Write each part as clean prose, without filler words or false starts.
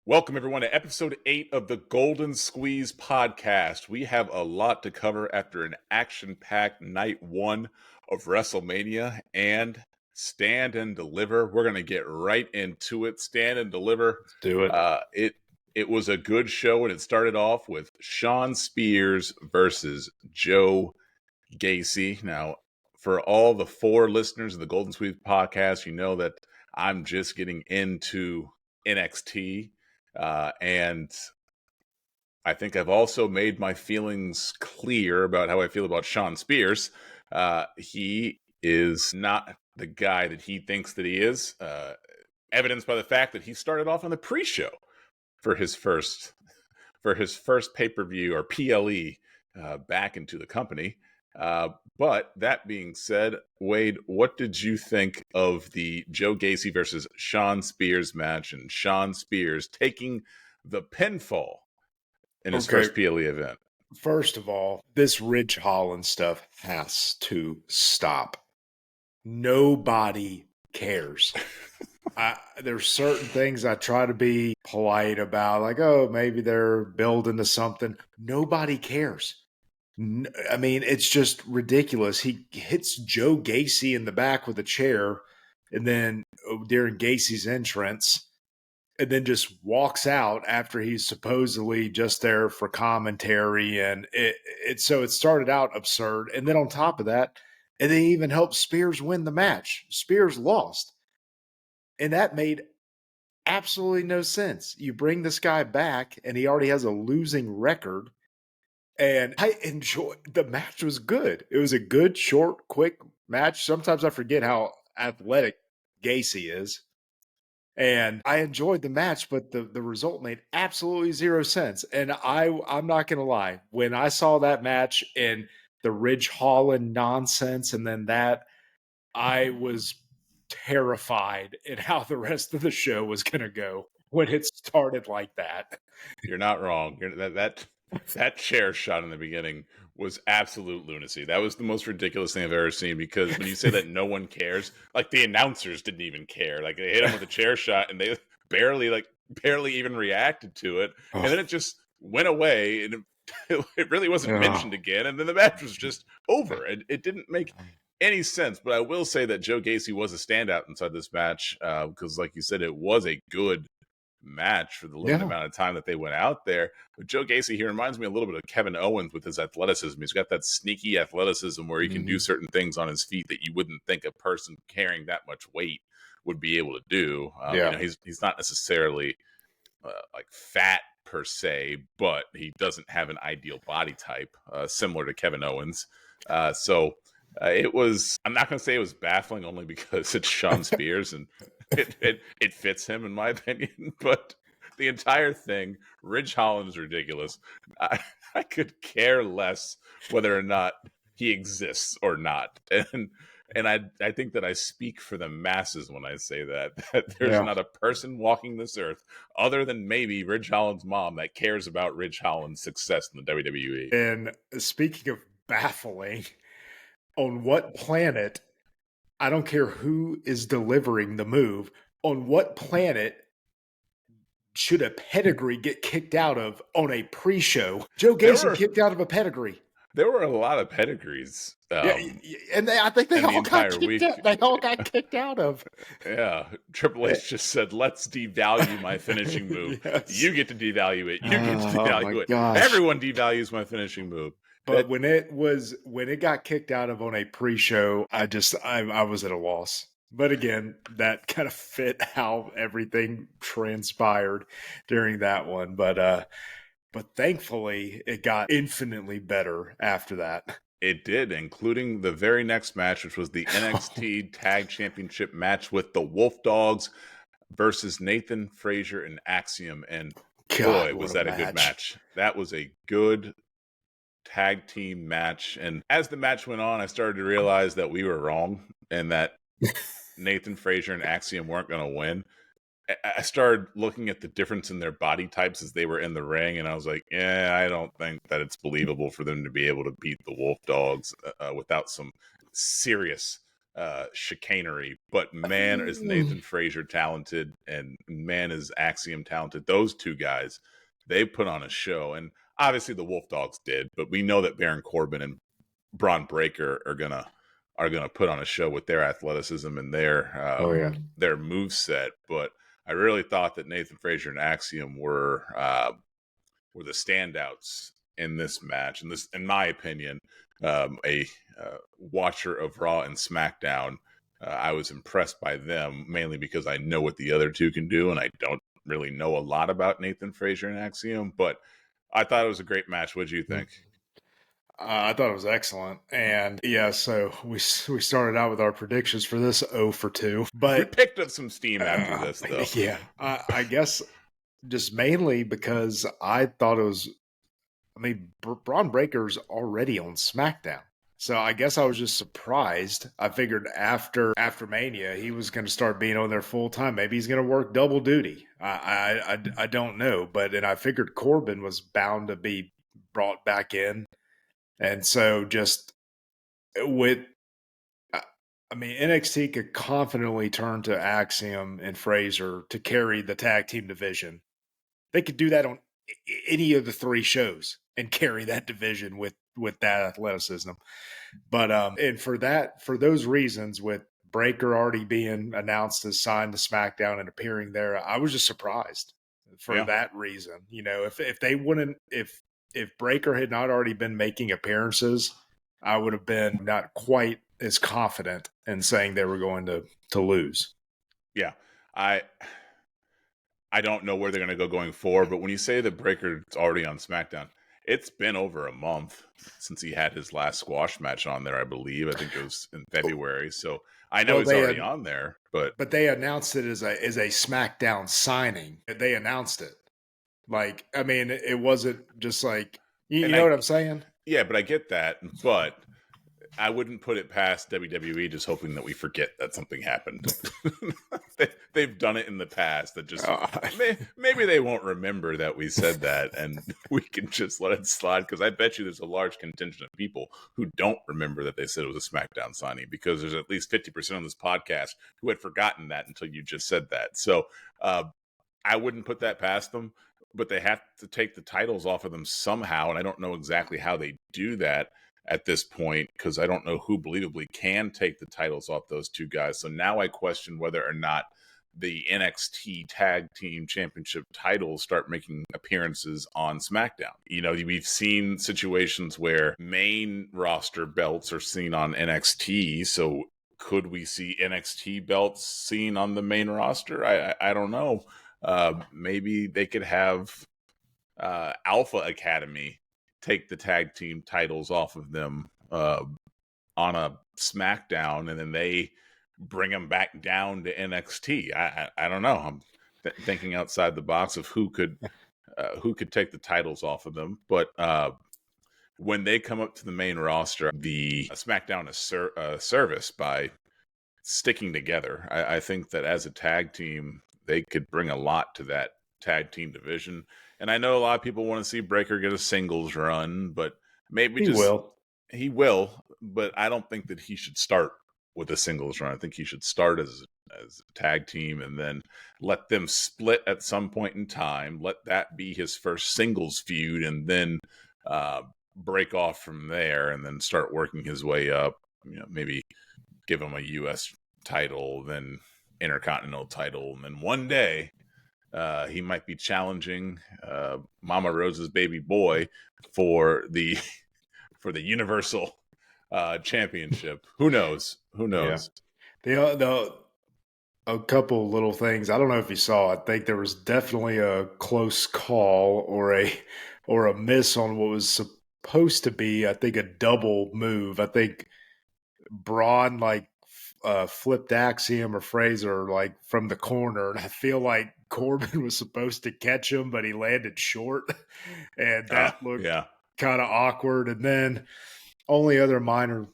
Welcome, everyone, to episode 8 of the Golden Squeeze podcast. We have a lot to cover after an action-packed night one of WrestleMania and Stand and Deliver. We're going to get right into it. Stand and Deliver. Let's do it. It was a good show, and it started off with Shawn Spears versus Joe Gacy. Now, for all the 4 listeners of the Golden Squeeze podcast, you know that I'm just getting into NXT. And I think I've also made my feelings clear about how I feel about Shawn Spears. He is not the guy that he thinks that he is, evidenced by the fact that he started off on the pre-show for his first pay-per-view or PLE back into the company. But that being said, Wade, what did you think of the Joe Gacy versus Shawn Spears match and Shawn Spears taking the pinfall in his first PLE event? First of all, this Ridge Holland stuff has to stop. Nobody cares. There's certain things I try to be polite about, like, oh, maybe they're building to something. Nobody cares. I mean, it's just ridiculous. He hits Joe Gacy in the back with a chair, and then during Gacy's entrance, and then just walks out after he's supposedly just there for commentary. And so it started out absurd. And then on top of that, and they even helped Spears win the match. Spears lost. And that made absolutely no sense. You bring this guy back, and he already has a losing record. And I enjoyed the match. Was good. It was a good, short, quick match. Sometimes I forget how athletic Gacy is. And I enjoyed the match, but the result made absolutely zero sense. And I'm not going to lie. When I saw that match and the Ridge Holland nonsense and then that, I was terrified at how the rest of the show was going to go when it started like that. You're not wrong. That chair shot in the beginning was absolute lunacy. That was the most ridiculous thing I've ever seen, because when you say that no one cares, like the announcers didn't even care. Like they hit him with a chair shot and they barely even reacted to it. And then it just went away and it really wasn't mentioned again. And then the match was just over. It didn't make any sense. But I will say that Joe Gacy was a standout inside this match because, like you said, it was a good match for the limited amount of time that they went out there. But Joe Gacy here reminds me a little bit of Kevin Owens with his athleticism. He's got that sneaky athleticism where he can do certain things on his feet that you wouldn't think a person carrying that much weight would be able to do. You know, he's not necessarily like fat per se, but he doesn't have an ideal body type similar to Kevin Owens. It was, I'm not going to say it was baffling only because it's Shawn Spears and it fits him in my opinion, but the entire thing, Ridge Holland is ridiculous. I could care less whether or not he exists or not. And I think that I speak for the masses when I say that there's not a person walking this earth other than maybe Ridge Holland's mom that cares about Ridge Holland's success in the WWE. And speaking of baffling, on what planet, I don't care who is delivering the move, on what planet should a pedigree get kicked out of on a pre-show? Joe Gacy kicked out of a pedigree. There were a lot of pedigrees. And I think they all got kicked out. They all got kicked out of. Yeah. Triple H just said, let's devalue my finishing move. Yes. You get to devalue it. You get to devalue it. Gosh. Everyone devalues my finishing move. But when it got kicked out of on a pre-show, I was at a loss. But again, that kind of fit how everything transpired during that one. But thankfully, it got infinitely better after that. It did, including the very next match, which was the NXT Tag Championship match with the Wolf Dogs versus Nathan Frazier and Axiom. And boy, was that a good match. That was a good tag team match. And as the match went on, I started to realize that we were wrong and that Nathan Frazier and Axiom weren't going to win. I started looking at the difference in their body types as they were in the ring, and I was like, I don't think that it's believable for them to be able to beat the Wolf Dogs without some serious chicanery, but man, is Nathan Frazier talented, and man, is Axiom talented. Those two guys, they put on a show, and obviously the Wolf Dogs did, but we know that Baron Corbin and Braun Breaker are gonna put on a show with their athleticism and Oh yeah. their move set. But I really thought that Nathan Frazier and Axiom were the standouts in this match. And this, in my opinion, a watcher of Raw and SmackDown, I was impressed by them mainly because I know what the other two can do, and I don't really know a lot about Nathan Frazier and Axiom. But I thought it was a great match. What do you think? I thought it was excellent, and yeah. So we started out with our predictions for this 0 for 2, We but picked up some steam after this, though. yeah, I guess just mainly because I thought it was. I mean, Braun Breaker's already on SmackDown. So I guess I was just surprised. I figured after Mania he was going to start being on there full time. Maybe he's going to work double duty. I don't know, and I figured Corbin was bound to be brought back in, and so just with. I mean, NXT could confidently turn to Axiom and Fraser to carry the tag team division. They could do that on any of the three shows and carry that division with that athleticism. But and for those reasons, with Breaker already being announced as signed to SmackDown and appearing there, I was just surprised for Yeah. that reason. You know, if they wouldn't if Breaker had not already been making appearances, I would have been not quite as confident in saying they were going to lose. Yeah. I don't know where they're going to go going forward, but when you say that Breaker's already on SmackDown, it's been over a month since he had his last squash match on there, I believe. I think it was in February. So I know he's already on there, but they announced it as a SmackDown signing. They announced it. Like, I mean, it wasn't just like you know what I'm saying? Yeah, but I get that, but I wouldn't put it past WWE just hoping that we forget that something happened. They've done it in the past. That just maybe they won't remember that we said that, and we can just let it slide. Because I bet you there's a large contingent of people who don't remember that they said it was a SmackDown signing. Because there's at least 50% on this podcast who had forgotten that until you just said that. So I wouldn't put that past them. But they have to take the titles off of them somehow, and I don't know exactly how they do that at this point, because I don't know who believably can take the titles off those two guys. So now I question whether or not the NXT Tag Team Championship titles start making appearances on SmackDown. You know, we've seen situations where main roster belts are seen on NXT. So could we see NXT belts seen on the main roster? I don't know. Maybe they could have Alpha Academy take the tag team titles off of them on a SmackDown, and then they bring them back down to NXT. I don't know. I'm thinking outside the box of who could take the titles off of them. But when they come up to the main roster, the SmackDown is service by sticking together. I think that as a tag team, they could bring a lot to that tag team division. And I know a lot of people want to see Breaker get a singles run, but maybe he will, but I don't think that he should start with a singles run. I think he should start as a tag team and then let them split at some point in time. Let that be his first singles feud, and then break off from there, and then start working his way up. You know, maybe give him a U.S. title, then Intercontinental title, and then one day he might be challenging Mama Rose's baby boy for the Universal Championship. Who knows? Who knows? Yeah. A couple little things. I don't know if you saw. I think there was definitely a close call or a miss on what was supposed to be, I think, a double move. I think Braun flipped Axiom or Fraser like from the corner, and I feel like Corbin was supposed to catch him, but he landed short, and that looked kind of awkward. And then only other minor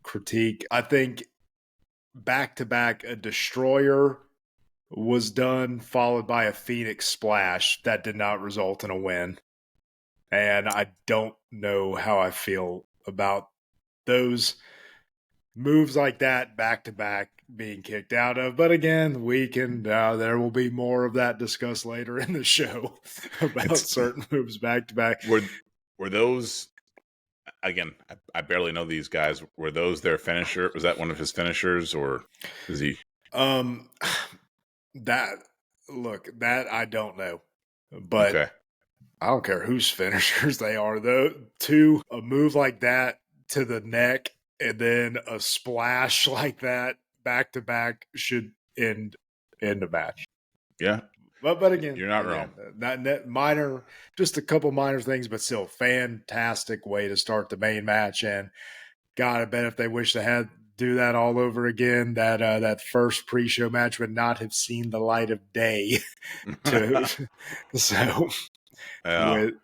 critique, I think back to back a destroyer was done, followed by a Phoenix splash that did not result in a win. And I don't know how I feel about those moves like that back to back being kicked out of. But again, there will be more of that discussed later in the show about It's certain moves back to back. were those again? I barely know these guys. Were those their finisher? Was that one of his finishers, or is he? Um, that that I don't know, but Okay. I don't care whose finishers they are, though. To a move like that to the neck and then a splash like that back to back should end a match. Yeah, But again, you're not wrong. not minor, just a couple minor things, but still fantastic way to start the main match. And God, I bet if they wish they had do that all over again, that first pre-show match would not have seen the light of day. So Yeah. with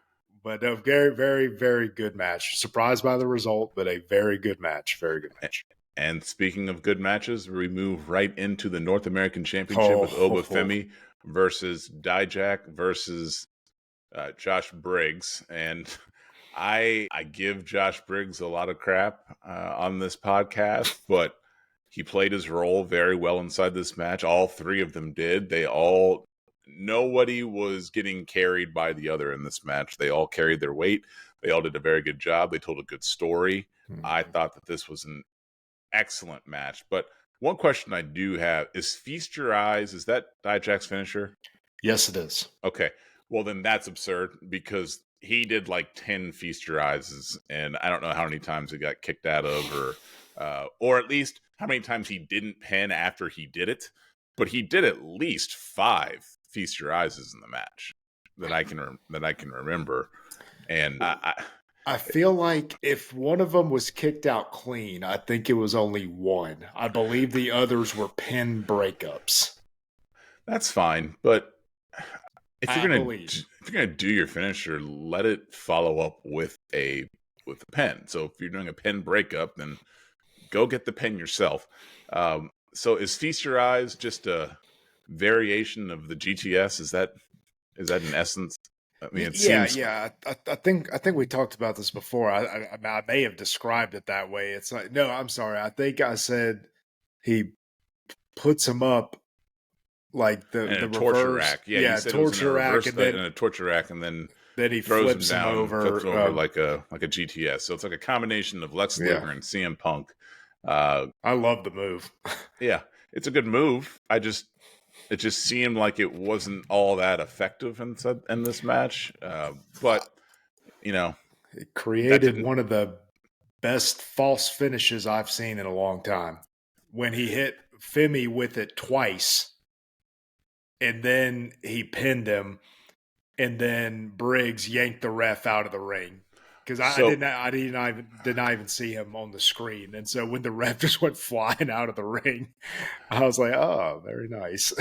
but a very, very, very good match. Surprised by the result, but a very good match. Very good match. And speaking of good matches, we move right into the North American Championship with Oh, Obafemi versus Dijak versus Josh Briggs. And I give Josh Briggs a lot of crap on this podcast, but he played his role very well inside this match. All three of them did. Nobody was getting carried by the other in this match. They all carried their weight. They all did a very good job. They told a good story. I thought that this was an excellent match. But one question I do have is Feast Your Eyes, is that Dijak's finisher? Yes, it is. Okay. Well, then that's absurd because he did like 10 Feast Your Eyes, and I don't know how many times he got kicked out of, or at least how many times he didn't pin after he did it. But he did at least 5 Feast Your Eyes in the match that I can remember. And I feel like if one of them was kicked out clean, I think it was only one. I believe the others were pin breakups. that's fine, but if you're believe. gonna do your finisher, let it follow up with a pin. So if you're doing a pin breakup, then go get the pin yourself. So is Feast Your Eyes just a variation of the GTS? Is that in essence? I mean, it Yeah, seems yeah. I think we talked about this before. I may have described it that way. It's like no, I'm sorry. I think I said he puts him up like the in a reverse torture rack. Yeah, you said it was in a torture rack, reverse and then in a torture rack, and then he throws him flips him down, over. flips him over like a GTS. So it's like a combination of Lex Luger and CM Punk. I love the move. Yeah, it's a good move. It just seemed like it wasn't all that effective in this match. But you know, It created one of the best false finishes I've seen in a long time. When he hit Femi with it twice, and then he pinned him, and then Briggs yanked the ref out of the ring. Because I did not even see him on the screen, and so when the ref just went flying out of the ring, I was like, "Oh, very nice."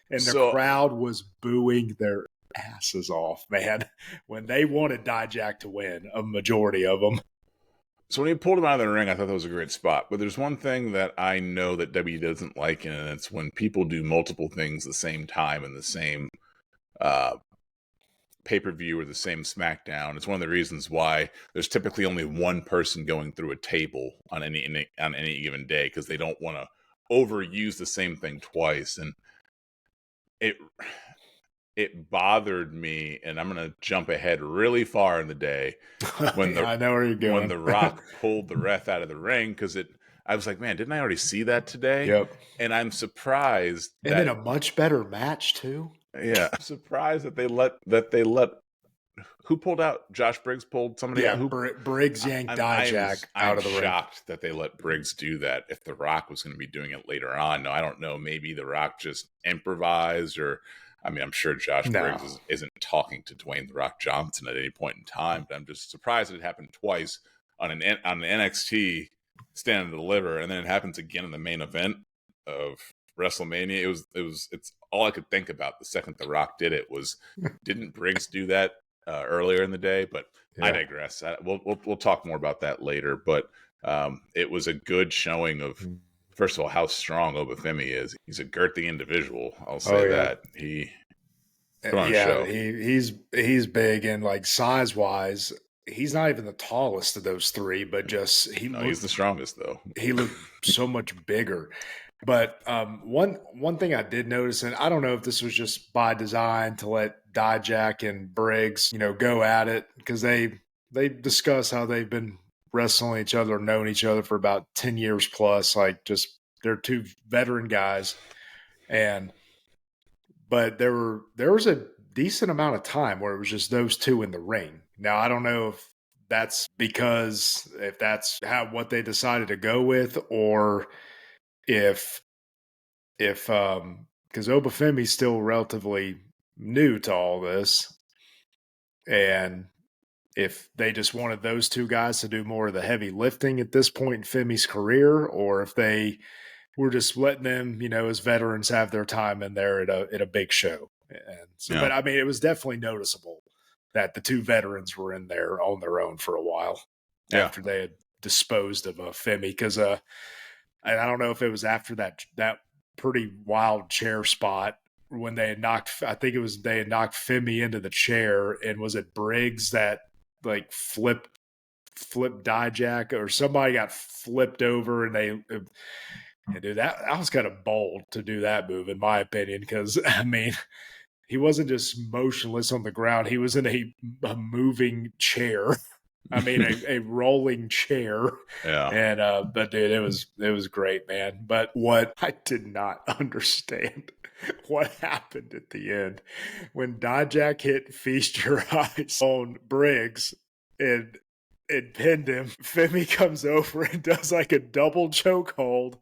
And the crowd was booing their asses off, man, when they wanted Dijak to win. A majority of them. So when he pulled him out of the ring, I thought that was a great spot. But there's one thing that I know that W doesn't like, and it's when people do multiple things at the same time in the same pay-per-view or the same SmackDown. It's one of the reasons why there's typically only one person going through a table on any given day, because they don't want to overuse the same thing twice. And it bothered me, and I'm going to jump ahead really far in the day when I know where you're going. When The Rock pulled the ref out of the ring, because I was like, man, didn't I already see that today? Yep. And I'm surprised and then a much better match too. Yeah, I'm surprised that they let who pulled out? Josh Briggs pulled somebody out. Briggs yanked Dijak out of the ring. I'm shocked that they let Briggs do that if The Rock was going to be doing it later on. No, I don't know. Maybe The Rock just improvised, or I mean, I'm sure Josh Briggs isn't talking to Dwayne The Rock Johnson at any point in time, but I'm just surprised it happened twice on an NXT Stand and Deliver, and then it happens again in the main event of WrestleMania. It's all I could think about the second The Rock did it was, didn't Briggs do that earlier in the day? But I digress. We'll talk more about that later. But it was a good showing of, first of all, how strong Obafemi is. He's a girthy individual. I'll say that. He put on a show. He's big, and like size wise, he's not even the tallest of those three, but just He's the strongest though. he looked so much bigger. But one thing I did notice, and I don't know if this was just by design to let Dijak and Briggs, go at it, because they discuss how they've been wrestling each other, known each other for about 10 years plus. Like, just they're two veteran guys, but there was a decent amount of time where it was just those two in the ring. Now I don't know if that's what they decided to go with, or if because Obafemi's still relatively new to all this, and if they just wanted those two guys to do more of the heavy lifting at this point in Femi's career, or if they were just letting them, as veterans, have their time in there at a big show. And so, But I mean, it was definitely noticeable that the two veterans were in there on their own for a while after they had disposed of Femi, because and I don't know if it was after that pretty wild chair spot when they had knocked Femi into the chair, and was it Briggs that like flipped Dijak, or somebody got flipped over, and dude, that was kind of bold to do that move, in my opinion, because I mean, he wasn't just motionless on the ground; he was in a moving chair. I mean, a rolling chair. Yeah. And but dude, it was great, man. But what I did not understand, what happened at the end when Dijak hit Feast Your Eyes on Briggs and pinned him. Femi comes over and does like a double chokehold,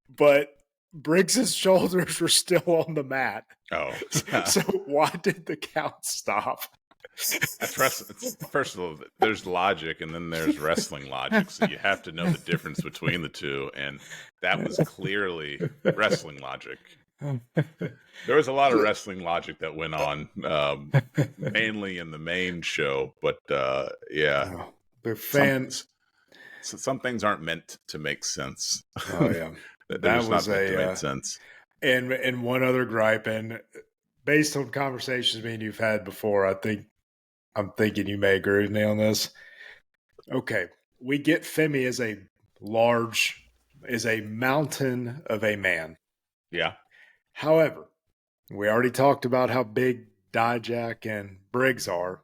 but Briggs's shoulders were still on the mat. Oh. So why did the count stop? First of all, there's logic, and then there's wrestling logic. So you have to know the difference between the two, and that was clearly wrestling logic. There was a lot of wrestling logic that went on, mainly in the main show. But yeah, some things aren't meant to make sense. Oh yeah, that was not meant to make sense. And one other gripe, and based on conversations me and you've had before, I'm thinking you may agree with me on this. Okay, we get Femi as a mountain of a man. Yeah. However, we already talked about how big Dijak and Briggs are.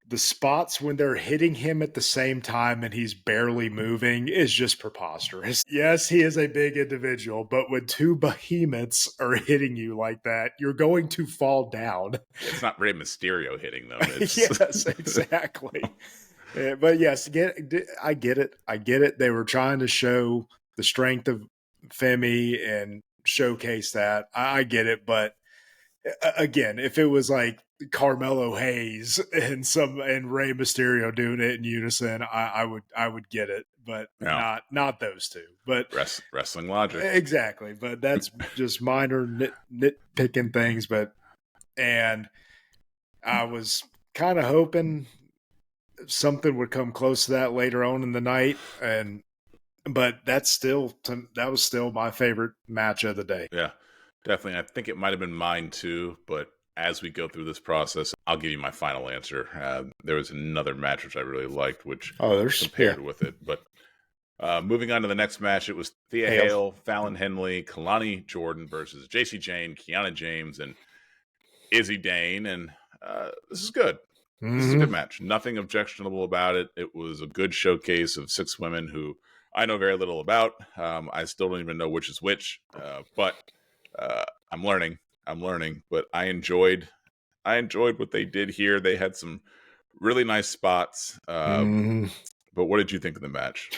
The spots when they're hitting him at the same time and he's barely moving is just preposterous. Yes, he is a big individual, but when two behemoths are hitting you like that, you're going to fall down. It's not Rey Mysterio hitting them. Yes, exactly. But yes, I get it. They were trying to show the strength of Femi and showcase that. I get it, but again, if it was like Carmelo Hayes and Rey Mysterio doing it in unison, I would get it, but not those two. But wrestling logic, exactly. But that's just minor nitpicking things. And I was kind of hoping something would come close to that later on in the night, but that was still my favorite match of the day. Yeah, definitely. I think it might have been mine too, but as we go through this process, I'll give you my final answer. There was another match which I really liked, which compared with it. But moving on to the next match, it was Thea Hale, Fallon Henley, Kalani Jordan versus JC Jane, Kiana James, and Izzy Dane. And this is good. Mm-hmm. This is a good match. Nothing objectionable about it. It was a good showcase of 6 women who I know very little about. I still don't even know which is which, but I'm learning. But I enjoyed what they did here. They had some really nice spots. But what did you think of the match?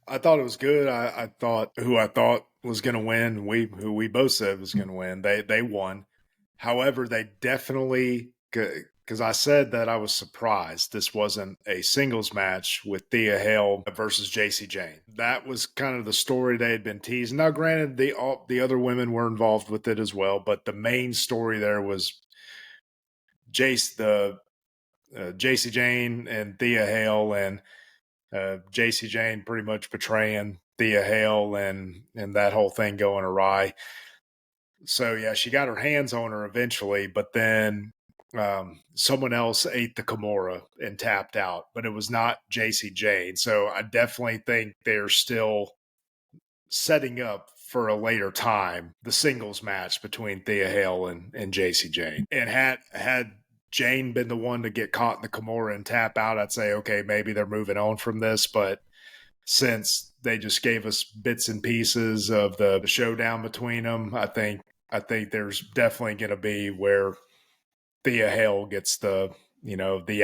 I thought it was good. I thought who I thought was going to win, who we both said was going to win, they won. However, they definitely, because I said that I was surprised this wasn't a singles match with Thea Hale versus JC Jane. That was kind of the story they had been teasing. Now, granted, the other women were involved with it as well, but the main story there was JC Jane and Thea Hale, and JC Jane pretty much betraying Thea Hale and that whole thing going awry. So yeah, she got her hands on her eventually, but then someone else ate the Kimura and tapped out, but it was not JC Jane. So I definitely think they're still setting up for a later time the singles match between Thea Hale and JC Jane. And had Jane been the one to get caught in the Kimura and tap out, I'd say, okay, maybe they're moving on from this. But since they just gave us bits and pieces of the showdown between them, I think there's definitely going to be where Thea Hale gets the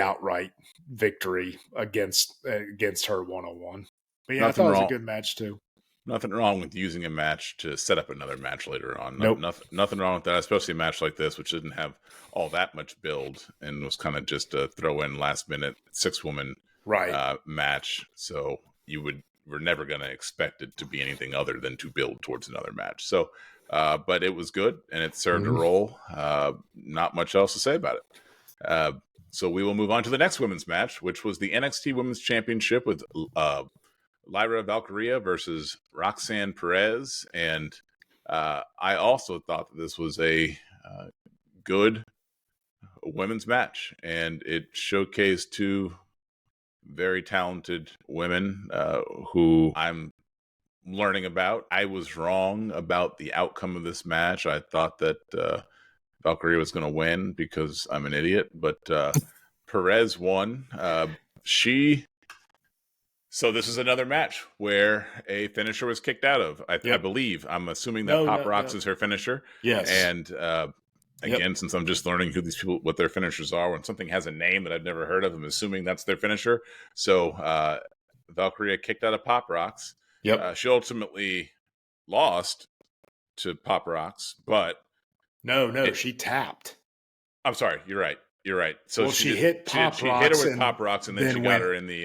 outright victory against her 101. But yeah, I Nothing thought it was a wrong. good match too. Nothing wrong with using a match to set up another match later on. Nope. Nothing wrong with that, especially a match like this, which didn't have all that much build and was kind of just a throw in last minute 6-woman match. So we're never going to expect it to be anything other than to build towards another match. So, but it was good and it served a role. Not much else to say about it. So we will move on to the next women's match, which was the NXT Women's Championship with Lyra Valkyria versus Roxanne Perez. And I also thought that this was a good women's match, and it showcased two very talented women who I'm learning about. I was wrong about the outcome of this match. I thought that Valkyria was going to win because I'm an idiot, but Perez won. So this is another match where a finisher was kicked out of. I believe. I'm assuming that Pop Rocks is her finisher. Yes. And again, since I'm just learning who these people, what their finishers are, when something has a name that I've never heard of, I'm assuming that's their finisher. So Valkyria kicked out of Pop Rocks. Yep. She ultimately lost to Pop Rocks, but no, she tapped. I'm sorry. You're right. So she hit Pop Rocks. She hit her with Pop Rocks, and then she got her in the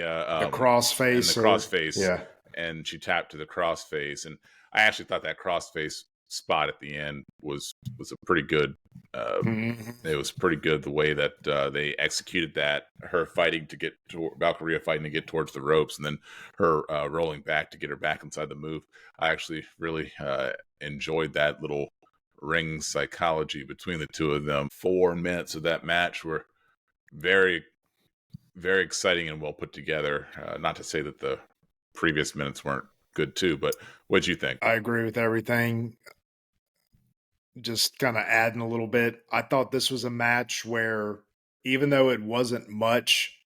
crossface. In the crossface, and she tapped to the crossface. And I actually thought that crossface spot at the end was a pretty good. It was pretty good the way that they executed that. Her fighting to get to Valkyria fighting to get towards the ropes, and then her rolling back to get her back inside the move. I actually really enjoyed that little ring psychology between the two of them. 4 minutes of that match were very, very exciting and well put together. Not to say that the previous minutes weren't good too, but what'd you think? I agree with everything. Just kind of adding a little bit. I thought this was a match where, even though it wasn't much,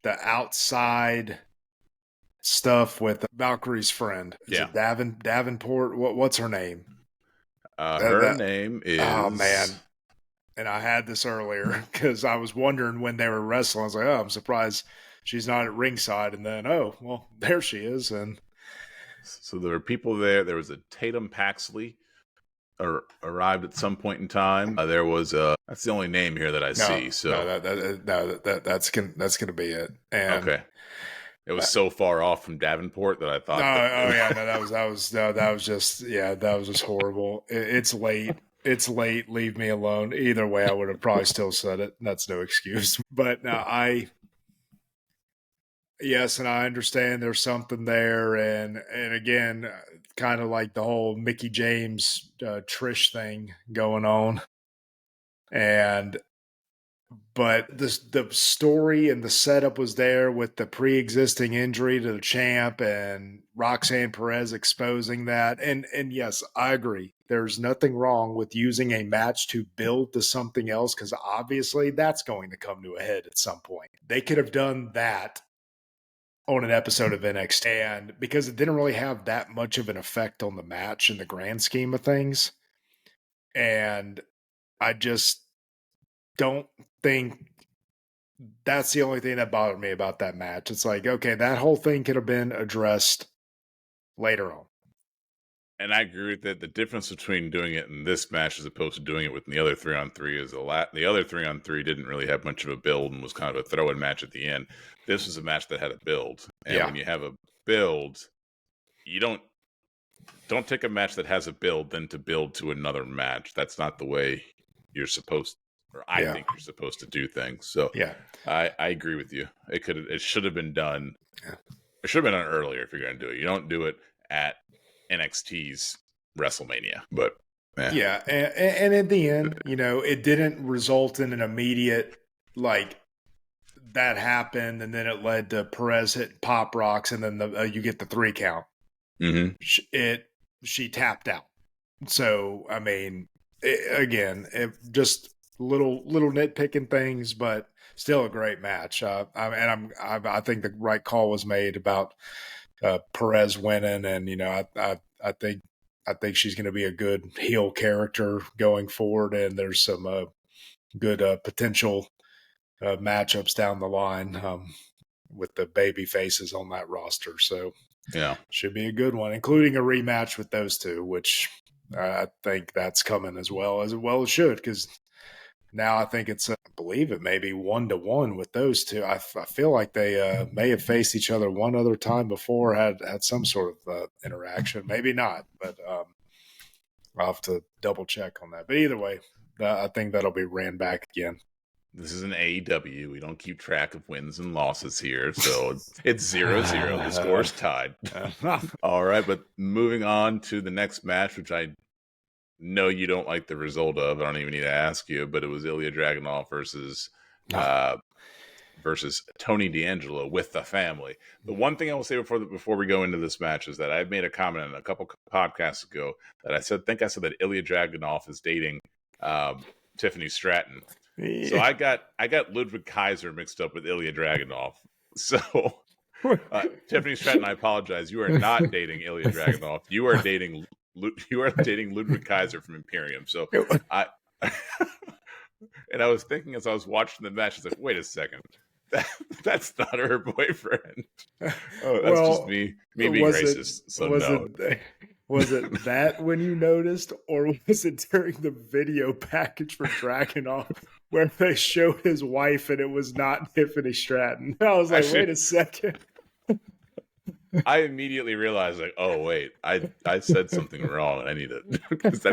the outside stuff with Valkyrie's friend. Is it Davenport? What's her name? Her name is... Oh, man. And I had this earlier because I was wondering when they were wrestling. I was like, oh, I'm surprised she's not at ringside. And then, oh, well, there she is. And so there were people there. There was a Tatum Paxley arrived at some point in time. There was that's the only name here that I see. So that's gonna be it. And okay. It was so far off from Davenport that I thought. That was just horrible. It's late. It's late. Leave me alone. Either way, I would have probably still said it. That's no excuse. But no, yes, and I understand there's something there, and again, kind of like the whole Mickey James Trish thing going on, but the story and the setup was there with the pre-existing injury to the champ and Roxanne Perez exposing that. And yes, I agree. There's nothing wrong with using a match to build to something else, because obviously that's going to come to a head at some point. They could have done that on an episode of NXT, and because it didn't really have that much of an effect on the match in the grand scheme of things. And I just don't think that's the only thing that bothered me about that match. It's like, okay, that whole thing could have been addressed later on. And I agree with that. The difference between doing it in this match as opposed to doing it with the other 3-on-3 is the other 3-on-3 didn't really have much of a build and was kind of a throw-in match at the end. This was a match that had a build. And when you have a build, you don't take a match that has a build then to build to another match. That's not the way you're supposed to. Or I think you're supposed to do things. So I agree with you. It should have been done. Yeah. It should have been done earlier if you're going to do it. You don't do it at NXT's WrestleMania. But Yeah. Yeah, and in the end, it didn't result in an immediate like that happened, and then it led to Perez hitting pop rocks, and then you get the 3 count. Mm-hmm. She tapped out. So I mean, again, just little nitpicking things, but still a great match. I think the right call was made about Perez winning, and I think she's going to be a good heel character going forward, and there's some good potential matchups down the line with the baby faces on that roster. So Yeah. should be a good one, including a rematch with those two, which I think that's coming as well it should, because now I think I believe it may be 1-1 with those two. I feel like they may have faced each other one other time before, had some sort of interaction. Maybe not, but I'll have to double check on that. But either way, I think that'll be ran back again. This is an AEW. We don't keep track of wins and losses here, so it's 0-0. The score's tied. All right, but moving on to the next match, which I know you don't like the result of. I don't even need to ask you, but it was Ilya Dragunov versus Tony D'Angelo with the family. The one thing I will say before we go into this match is that I made a comment a couple podcasts ago that I said that Ilya Dragunov is dating Tiffany Stratton. So I got Ludwig Kaiser mixed up with Ilya Dragunov. So Tiffany Stratton, I apologize. You are not dating Ilya Dragunov. You are dating Ludwig Kaiser from Imperium. So I and I was thinking as I was watching the match, I was like, wait a second. That's not her boyfriend. Oh, that's just me being racist. So no. Was it that when you noticed, or was it during the video package for Dragunov where they showed his wife and it was not Tiffany Stratton? I was like, wait a second. I immediately realized, like, oh wait, I said something wrong, and I need it because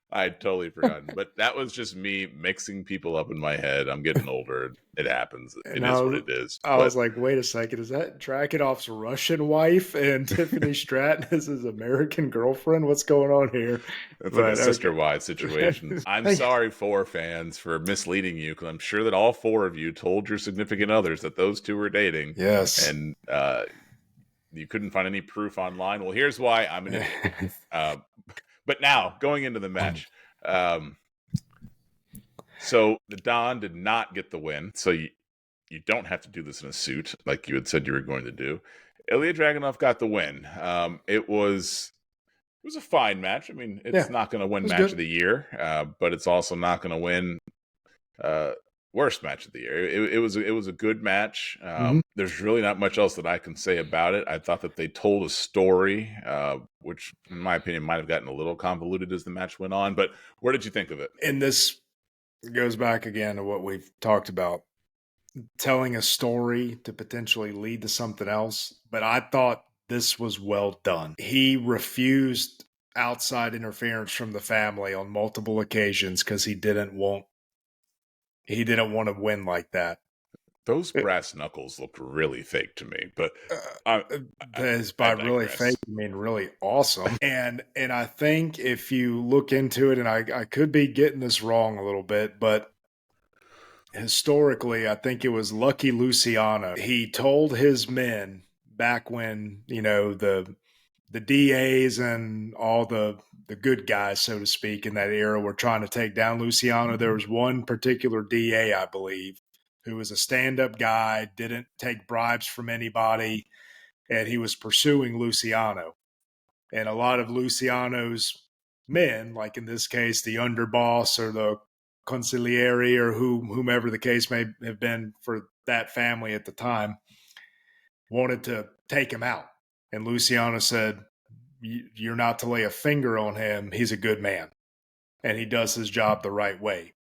I had totally forgotten. But that was just me mixing people up in my head. I'm getting older. It happens. It is what it is. I was like, wait a second. Is that Dragunov's Russian wife and Tiffany Stratton is his American girlfriend? What's going on here? It's like a sister-wives situation. I'm sorry, 4 fans, for misleading you, because I'm sure that all 4 of you told your significant others that those 2 were dating. Yes. And you couldn't find any proof online. Well, here's why I'm an idiot. But now, going into the match, so the Don did not get the win, so you don't have to do this in a suit like you had said you were going to do. Ilya Dragunov got the win. It was a fine match. I mean, it's not going to win match of the year, but it's also not going to win worst match of the year. It was a good match. There's really not much else that I can say about it. I thought that they told a story, which in my opinion might have gotten a little convoluted as the match went on. But what did you think of it? And this goes back again to what we've talked about, telling a story to potentially lead to something else. But I thought this was well done. He refused outside interference from the family on multiple occasions because he didn't want to win like that. Those brass knuckles looked really fake to me, but by really fake, I mean really awesome. And I think if you look into it, and I could be getting this wrong a little bit, but historically, I think it was Lucky Luciano. He told his men back when, the DAs and all the good guys, so to speak, in that era were trying to take down Luciano. There was one particular DA, I believe, who was a stand-up guy, didn't take bribes from anybody, and he was pursuing Luciano. And a lot of Luciano's men, like in this case, the underboss or the consigliere or whomever the case may have been for that family at the time, wanted to take him out. And Luciano said, you're not to lay a finger on him. He's a good man, and he does his job the right way.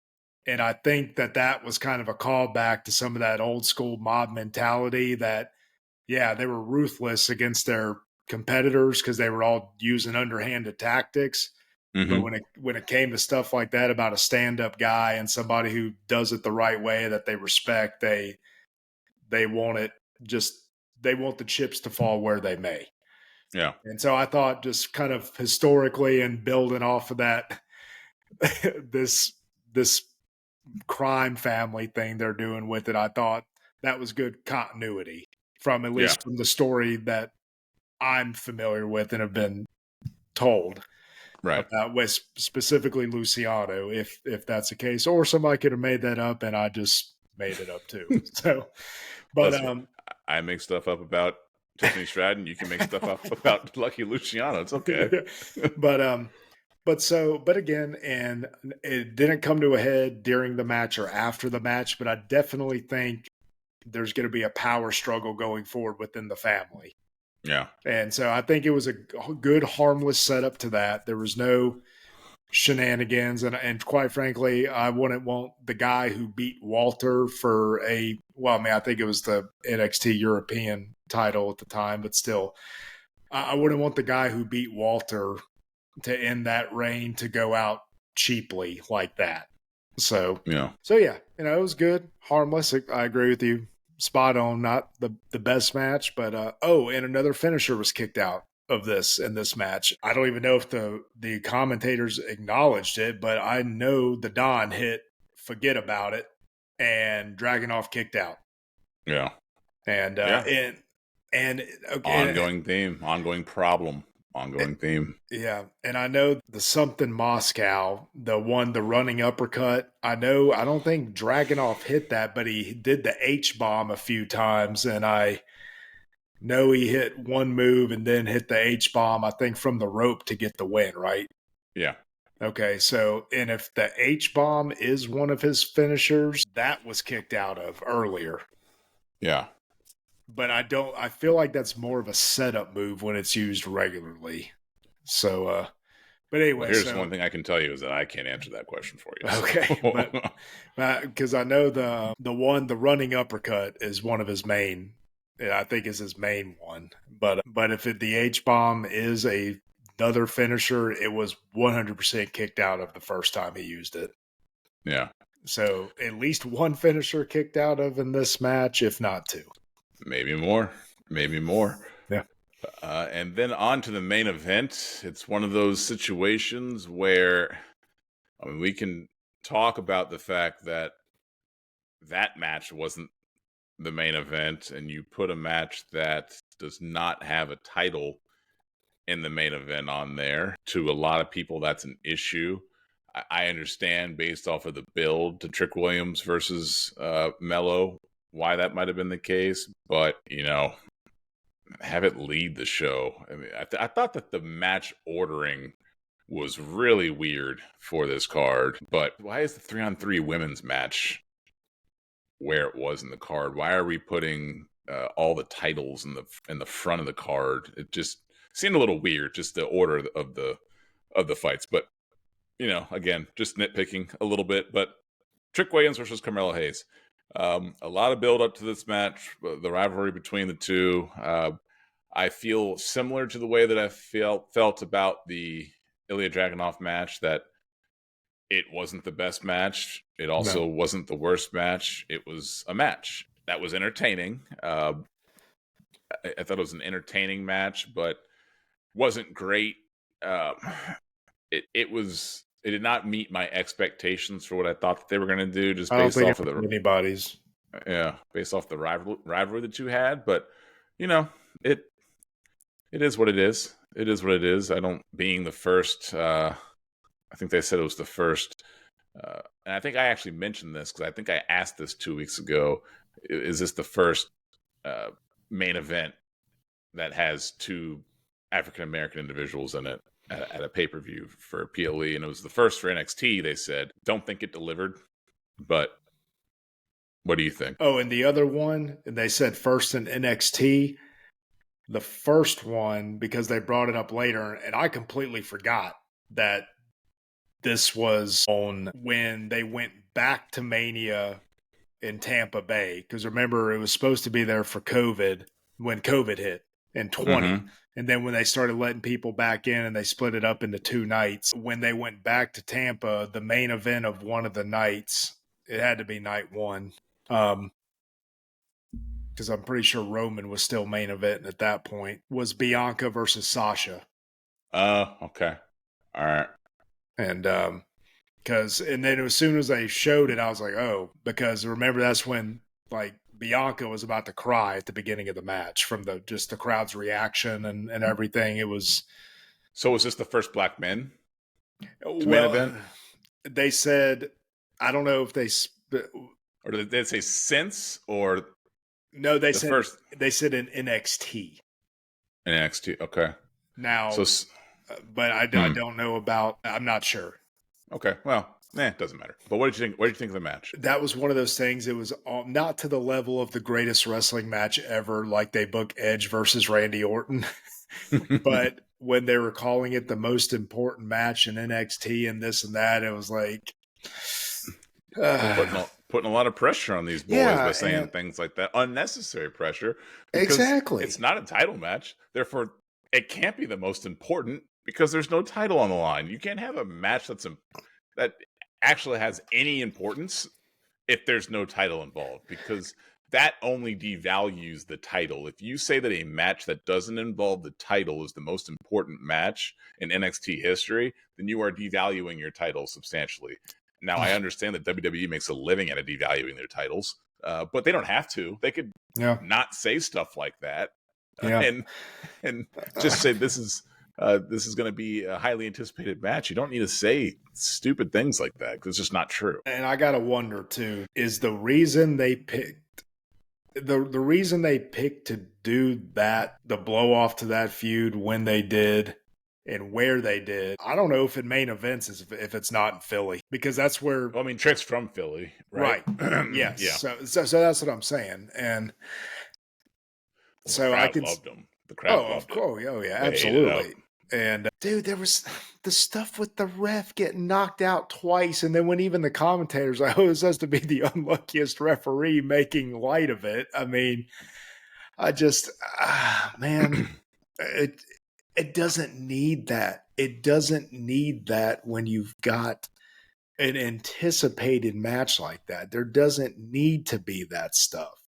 And I think that was kind of a callback to some of that old school mob mentality that, they were ruthless against their competitors because they were all using underhanded tactics. But when it came to stuff like that about a stand-up guy and somebody who does it the right way that they respect, they want the chips to fall where they may. Yeah. And so I thought, just kind of historically and building off of that, this this crime family thing they're doing with it, I thought that was good continuity from, at Yeah. least from the story that I'm familiar with and have been told Right. about, with specifically Luciano, if that's the case, or somebody could have made that up and I just made it up too. So, but Listen, I make stuff up about Tiffany Stratton. You can make stuff up about Lucky Luciano. It's okay. but but again, and it didn't come to a head during the match or after the match, but I definitely think there's going to be a power struggle going forward within the family. Yeah. And so I think it was a good, harmless setup to that. There was no shenanigans. And quite frankly, I wouldn't want the guy who beat Walter for I think it was the NXT European title at the time, but still, I wouldn't want the guy who beat Walter to end that reign to go out cheaply like that. So Yeah. yeah, it was good, harmless. I agree with you, spot on. Not the best match, but and another finisher was kicked out of this match. I don't even know if the commentators acknowledged it, but I know the Don hit "Forget About It" and Dragunov kicked out. Yeah. And Yeah. and Ongoing theme, ongoing problem, ongoing theme. Yeah, and I know the something Moscow, the running uppercut. I don't think Dragunov hit that, but he did the H bomb a few times, and I know he hit one move and then hit the H bomb, I think, from the rope to get the win, right? Yeah. Okay, so, and if the H bomb is one of his finishers, that was kicked out of earlier. Yeah. But I feel like that's more of a setup move when it's used regularly. So, but anyway, Well, here's one thing I can tell you is that I can't answer that question for you. So. Okay, but because I know the running uppercut is one of his main, I think is his main one. But if the H bomb is another finisher, it was 100% kicked out of the first time he used it. Yeah. So at least one finisher kicked out of in this match, if not two. Maybe more. Maybe more. Yeah. And then on to the main event. It's one of those situations where, I mean, we can talk about the fact that match wasn't the main event, and you put a match that does not have a title in the main event on there. To a lot of people, that's an issue. I understand, based off of the build to Trick Williams versus Mello, why that might have been the case, but have it lead the show. I mean, I thought that the match ordering was really weird for this card, but why is the 3-on-3 women's match where it was in the card? Why are we putting all the titles in the front of the card? It just seemed a little weird, just the order of the fights. But again, just nitpicking a little bit. But Trick Williams versus Carmelo Hayes. A lot of build up to this match, the rivalry between the two. I feel similar to the way that I felt about the Ilya Dragunov match, that it wasn't the best match. It also wasn't the worst match. It was a match that was entertaining. I thought it was an entertaining match, but wasn't great. It did not meet my expectations for what I thought that they were going to do, just based off of anybody's. Yeah, based off the rivalry that you had. But it is what it is. It is what it is. Being the first, I think they said it was the first, and I think I actually mentioned this because I think I asked this 2 weeks ago. Is this the first main event that has two African American individuals in it at a pay-per-view for PLE? And it was the first for NXT. They said, don't think it delivered, but what do you think? Oh, and the other one, they said first in NXT. The first one, because they brought it up later, and I completely forgot that this was on when they went back to Mania in Tampa Bay. Because remember, it was supposed to be there for COVID, when COVID hit in 20. Mm-hmm. And then when they started letting people back in and they split it up into 2 nights, when they went back to Tampa, the main event of one of the nights, it had to be night one. because I'm pretty sure Roman was still main event at that point, was Bianca versus Sasha. Okay. All right. And and then as soon as they showed it, I was like, oh, because remember that's when like Bianca was about to cry at the beginning of the match from the crowd's reaction and everything. It was. So was this the first black men to main Well, event? they said, I don't know if they, Or did they say since or no, they the said first in NXT. in NXT? Okay. Now, So, but I don't know about. I'm not sure. okay. Well, it doesn't matter. But what did you think? What did you think of the match? That was one of those things. It was not to the level of the greatest wrestling match ever, like they book Edge versus Randy Orton. But when they were calling it the most important match in NXT and this and that, it was like putting a lot of pressure on these boys by saying things like that. Unnecessary pressure. Because exactly. it's not a title match. Therefore, it can't be the most important because there's no title on the line. You can't have a match that actually has any importance if there's no title involved, because that only devalues the title. If you say that a match that doesn't involve the title is the most important match in NXT history, then you are devaluing your title substantially. Now, I understand that WWE makes a living out of devaluing their titles, but they don't have to. They could not say stuff like that, and just say this is going to be a highly anticipated match. You don't need to say stupid things like that because it's just not true. And I gotta wonder too, is the reason they picked to do that, the blow off to that feud when they did and where they did. I don't know if it main events if it's not in Philly, because that's where. Well, I mean, Trick's from Philly, right? Yes. Yeah. So that's what I'm saying, and so I can. Loved him. The crowd loved it. Oh yeah, absolutely. And dude, there was the stuff with the ref getting knocked out twice, and then when even the commentators like, "Oh, this has to be the unluckiest referee," making light of it. I mean, I just, man, it doesn't need that. It doesn't need that when you've got an anticipated match like that. There doesn't need to be that stuff.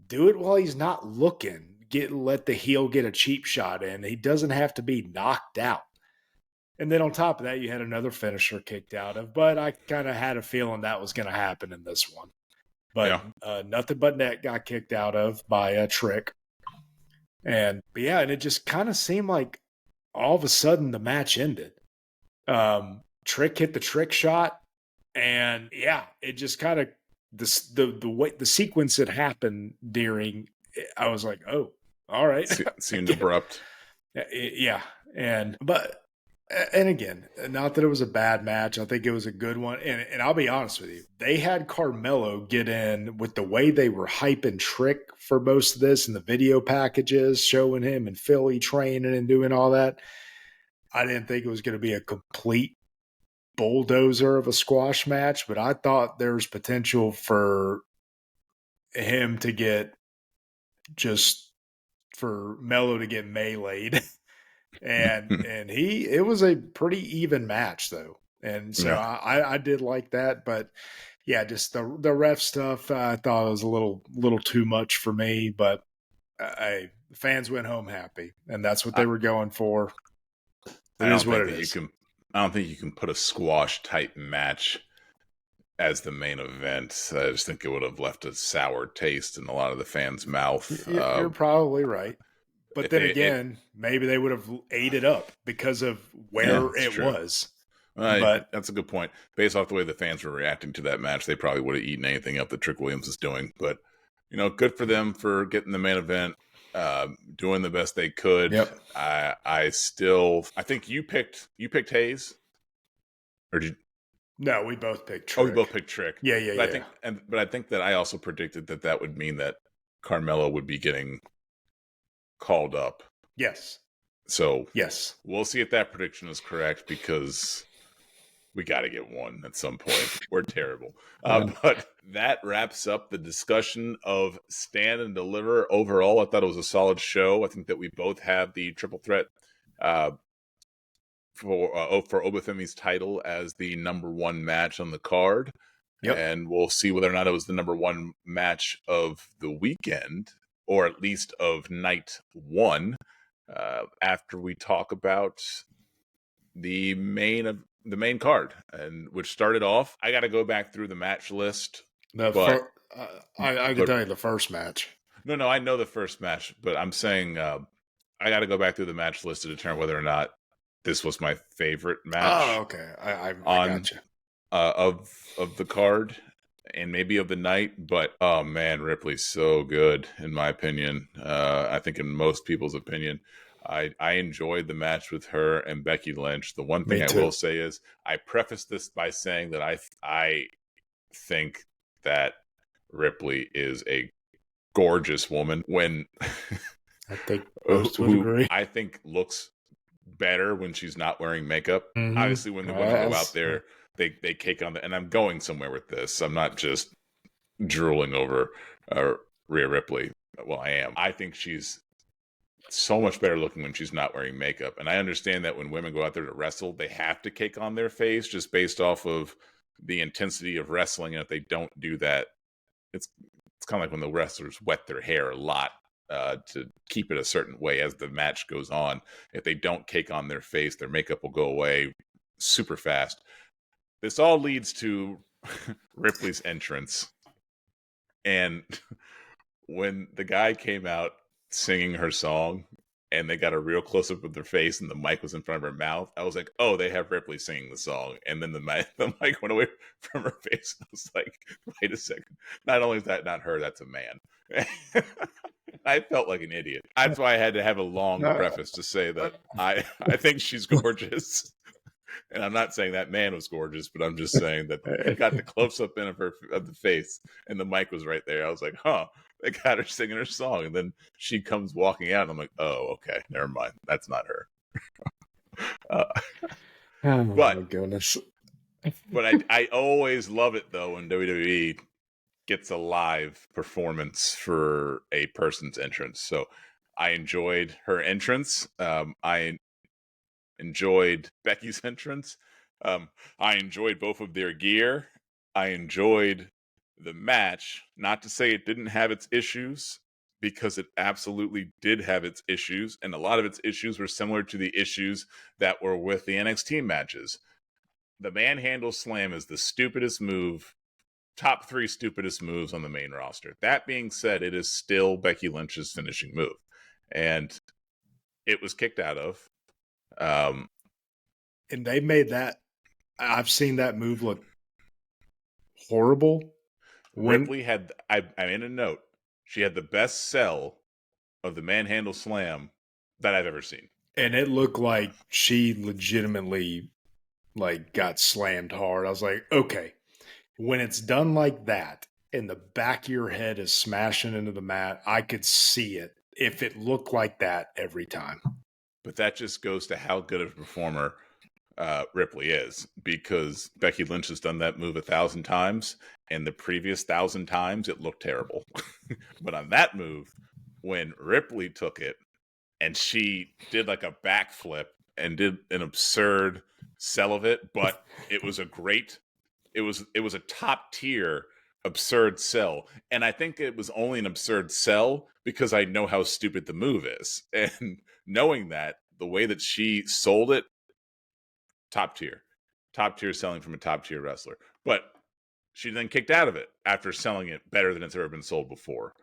Do it while he's not looking. Let the heel get a cheap shot in. He doesn't have to be knocked out. And then on top of that, you had another finisher kicked out of. But I kind of had a feeling that was going to happen in this one. But nothing but net got kicked out of by a Trick. And it just kind of seemed like all of a sudden the match ended. Trick hit the Trick shot, and it just kind of the way the sequence that happened during. I was like, oh, all right. Seemed abrupt. Yeah. And again, not that it was a bad match. I think it was a good one. And I'll be honest with you. They had Carmelo get in with the way they were hyping Trick for most of this and the video packages showing him in Philly training and doing all that. I didn't think it was going to be a complete bulldozer of a squash match, but I thought there was potential for him to get for Melo to get meleeed. and it was a pretty even match though. And so I did like that, but just the ref stuff, I thought it was a little too much for me, but the fans went home happy, and that's what they were going for. I don't think you can put a squash type match as the main event. I just think it would have left a sour taste in a lot of the fans' mouth. You're probably right. But then again, maybe they would have ate it up because of where it was. But that's a good point. Based off the way the fans were reacting to that match, they probably would have eaten anything up that Trick Williams is doing. But, good for them for getting the main event, doing the best they could. Yep. I think you picked Hayes, or did you? No, we both picked Trick. Oh, we both picked Trick. Yeah. But I think that I also predicted that would mean that Carmelo would be getting called up. Yes. So yes, we'll see if that prediction is correct, because we got to get one at some point. We're terrible. But that wraps up the discussion of Stand and Deliver. Overall, I thought it was a solid show. I think that we both have the triple threat for Obafemi's title as the number one match on the card. Yep. and we'll see whether or not it was the number one match of the weekend, or at least of night one, after we talk about the main card, and which started off. I got to go back through the match list, but I can tell you the first match. no, I know the first match, but I'm saying I got to go back through the match list to determine whether or not this was my favorite match Oh, okay. I on got you. Of the card and maybe of the night. But oh man, Ripley's so good in my opinion. I think in most people's opinion. I enjoyed the match with her and Becky Lynch. The one thing Me I too. will say is I preface this by saying that I think that Ripley is a gorgeous woman when I think most would agree. I think looks better when she's not wearing makeup. Mm-hmm. Obviously, when the women go out there, they cake on the. And I'm going somewhere with this. I'm not just drooling over Rhea Ripley. Well, I am. I think she's so much better looking when she's not wearing makeup. And I understand that when women go out there to wrestle, they have to cake on their face just based off of the intensity of wrestling. And if they don't do that, it's kind of like when the wrestlers wet their hair a lot to keep it a certain way as the match goes on. If they don't cake on their face, their makeup will go away super fast. This all leads to Ripley's entrance. And when the guy came out singing her song and they got a real close up of their face and the mic was in front of her mouth, I was like, oh, they have Ripley singing the song. And then the mic went away from her face. I was like, wait a second. Not only is that not her, that's a man. I felt like an idiot. That's why I had to have a long preface to say that I think she's gorgeous. And I'm not saying that man was gorgeous, but I'm just saying that it got the close up in of the face and the mic was right there. I was like, huh, they got her singing her song. And then she comes walking out and I'm like, oh, okay, never mind. That's not her. Oh my goodness. But I always love it though when WWE gets a live performance for a person's entrance. So I enjoyed her entrance. I enjoyed Becky's entrance. I enjoyed both of their gear. I enjoyed the match. Not to say it didn't have its issues, because it absolutely did have its issues. And a lot of its issues were similar to the issues that were with the NXT matches. The manhandle slam is the stupidest move, top 3 stupidest moves on the main roster. That being said, it is still Becky Lynch's finishing move. And it was kicked out of. And they made that. I've seen that move look horrible. Ripley had, I made a note, she had the best sell of the manhandle slam that I've ever seen. And it looked like she legitimately got slammed hard. I was like, okay, when it's done like that and the back of your head is smashing into the mat, I could see it if it looked like that every time. But that just goes to how good of a performer Ripley is, because Becky Lynch has done that move 1,000 times, and the previous 1,000 times it looked terrible. But on that move, when Ripley took it and she did like a backflip and did an absurd sell of it, but it was a great, it was a top tier absurd sell. And I think it was only an absurd sell because I know how stupid the move is. And knowing that, the way that she sold it, top tier selling from a top tier wrestler. But she then kicked out of it after selling it better than it's ever been sold before.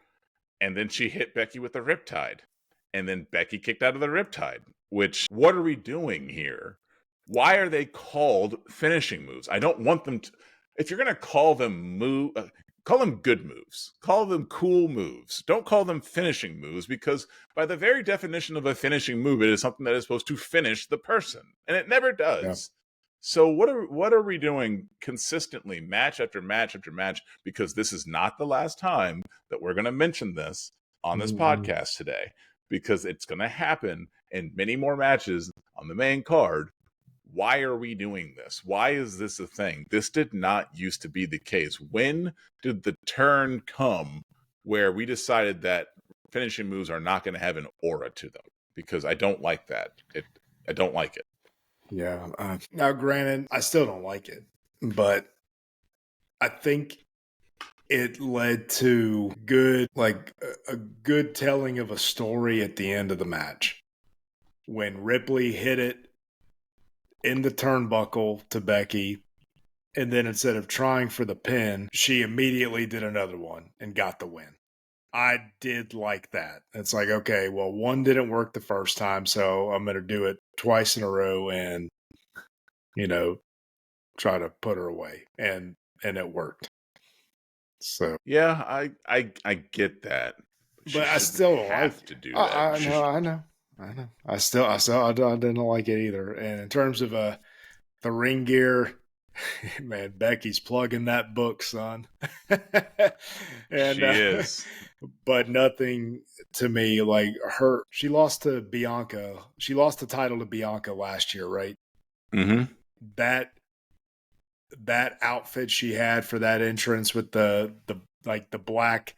And then she hit Becky with the Riptide. And then Becky kicked out of the Riptide, which, what are we doing here? Why are they called finishing moves? I don't want them to, if you're going to call them call them good moves. Call them cool moves. Don't call them finishing moves, because by the very definition of a finishing move, it is something that is supposed to finish the person, and it never does. Yeah. So what are we doing consistently, match after match after match? Because this is not the last time that we're going to mention this on this podcast today, because it's going to happen in many more matches on the main card. Why are we doing this? Why is this a thing? This did not used to be the case. When did the turn come where we decided that finishing moves are not going to have an aura to them? Because I don't like that. I don't like it. Yeah. Now, granted, I still don't like it, but I think it led to a good telling of a story at the end of the match. When Ripley hit it in the turnbuckle to Becky, and then instead of trying for the pin, she immediately did another one and got the win. I did like that. It's like, okay, well, one didn't work the first time, so I'm going to do it twice in a row and, try to put her away. And it worked. So Yeah, I get that. But she but I shouldn't still don't like have it. to do that. I know, I know. I didn't like it either. And in terms of the ring gear, man, Becky's plugging that book, son. and She is. but nothing to me like her. She lost to Bianca. She lost the title to Bianca last year, right? Mm-hmm. That outfit she had for that entrance with the black,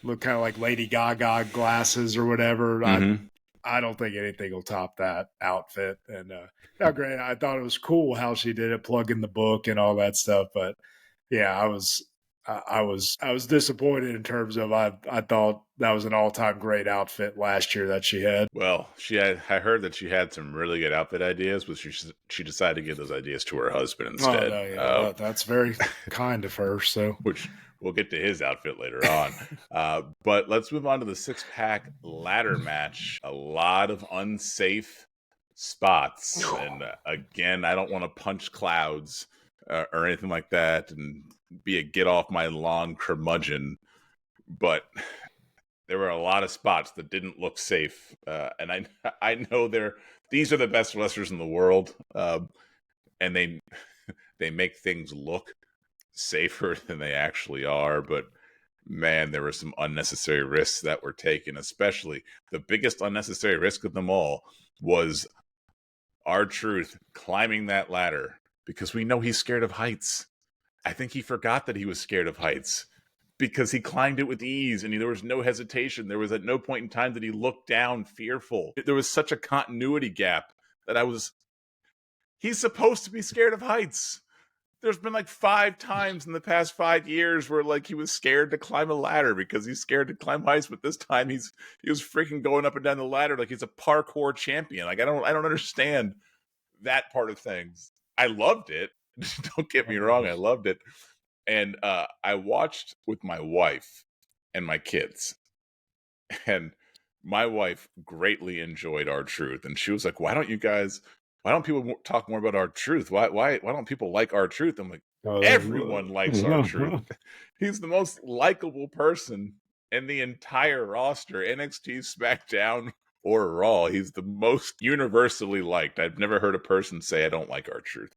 look kind of like Lady Gaga glasses or whatever. Mm-hmm. I don't think anything will top that outfit. And now, granted, I thought it was cool how she did it, plug in the book and all that stuff. But yeah, I was disappointed in terms of I thought that was an all time great outfit last year that she had. Well, I heard that she had some really good outfit ideas, but she decided to give those ideas to her husband Oh instead. no, yeah, that's very kind of her. So, Which we'll get to his outfit later on. But let's move on to the 6-pack ladder match. A lot of unsafe spots, and again, I don't want to punch clouds or anything like that, and be a get off my lawn curmudgeon, but there were a lot of spots that didn't look safe, and I know these are the best wrestlers in the world, and they make things look safer than they actually are. But man, there were some unnecessary risks that were taken. Especially the biggest unnecessary risk of them all was R-Truth climbing that ladder, because we know he's scared of heights. I think he forgot that he was scared of heights, because he climbed it with ease and there was no hesitation. There was at no point in time that he looked down fearful. There was such a continuity gap that he's supposed to be scared of heights. There's been like 5 times in the past 5 years where like he was scared to climb a ladder because he's scared to climb heights, but this time he was freaking going up and down the ladder like he's a parkour champion. Like I don't understand that part of things. I loved it. Don't get me wrong, I loved it. And I watched with my wife and my kids, and my wife greatly enjoyed R-Truth, and she was like, why don't people talk more about R-Truth? Why don't people like R-Truth? I'm like, everyone likes R-Truth. He's the most likable person in the entire roster, NXT, SmackDown, or Raw. He's the most universally liked. I've never heard a person say I don't like R-Truth.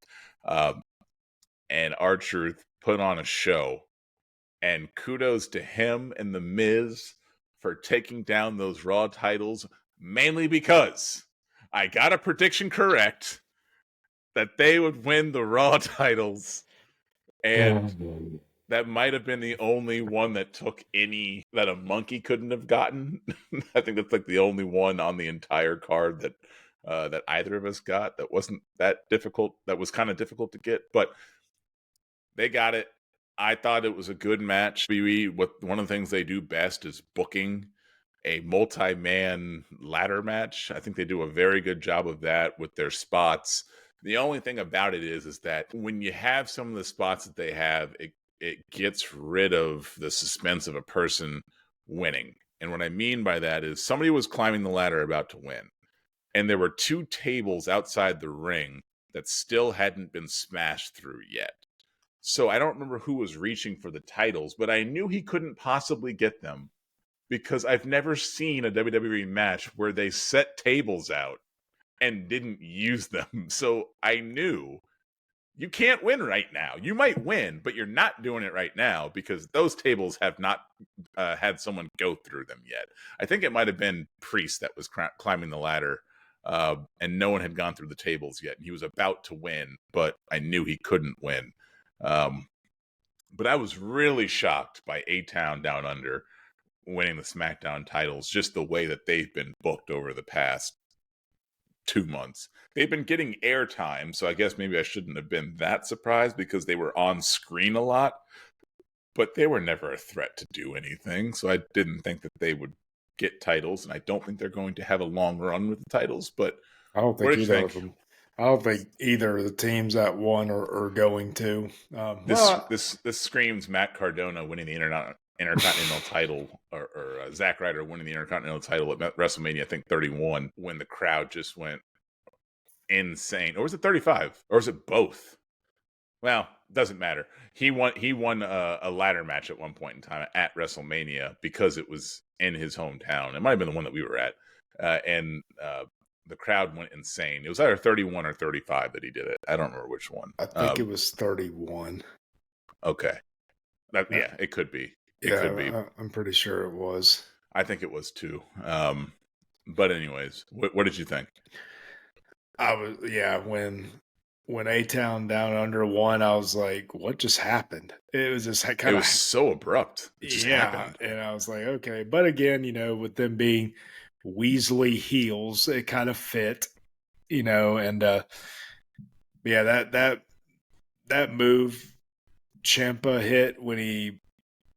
And R-Truth put on a show, and kudos to him and The Miz for taking down those Raw titles, mainly because I got a prediction correct that they would win the Raw titles, and that might have been the only one that a monkey couldn't have gotten. I think that's like the only one on the entire card that either of us got that wasn't that difficult, that was kind of difficult to get, but they got it. I thought it was a good match. One of the things they do best is booking a multi-man ladder match. I think they do a very good job of that with their spots. The only thing about it is that when you have some of the spots that they have, it gets rid of the suspense of a person winning. And what I mean by that is somebody was climbing the ladder about to win, and there were 2 tables outside the ring that still hadn't been smashed through yet. So I don't remember who was reaching for the titles, but I knew he couldn't possibly get them, because I've never seen a WWE match where they set tables out and didn't use them. So I knew you can't win right now. You might win, but you're not doing it right now, because those tables have not had someone go through them yet. I think it might have been Priest that was climbing the ladder, and no one had gone through the tables yet. And he was about to win, but I knew he couldn't win. But I was really shocked by A-Town Down Under winning the SmackDown titles, just the way that they've been booked over the past 2 months. They've been getting airtime, so I guess maybe I shouldn't have been that surprised because they were on screen a lot, but they were never a threat to do anything, so I didn't think that they would get titles, and I don't think they're going to have a long run with the titles, but I don't what think did you either of think? them. I don't think either of the teams that won are going to. This screams Matt Cardona winning the Intercontinental title, or Zack Ryder winning the Intercontinental title at WrestleMania, I think 31, when the crowd just went insane. Or was it 35? Or was it both? Well, doesn't matter. He won a ladder match at one point in time at WrestleMania because it was in his hometown. It might have been the one that we were at, and the crowd went insane. It was either 31 or 35 that he did it. I don't remember which one. I think it was 31. Okay, yeah, it could be. It Yeah, could be. I'm pretty sure it was. I think it was too. But anyways, what did you think? When A-Town Down Under won, I was like, what just happened? It was just kind of. It was so abrupt. It just happened. And I was like, okay. But again, with them being Weasley heels, it kind of fit, and that move Ciampa hit when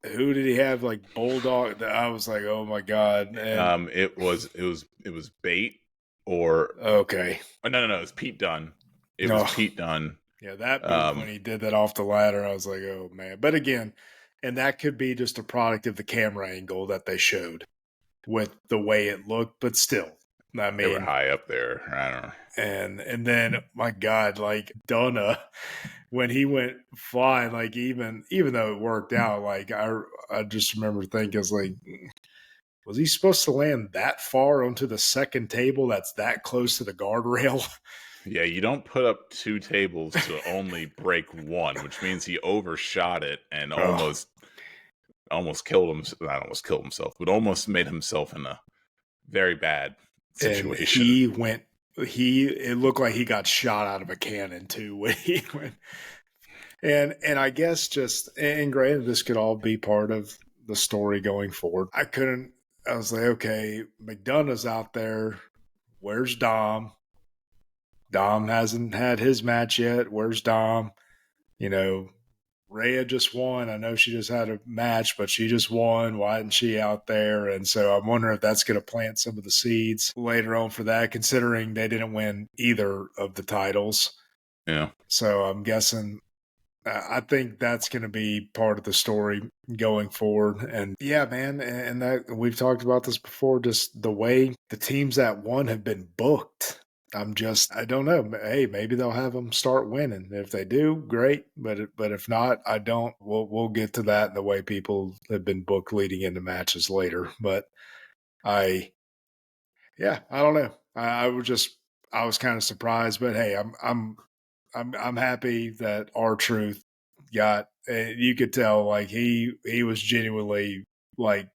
who did he have, like Bulldog? I was like, oh my God. And, it was Bait or okay. No, it was Pete Dunne. It was Pete Dunne. Yeah, that move when he did that off the ladder, I was like, oh man. But again, and that could be just a product of the camera angle that they showed with the way it looked, but still, I mean, they were high up there. I don't know. And then my God, like Donna, when he went flying, like even though it worked out, like I just remember thinking, I was like, was he supposed to land that far onto the second table that's that close to the guardrail? Yeah, you don't put up 2 tables to only break 1, which means he overshot it and almost killed himself. Not almost killed himself, but almost made himself in a very bad situation. And it looked like he got shot out of a cannon too when he went. And I guess and granted, this could all be part of the story going forward. I was like, okay, McDonough's out there. Where's Dom? Dom hasn't had his match yet. Where's Dom? Rhea just won. I know she just had a match, but she just won. Why isn't she out there? And so I'm wondering if that's going to plant some of the seeds later on for that, considering they didn't win either of the titles. Yeah. So I'm guessing, I think that's going to be part of the story going forward. And yeah, man, and that we've talked about this before, just the way the teams that won have been booked. I don't know. Hey, maybe they'll have them start winning. If they do, great. But if not, I don't. We'll get to that and the way people have been booked leading into matches later. But I don't know. I was kind of surprised, but hey, I'm happy that R-Truth got. You could tell like he was genuinely like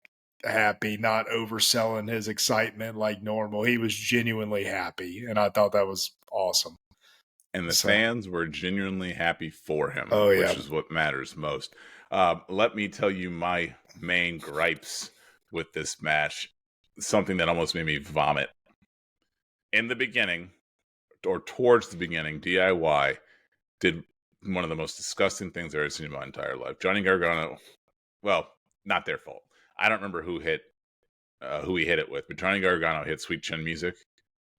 happy, not overselling his excitement like normal. He was genuinely happy, and I thought that was awesome. And the fans were genuinely happy for him, which is what matters most. Let me tell you my main gripes with this match, something that almost made me vomit. In the beginning, or towards the beginning, DIY did one of the most disgusting things I've ever seen in my entire life. Johnny Gargano, well, not their fault. I don't remember who he hit it with, but Johnny Gargano hit Sweet Chin Music,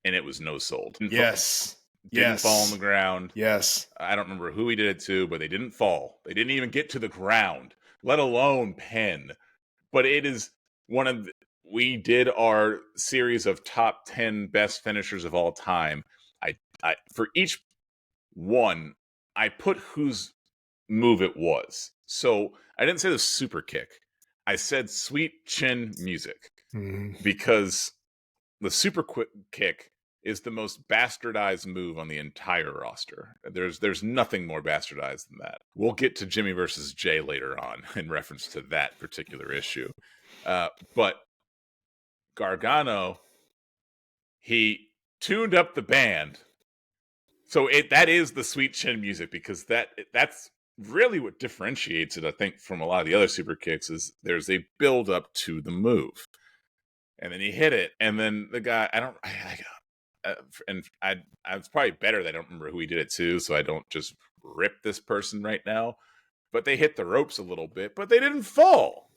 and it was no sold. Didn't fall on the ground. Yes. I don't remember who he did it to, but they didn't fall. They didn't even get to the ground, let alone pin. But it is we did our series of top 10 best finishers of all time. I for each one, I put whose move it was. So I didn't say the super kick. I said Sweet Chin Music because the super quick kick is the most bastardized move on the entire roster. There's nothing more bastardized than that. We'll get to Jimmy versus Jay later on in reference to that particular issue. But Gargano, he tuned up the band. So that is the Sweet Chin Music, because that's really what differentiates it, I think, from a lot of the other super kicks, is there's a build up to the move. And then he hit it, and then the guy, and it's probably better that I don't remember who he did it to, so I don't just rip this person right now. But they hit the ropes a little bit, but they didn't fall.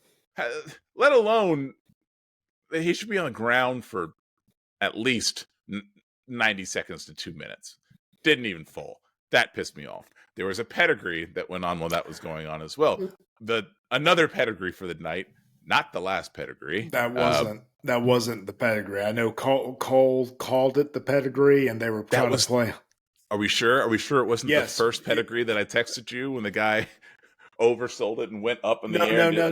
Let alone he should be on the ground for at least 90 seconds to 2 minutes. Didn't even fall. That pissed me off. There was a pedigree that went on while that was going on as well. Another pedigree for the night, not the last pedigree. That wasn't the pedigree. I know Cole called it the pedigree, and they were trying to play. Are we sure? Are we sure it wasn't the first pedigree that I texted you when the guy oversold it and went up in the air? No,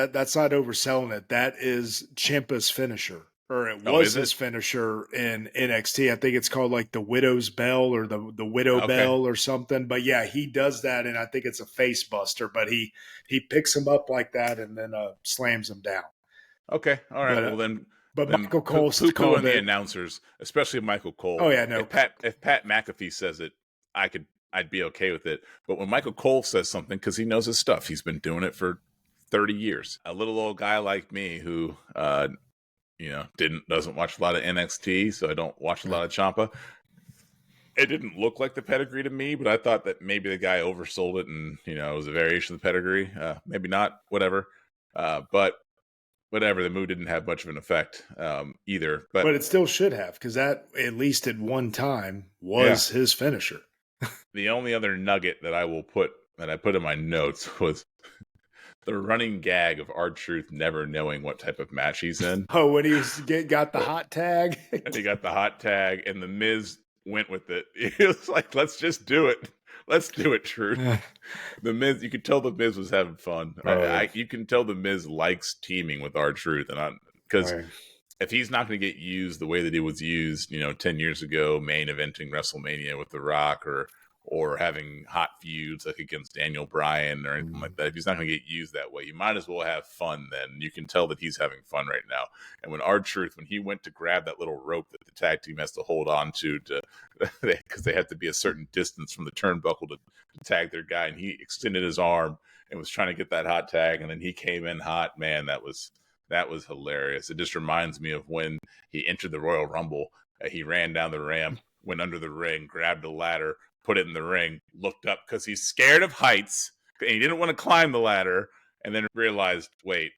that's not overselling it. That is Ciampa's finisher, or it was his finisher in NXT. I think it's called like the Widow's Bell or the Widow Bell or something. But yeah, he does that, and I think it's a face buster. But he picks him up like that and then slams him down. Okay, all right. But Michael Cole called it. The announcers, especially Michael Cole. Oh yeah, no. If Pat McAfee says it, I'd be okay with it. But when Michael Cole says something, because he knows his stuff, he's been doing it for 30 years. A little old guy like me who, doesn't watch a lot of NXT, so I don't watch a lot of Ciampa. It didn't look like the pedigree to me, but I thought that maybe the guy oversold it, and it was a variation of the pedigree. Maybe not. Whatever. But whatever. The move didn't have much of an effect either. But it still should have, because that, at least at one time, was his finisher. The only other nugget that I put in my notes was the running gag of R-Truth never knowing what type of match he's in. Oh, when he got the hot tag? And he got the hot tag, and The Miz went with it. He was like, let's just do it. Let's do it, Truth. The Miz, you could tell The Miz was having fun. You can tell The Miz likes teaming with R-Truth, and because if he's not going to get used the way that he was used, 10 years ago, main eventing WrestleMania with The Rock, or having hot feuds like against Daniel Bryan or anything like that, if he's not going to get used that way, you might as well have fun then. You can tell that he's having fun right now. And when R-Truth, when he went to grab that little rope that the tag team has to hold on to because they have to be a certain distance from the turnbuckle to tag their guy, and he extended his arm and was trying to get that hot tag, and then he came in hot. Man, that was hilarious. It just reminds me of when he entered the Royal Rumble. He ran down the ramp, went under the ring, grabbed a ladder, put it in the ring, looked up because he's scared of heights and he didn't want to climb the ladder, and then realized, wait,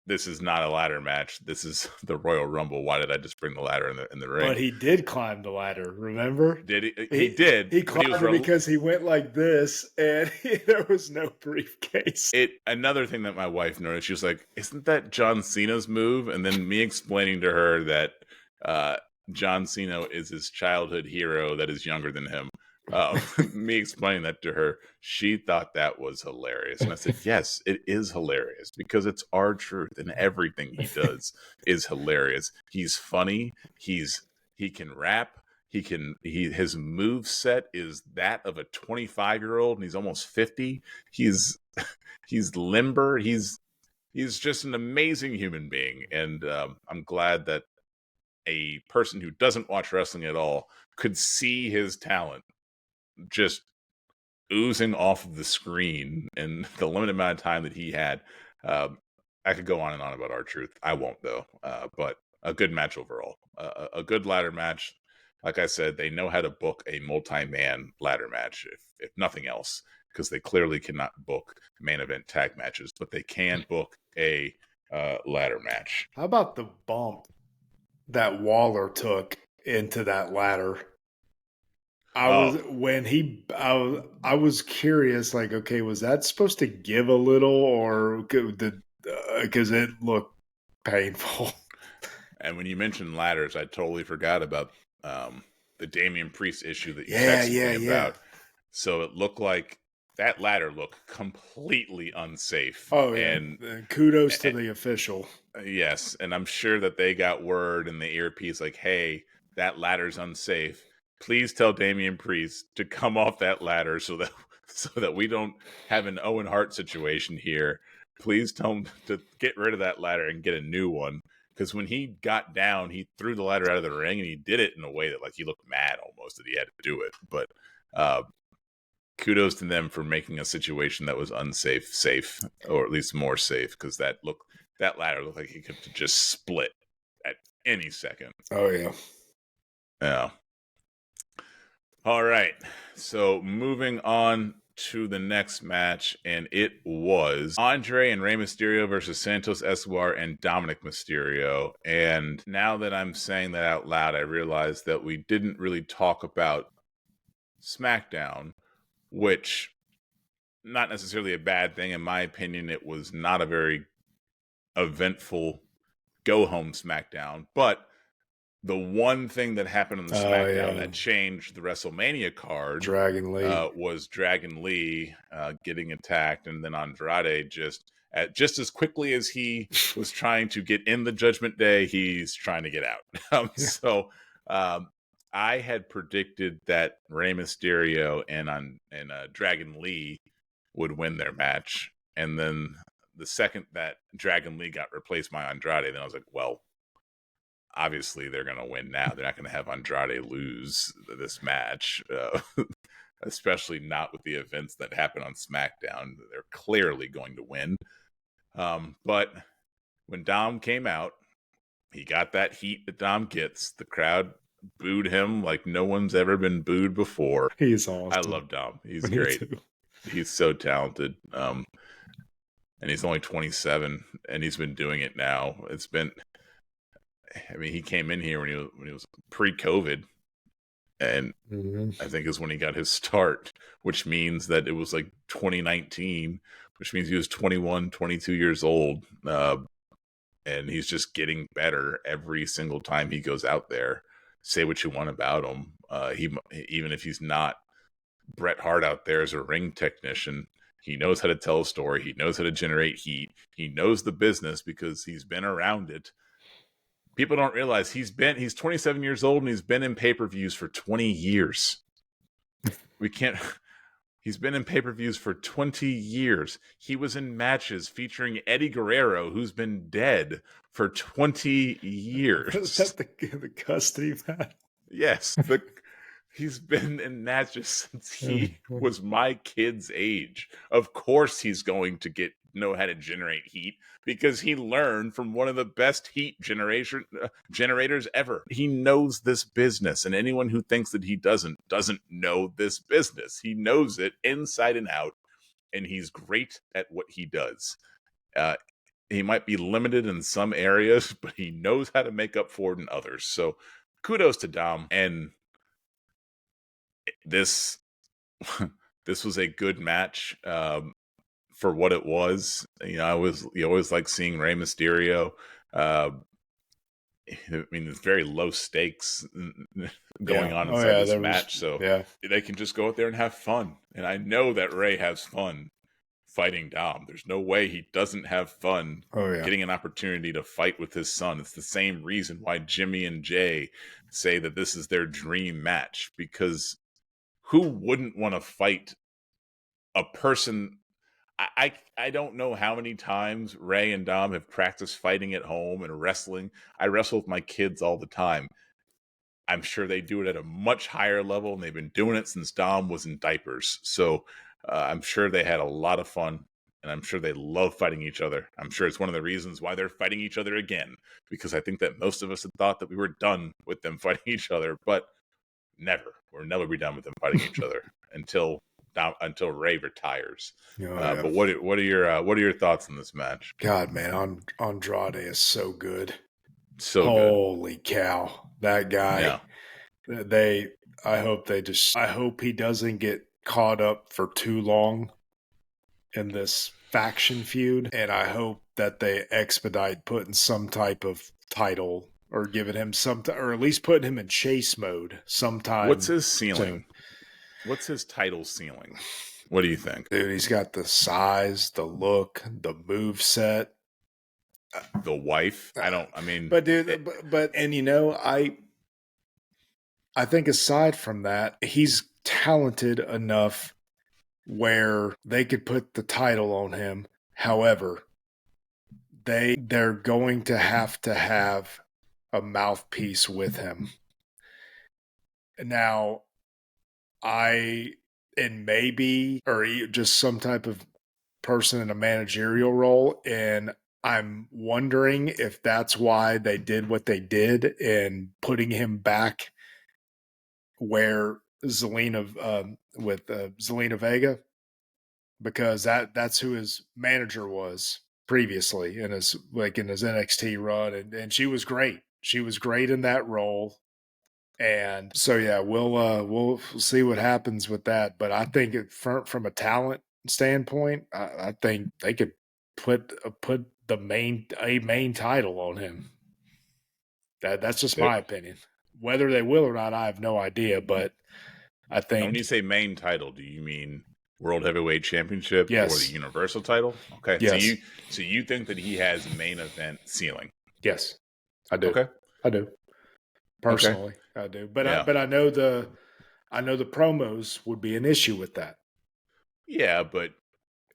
this is not a ladder match. This is the Royal Rumble. Why did I just bring the ladder in the ring? But he did climb the ladder, remember? Did he? He did. He climbed it because he went like this, and there was no briefcase. Another thing that my wife noticed, she was like, isn't that John Cena's move? And then me explaining to her that John Cena is his childhood hero that is younger than him. Me explaining that to her, she thought that was hilarious. And I said, yes, it is hilarious because it's R-Truth, and everything he does is hilarious. He's funny. He can rap. His move set is that of a 25-year-old, and he's almost 50. He's limber. He's just an amazing human being. And I'm glad that a person who doesn't watch wrestling at all could see his talent just oozing off of the screen in the limited amount of time that he had. I could go on and on about R-Truth. I won't, though. But a good match overall. A good ladder match. Like I said, they know how to book a multi-man ladder match, if nothing else, because they clearly cannot book main event tag matches, but they can book a ladder match. How about the bump that Waller took into that ladder? I was curious, like, okay, was that supposed to give a little, or because it looked painful? And when you mentioned ladders, I totally forgot about the Damian Priest issue that you texted me about. So it looked like that ladder looked completely unsafe. Oh, yeah. And kudos to the official. Yes, and I'm sure that they got word in the earpiece like, hey, that ladder's unsafe. Please tell Damian Priest to come off that ladder so that we don't have an Owen Hart situation here. Please tell him to get rid of that ladder and get a new one. Because when he got down, he threw the ladder out of the ring, and he did it in a way that, like, he looked mad almost that he had to do it. But kudos to them for making a situation that was unsafe safe, or at least more safe, because that ladder looked like he could just split at any second. Oh, yeah. Yeah. All right. So moving on to the next match, and it was Andre and Rey Mysterio versus Santos Escobar and Dominic Mysterio. And now that I'm saying that out loud, I realize that we didn't really talk about SmackDown, which not necessarily a bad thing. In my opinion, it was not a very eventful go home SmackDown, but the one thing that happened on the SmackDown that changed the WrestleMania card Dragon Lee. Was Dragon Lee getting attacked, and then Andrade just as quickly as he was trying to get in the Judgment Day, he's trying to get out. So I had predicted that Rey Mysterio and Dragon Lee would win their match, and then the second that Dragon Lee got replaced by Andrade, then I was like, well, obviously they're going to win now. They're not going to have Andrade lose this match, especially not with the events that happen on SmackDown. They're clearly going to win. But when Dom came out, he got that heat that Dom gets. The crowd booed him like no one's ever been booed before. He's awesome. I love Dom. He's great. He's so talented. And he's only 27, and he's been doing it now. He came in here when he was pre-COVID, and I think is when he got his start, which means that it was like 2019, which means he was 21, 22 years old, and he's just getting better every single time he goes out there. Say what you want about him, even if he's not Bret Hart out there as a ring technician, he knows how to tell a story. He knows how to generate heat. He knows the business because he's been around it. People don't realize he's 27 years old and he's been in pay-per-views for 20 years. He's been in pay-per-views for 20 years. He was in matches featuring Eddie Guerrero, who's been dead for 20 years. Is that the custody match? Yes. He's been in matches since he was my kid's age. Of course he's going to know how to generate heat because he learned from one of the best heat generators ever. He knows this business, and anyone who thinks that he doesn't know this business. He knows it inside and out, and he's great at what he does. He might be limited in some areas, but he knows how to make up for it in others. So kudos to Dom. And this was a good match for what it was. You always like seeing Rey Mysterio. It's very low stakes going on inside this match, so they can just go out there and have fun. And I know that Rey has fun fighting Dom. There's no way he doesn't have fun getting an opportunity to fight with his son. It's the same reason why Jimmy and Jay say that this is their dream match, because who wouldn't want to fight a person? I don't know how many times Rey and Dom have practiced fighting at home and wrestling. I wrestle with my kids all the time. I'm sure they do it at a much higher level, and they've been doing it since Dom was in diapers. So I'm sure they had a lot of fun, and I'm sure they love fighting each other. I'm sure it's one of the reasons why they're fighting each other again, because I think that most of us had thought that we were done with them fighting each other, but never. We'll never be done with them fighting each other until Rey retires. But what are your thoughts on this match? God, man, Andrade is so good. So holy cow, that guy. Yeah. I hope he doesn't get caught up for too long in this faction feud, and I hope that they expedite putting some type of title or giving him or at least putting him in chase mode sometime. What's his ceiling? What's his title ceiling? What do you think? Dude, he's got the size, the look, the move set. The wife? But dude, I think aside from that, he's talented enough where they could put the title on him. However, they're going to have a mouthpiece with him. Now, maybe just some type of person in a managerial role, and I'm wondering if that's why they did what they did in putting him back where Zelina with Zelina Vega, because that's who his manager was previously in his NXT run, and she was great. She was great in that role. And so yeah, we'll see what happens with that. But I think from a talent standpoint, I think they could put a main title on him. That's just my opinion. Whether they will or not, I have no idea. But I think. Now, when you say main title, do you mean World Heavyweight Championship or the Yes. Universal title? Okay, Yes. so you think that he has main event ceiling? Yes, I do. Okay, I do. Personally, okay. I do. But Yeah. I know the promos would be an issue with that. Yeah, but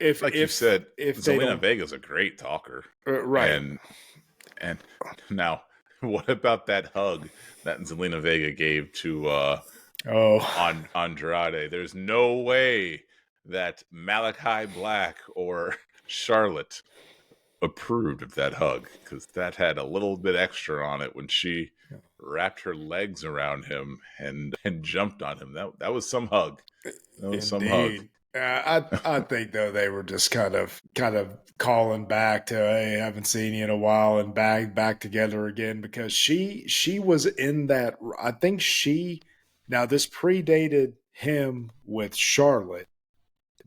If like you said, they Zelina don't, Vega's a great talker, right? And now, what about that hug that Zelina Vega gave to on Andrade? There's no way that Malachi Black or Charlotte approved of that hug, because that had a little bit extra on it when she wrapped her legs around him and jumped on him. That was some hug. That was some hug. Indeed. I think though they were just kind of calling back to, hey, haven't seen you in a while, and back together again, because she was in that. I think now this predated him with Charlotte,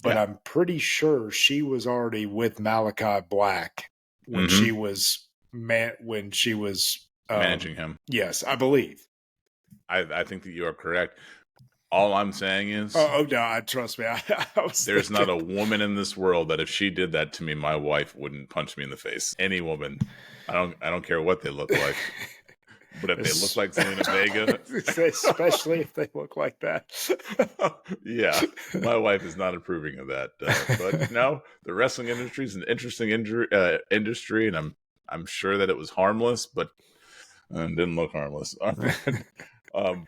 but Yeah. I'm pretty sure she was already with Malachi Black when she was managing him. Yes, I believe. I think that you are correct. All I'm saying is, no, trust me. There's not a woman in this world that if she did that to me, my wife wouldn't punch me in the face. Any woman, I don't care what they look like, but if they look like Zelina Vega, especially if they look like that, yeah, my wife is not approving of that. But no, the wrestling industry is an interesting industry, and I'm sure that it was harmless, but it didn't look harmless.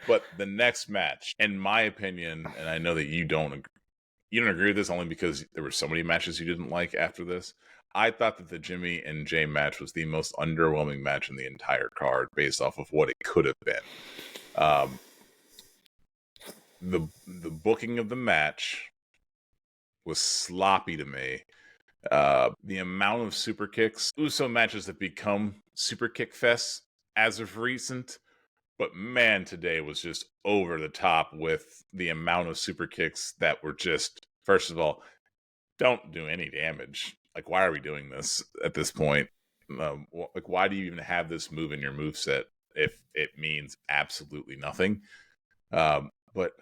But the next match, in my opinion, and I know that you don't agree with this only because there were so many matches you didn't like after this. I thought that the Jimmy and Jay match was the most underwhelming match in the entire card based off of what it could have been. The booking of the match was sloppy to me. The amount of super kicks, Uso matches have become super kick fests as of recent. But man, today was just over the top with the amount of super kicks that were just, first of all, don't do any damage. Like, why are we doing this at this point? Like, why do you even have this move in your moveset if it means absolutely nothing? But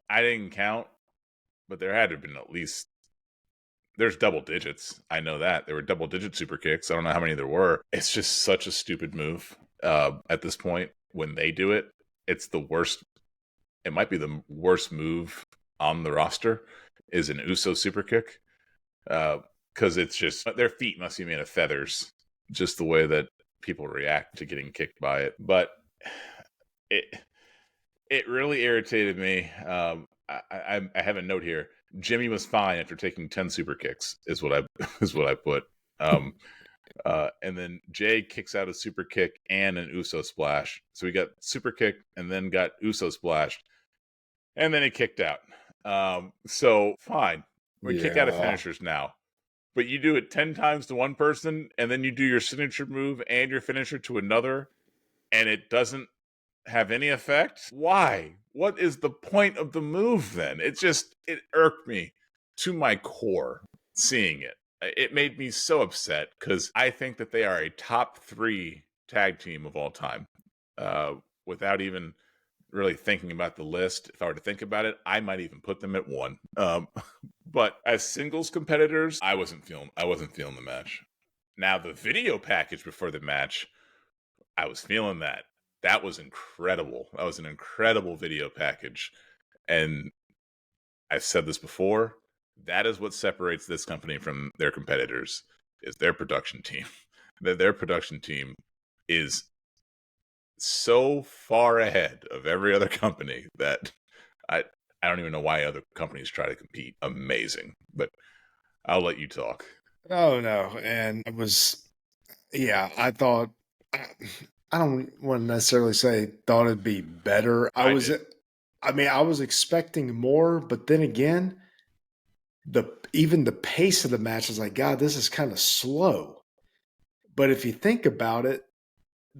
I didn't count, but there had to have been at least, there's double digits. I know that. There were double digit super kicks. I don't know how many there were. It's just such a stupid move at this point. When they do it, it's the worst. It might be the worst move on the roster is an Uso super kick. Because it's just, their feet must be made of feathers, just the way that people react to getting kicked by it. But it really irritated me. I have a note here. Jimmy was fine after taking 10 super kicks, is what I put. And then Jay kicks out a super kick and an Uso splash. So we got super kick and then got Uso splashed. And then he kicked out. So fine. We kick out of finishers now. But you do it 10 times to one person, and then you do your signature move and your finisher to another, and it doesn't have any effect? Why? What is the point of the move then? It irked me to my core seeing it. It made me so upset because I think that they are a top 3 tag team of all time. Without even really thinking about the list, if I were to think about it, I might even put them at 1. But as singles competitors, I wasn't feeling the match. Now the video package before the match, I was feeling that. That was incredible. That was an incredible video package. And I've said this before, that is what separates this company from their competitors, is their production team. Their production team is so far ahead of every other company that I don't even know why other companies try to compete. Amazing. But I'll let you talk. Oh no, and it was, yeah. I thought, I don't want to necessarily say thought it'd be better. I I mean, I was expecting more, but then again, even the pace of the match is like, God, this is kind of slow. But if you think about it,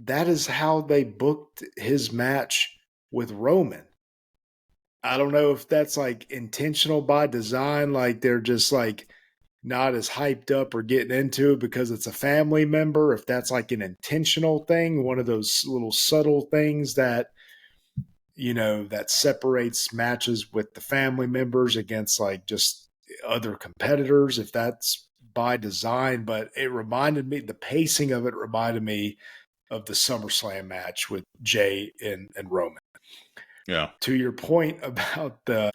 that is how they booked his match with Roman. I don't know if that's like intentional by design, like they're just like not as hyped up or getting into it because it's a family member, if that's like an intentional thing, one of those little subtle things that, that separates matches with the family members against like just other competitors, if that's by design. But it reminded me, the pacing of it reminded me of the SummerSlam match with Jay and Roman. Yeah. To your point about the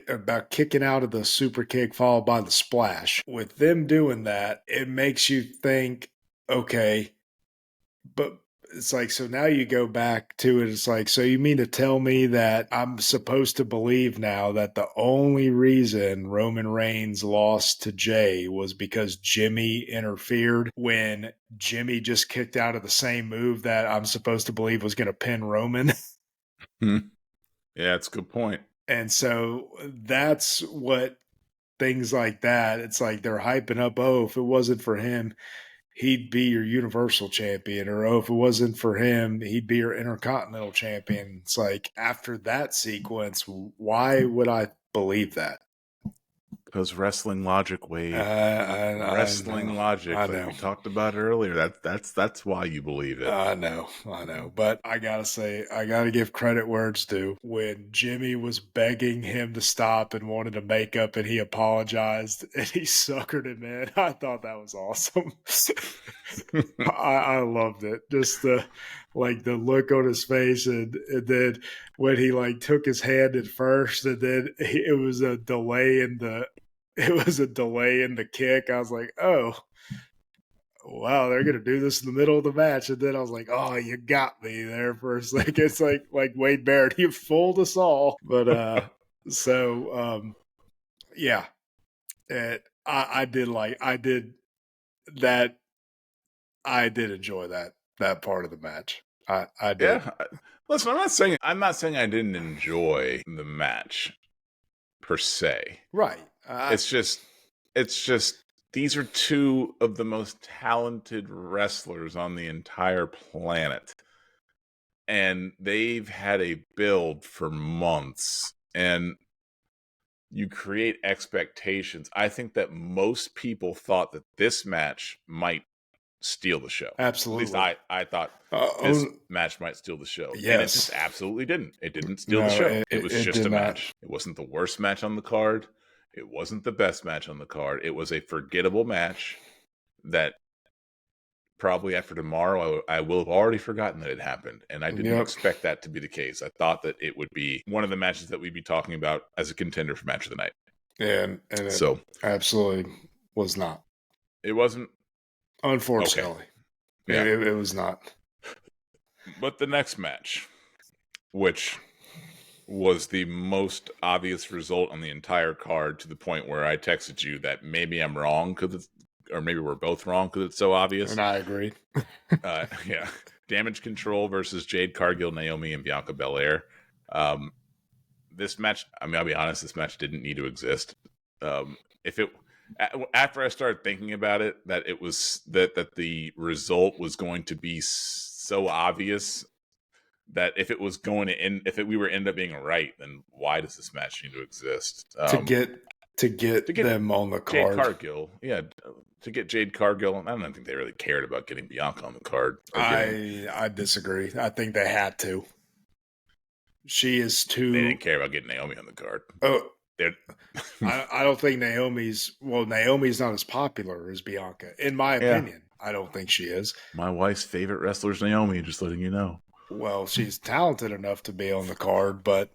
about kicking out of the super kick followed by the splash, with them doing that, it makes you think, okay, but it's like, so now you go back to it. It's like, so you mean to tell me that I'm supposed to believe now that the only reason Roman Reigns lost to Jay was because Jimmy interfered when Jimmy just kicked out of the same move that I'm supposed to believe was going to pin Roman? Yeah, that's a good point. And so that's what things like that, it's like they're hyping up, oh, if it wasn't for him, he'd be your Universal Champion, or oh, if it wasn't for him, he'd be your Intercontinental Champion. It's like, after that sequence, why would I believe that? Because wrestling logic, Wade. Wrestling logic, I like know. we talked about earlier. That's why you believe it. I know. But I gotta say, I gotta give credit where it's due. When Jimmy was begging him to stop and wanted to make up and he apologized and he suckered him in, I thought that was awesome. I loved it. Just the look on his face, and then when he like took his hand at first, and then it was a delay in the kick. I was like, oh, wow, they're gonna do this in the middle of the match. And then I was like, oh, you got me there for a second. It's like Wade Barrett, you fooled us all. But yeah, I did that. I did enjoy that part of the match. I did. Yeah. Listen, I'm not saying I didn't enjoy the match per se. Right. It's just these are two of the most talented wrestlers on the entire planet. And they've had a build for months, and you create expectations. I think that most people thought that this match might steal the show. Absolutely. At least I thought this match might steal the show. Yes. And it just absolutely didn't. It didn't steal No, the show. It was it just did a match. not. It wasn't the worst match on the card. It wasn't the best match on the card. It was a forgettable match that probably after tomorrow, I will have already forgotten that it happened. And I didn't expect that to be the case. I thought that it would be one of the matches that we'd be talking about as a contender for match of the night. And it absolutely was not. It wasn't. Unfortunately. Okay. Yeah. It was not. But the next match, which was the most obvious result on the entire card, to the point where I texted you that maybe I'm wrong or maybe we're both wrong because it's so obvious. And I agree. Yeah. Damage Control versus Jade Cargill, Naomi, and Bianca Belair. This match, I mean, I'll be honest, this match didn't need to exist. After I started thinking about it, that it was that the result was going to be so obvious that if it was going to end, we were end up being right, then why does this match need to exist? To get them on the card. Jade Cargill, yeah, to get Jade Cargill. I don't think they really cared about getting Bianca on the card. I disagree. I think they had to. She is too. They didn't care about getting Naomi on the card. Oh, I don't think Naomi's not as popular as Bianca, in my opinion. I don't think she is. My wife's favorite wrestler is Naomi, just letting you know. Well, she's talented enough to be on the card, but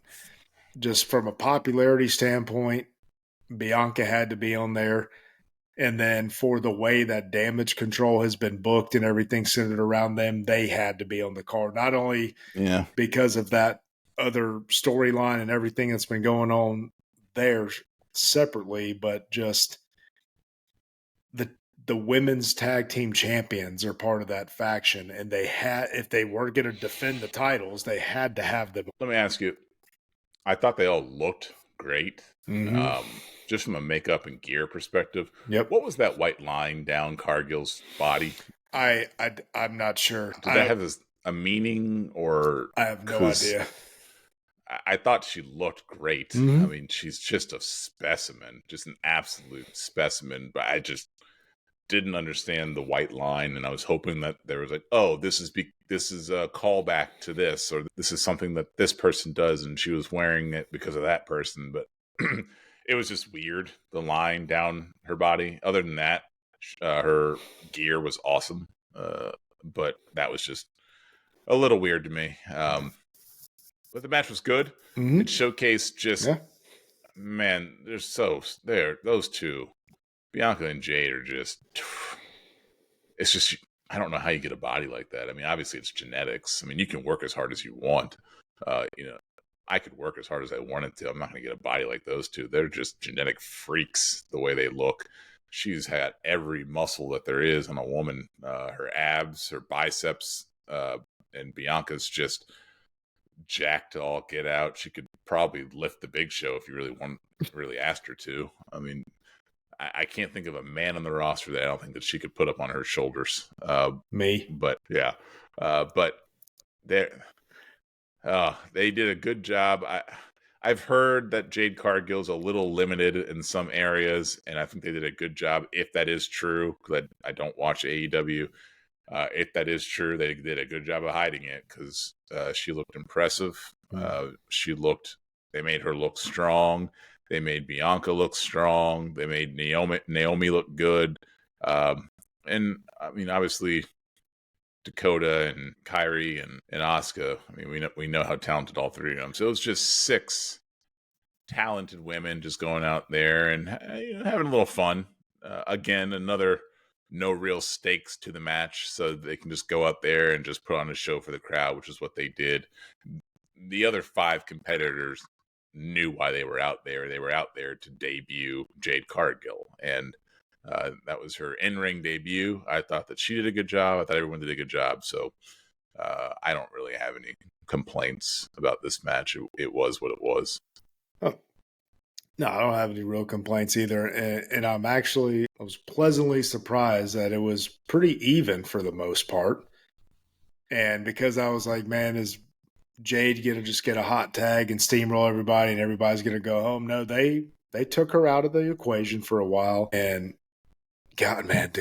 just from a popularity standpoint, Bianca had to be on there. And then for the way that Damage Control has been booked and everything centered around them, they had to be on the card. Not only because of that other storyline and everything that's been going on there separately, but just the women's tag team champions are part of that faction, and if they were going to defend the titles, they had to have them. Let me ask you. I thought they all looked great, Mm-hmm. just from a makeup and gear perspective. Yep. What was that white line down Cargill's body? I'm not sure. Did that have a meaning, or I have no because idea. I thought she looked great. Mm-hmm. I mean, she's just a specimen, just an absolute specimen. But I just didn't understand the white line, and I was hoping that there was like, oh, this is a callback to this, or this is something that this person does, and she was wearing it because of that person. But it was just weird, the line down her body. Other than that, her gear was awesome, but that was just a little weird to me. But the match was good. Mm-hmm. It showcased just, man, those two, Bianca and Jade, are just, it's just, I don't know how you get a body like that. I mean, obviously it's genetics. I mean, you can work as hard as you want. I could work as hard as I wanted to. I'm not going to get a body like those two. They're just genetic freaks the way they look. She's had every muscle that there is on a woman, her abs, her biceps, and Bianca's just jacked to all get out. She could probably lift the Big Show if you really asked her to. I mean, I can't think of a man on the roster that I don't think that she could put up on her shoulders. Me. But yeah, but they did a good job. I've heard that Jade Cargill's a little limited in some areas, and I think they did a good job. If that is true, because I don't watch AEW. If that is true, they did a good job of hiding it, because she looked impressive. They made her look strong. They made Bianca look strong. They made Naomi look good. And I mean, obviously, Dakota and Kyrie and Asuka. I mean, we know how talented all three of them. So it was just 6 talented women just going out there and having a little fun. Again, another no real stakes to the match, so they can just go out there and just put on a show for the crowd, which is what they did. The other 5 competitors knew why they were out there. They were out there to debut Jade Cargill, and that was her in-ring debut. I thought that she did a good job. I thought everyone did a good job. So I don't really have any complaints about this match. It was what it was. Oh. No, I don't have any real complaints either. And I was pleasantly surprised that it was pretty even for the most part. And because I was like, man, is Jade going to just get a hot tag and steamroll everybody and everybody's going to go home? No, they took her out of the equation for a while. And God, man,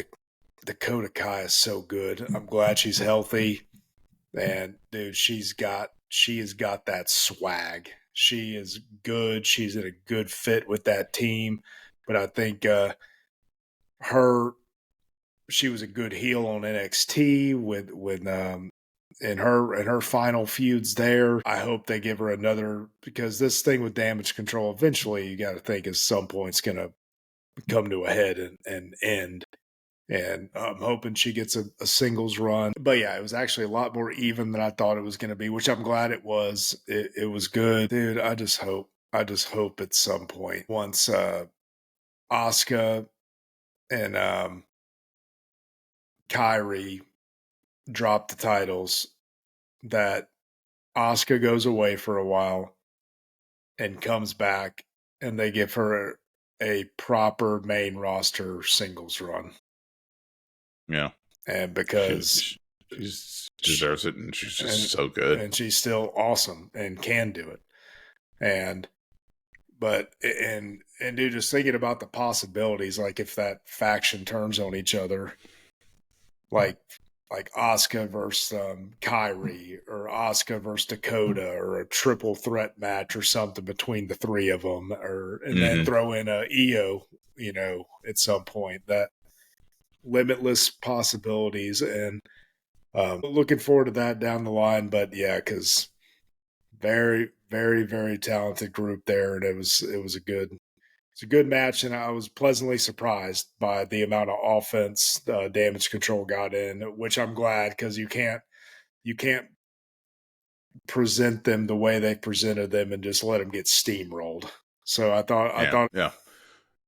Dakota Kai is so good. I'm glad she's healthy. And dude, she has got that swag. She is good. She's in a good fit with that team. But I think she was a good heel on NXT with in her final feuds there. I hope they give her another, because this thing with Damage Control, eventually you got to think at some point it's going to come to a head and end. And I'm hoping she gets a singles run. But yeah, it was actually a lot more even than I thought it was going to be, which I'm glad it was. It was good. Dude, I just hope at some point, once Asuka and Kyrie drop the titles, that Asuka goes away for a while and comes back and they give her a proper main roster singles run. Yeah. And because she deserves it, and she's just so good. And she's still awesome and can do it. And dude, just thinking about the possibilities, like if that faction turns on each other, like Asuka versus Kyrie, or Asuka versus Dakota, or a triple threat match or something between the 3 of them, and then throw in a Io, at some point. That limitless possibilities, and looking forward to that down the line. But yeah, because very, very, very talented group there, and it was a good match, and I was pleasantly surprised by the amount of offense Damage Control got in, which I'm glad, because you can't present them the way they presented them and just let them get steamrolled. So I thought yeah.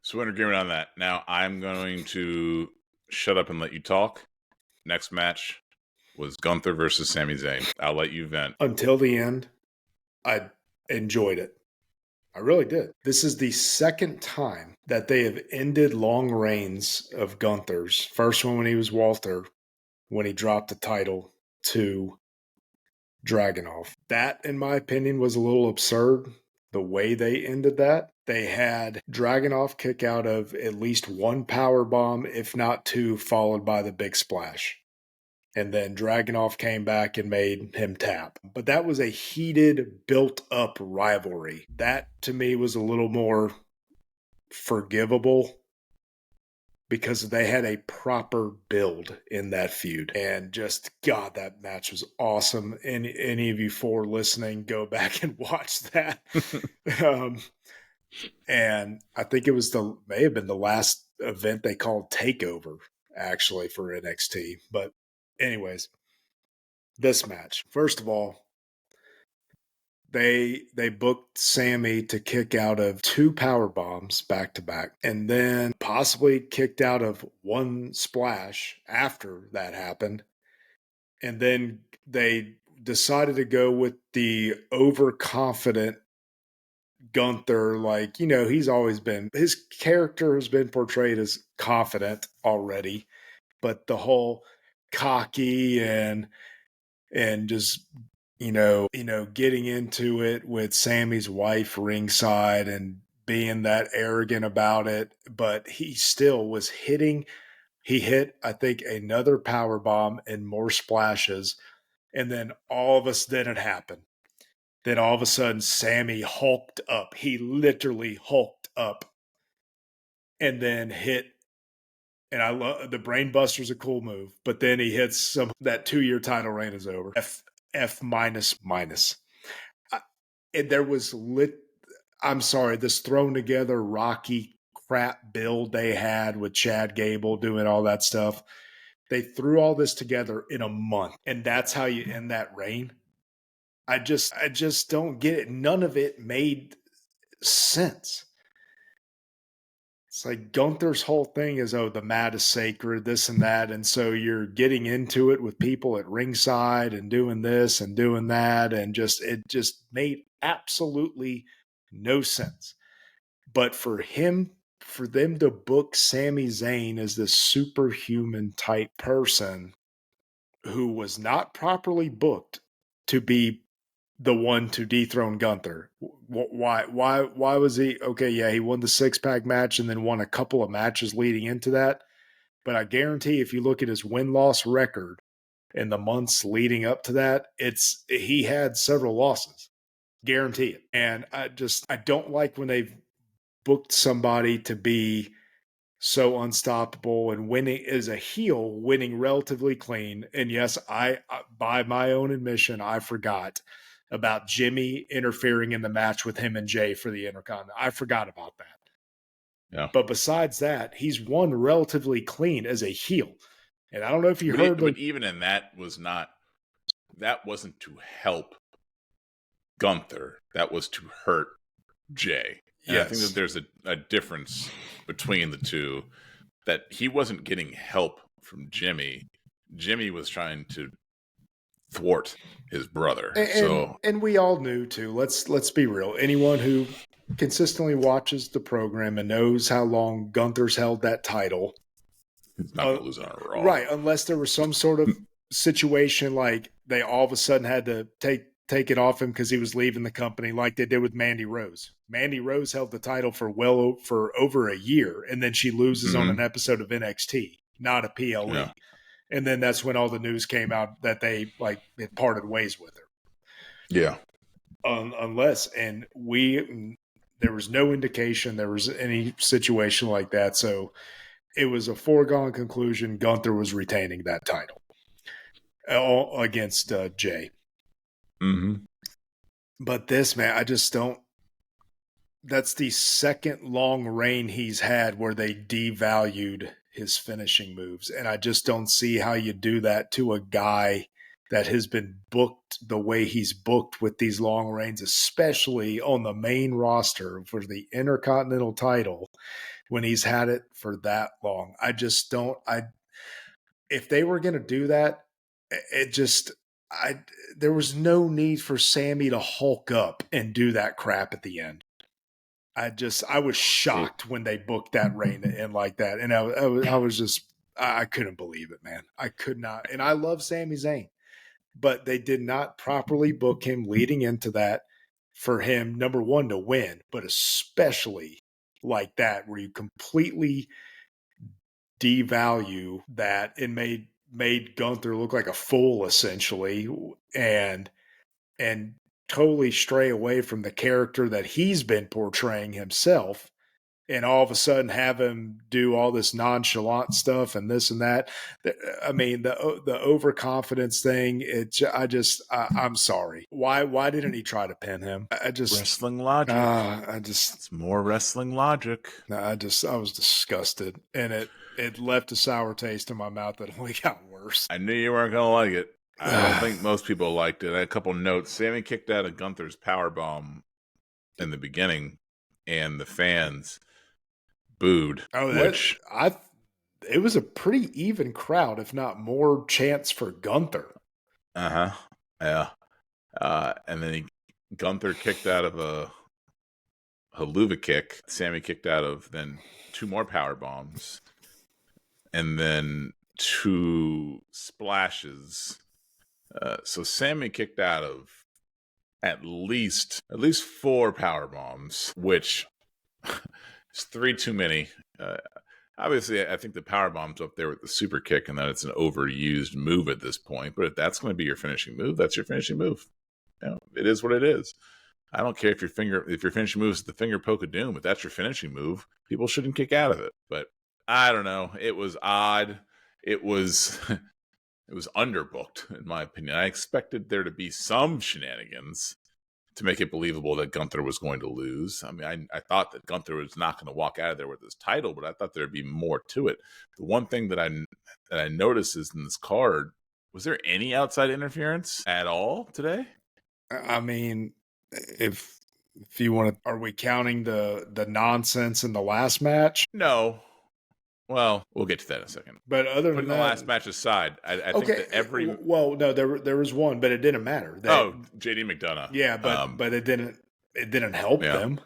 So we're agreement on that. Now I'm going to shut up and let you talk. Next match was Gunther versus Sami Zayn. I'll let you vent. Until the end, I enjoyed it. I really did. This is the second time that they have ended long reigns of Gunther's. First one when he was Walter, when he dropped the title to Dragunov. That, in my opinion, was a little absurd. The way they ended that, they had Dragunov kick out of at least one power bomb, if not two, followed by the big splash. And then Dragunov came back and made him tap. But that was a heated, built-up rivalry. That, to me, was a little more forgivable because they had a proper build in that feud. And just, God, that match was awesome. And any of you four listening, go back and watch that. And I think it was may have been the last event they called TakeOver, actually, for NXT. But anyways, this match. First of all, they booked Sammy to kick out of two power bombs back to back, and then possibly kicked out of one splash after that happened. And then they decided to go with the overconfident Gunther. Like, he's always been, his character has been portrayed as confident already, but the whole cocky and just getting into it with Sammy's wife ringside and being that arrogant about it, but he still was hitting. He hit, I think, another power bomb and more splashes, and then then it happened. Then all of a sudden, Sammy hulked up. He literally hulked up, and then hit. And I love the Brain Buster's a cool move, but then he hits that 2-year title reign is over. F minus. And there was this thrown together Rocky crap build they had with Chad Gable doing all that stuff. They threw all this together in a month, and that's how you end that reign. I just don't get it. None of it made sense. It's like Gunther's whole thing is, the mat is sacred, this and that. And so you're getting into it with people at ringside and doing this and doing that. And it just made absolutely no sense. But for them to book Sami Zayn as this superhuman type person who was not properly booked to be the one to dethrone Gunther. Why was he okay? Yeah, he won the 6-pack match and then won a couple of matches leading into that. But I guarantee if you look at his win-loss record in the months leading up to that, he had several losses. Guarantee it. And I don't like when they've booked somebody to be so unstoppable and winning as a heel, winning relatively clean. And yes, I by my own admission, I forgot about Jimmy interfering in the match with him and Jay for the Intercontinental. I forgot about that. Yeah. But besides that, he's won relatively clean as a heel. And I don't know if you heard. But even in that wasn't to help Gunther. That was to hurt Jay. And yes. I think that there's a difference between the two, that he wasn't getting help from Jimmy. Jimmy was trying to thwart his brother. And we all knew too. Let's be real. Anyone who consistently watches the program and knows how long Gunther's held that title, he's not gonna lose on a Raw. Right, unless there was some sort of situation like they all of a sudden had to take it off him because he was leaving the company, like they did with Mandy Rose. Mandy Rose held the title for over a year, and then she loses on an episode of NXT, not a PLE. Yeah. And then that's when all the news came out that they had parted ways with her. Yeah. There was no indication there was any situation like that. So it was a foregone conclusion. Gunther was retaining that title against Jay. Mm-hmm. But this, man, I just don't. That's the second long reign he's had where they devalued his finishing moves. And I just don't see how you do that to a guy that has been booked the way he's booked with these long reigns, especially on the main roster for the Intercontinental title when he's had it for that long. I just don't. If they were going to do that, it just, I, there was no need for Sammy to hulk up and do that crap at the end. I was shocked when they booked that reign to end like that. And I was just, I couldn't believe it, man. I could not. And I love Sami Zayn, but they did not properly book him leading into that for him, number one, to win, but especially like that, where you completely devalue that and made Gunther look like a fool essentially, and and totally stray away from the character that he's been portraying himself, and all of a sudden have him do all this nonchalant stuff and this and that. I mean, the overconfidence thing. I'm sorry. Why didn't he try to pin him? Wrestling logic. It's more wrestling logic. I was disgusted, and it left a sour taste in my mouth that only got worse. I knew you weren't gonna like it. I don't think most people liked it. I had a couple notes. Sammy kicked out of Gunther's powerbomb in the beginning, and the fans booed. It was a pretty even crowd, if not more chants for Gunther. Yeah. And then Gunther kicked out of a haluva kick. Sammy kicked out of then 2 more power bombs, and then 2 splashes. So Sammy kicked out of at least 4 power bombs, which is 3 too many. Obviously, I think the power bomb's up there with the super kick, and that it's an overused move at this point. But if that's going to be your finishing move, that's your finishing move. It is what it is. I don't care if your finishing move is the finger poke of doom. If that's your finishing move, people shouldn't kick out of it. But I don't know. It was odd. It was it was underbooked, in my opinion. I expected there to be some shenanigans to make it believable that Gunther was going to lose. I mean, I thought that Gunther was not going to walk out of there with his title, but I thought there'd be more to it. The one thing that I noticed is in this card, was there any outside interference at all today? I mean, if you want to, are we counting the nonsense in the last match? No. Well, we'll get to that in a second. But other Putting than the last match aside, I think that every no, there was one, but it didn't matter. JD McDonough. Yeah, but it didn't help them.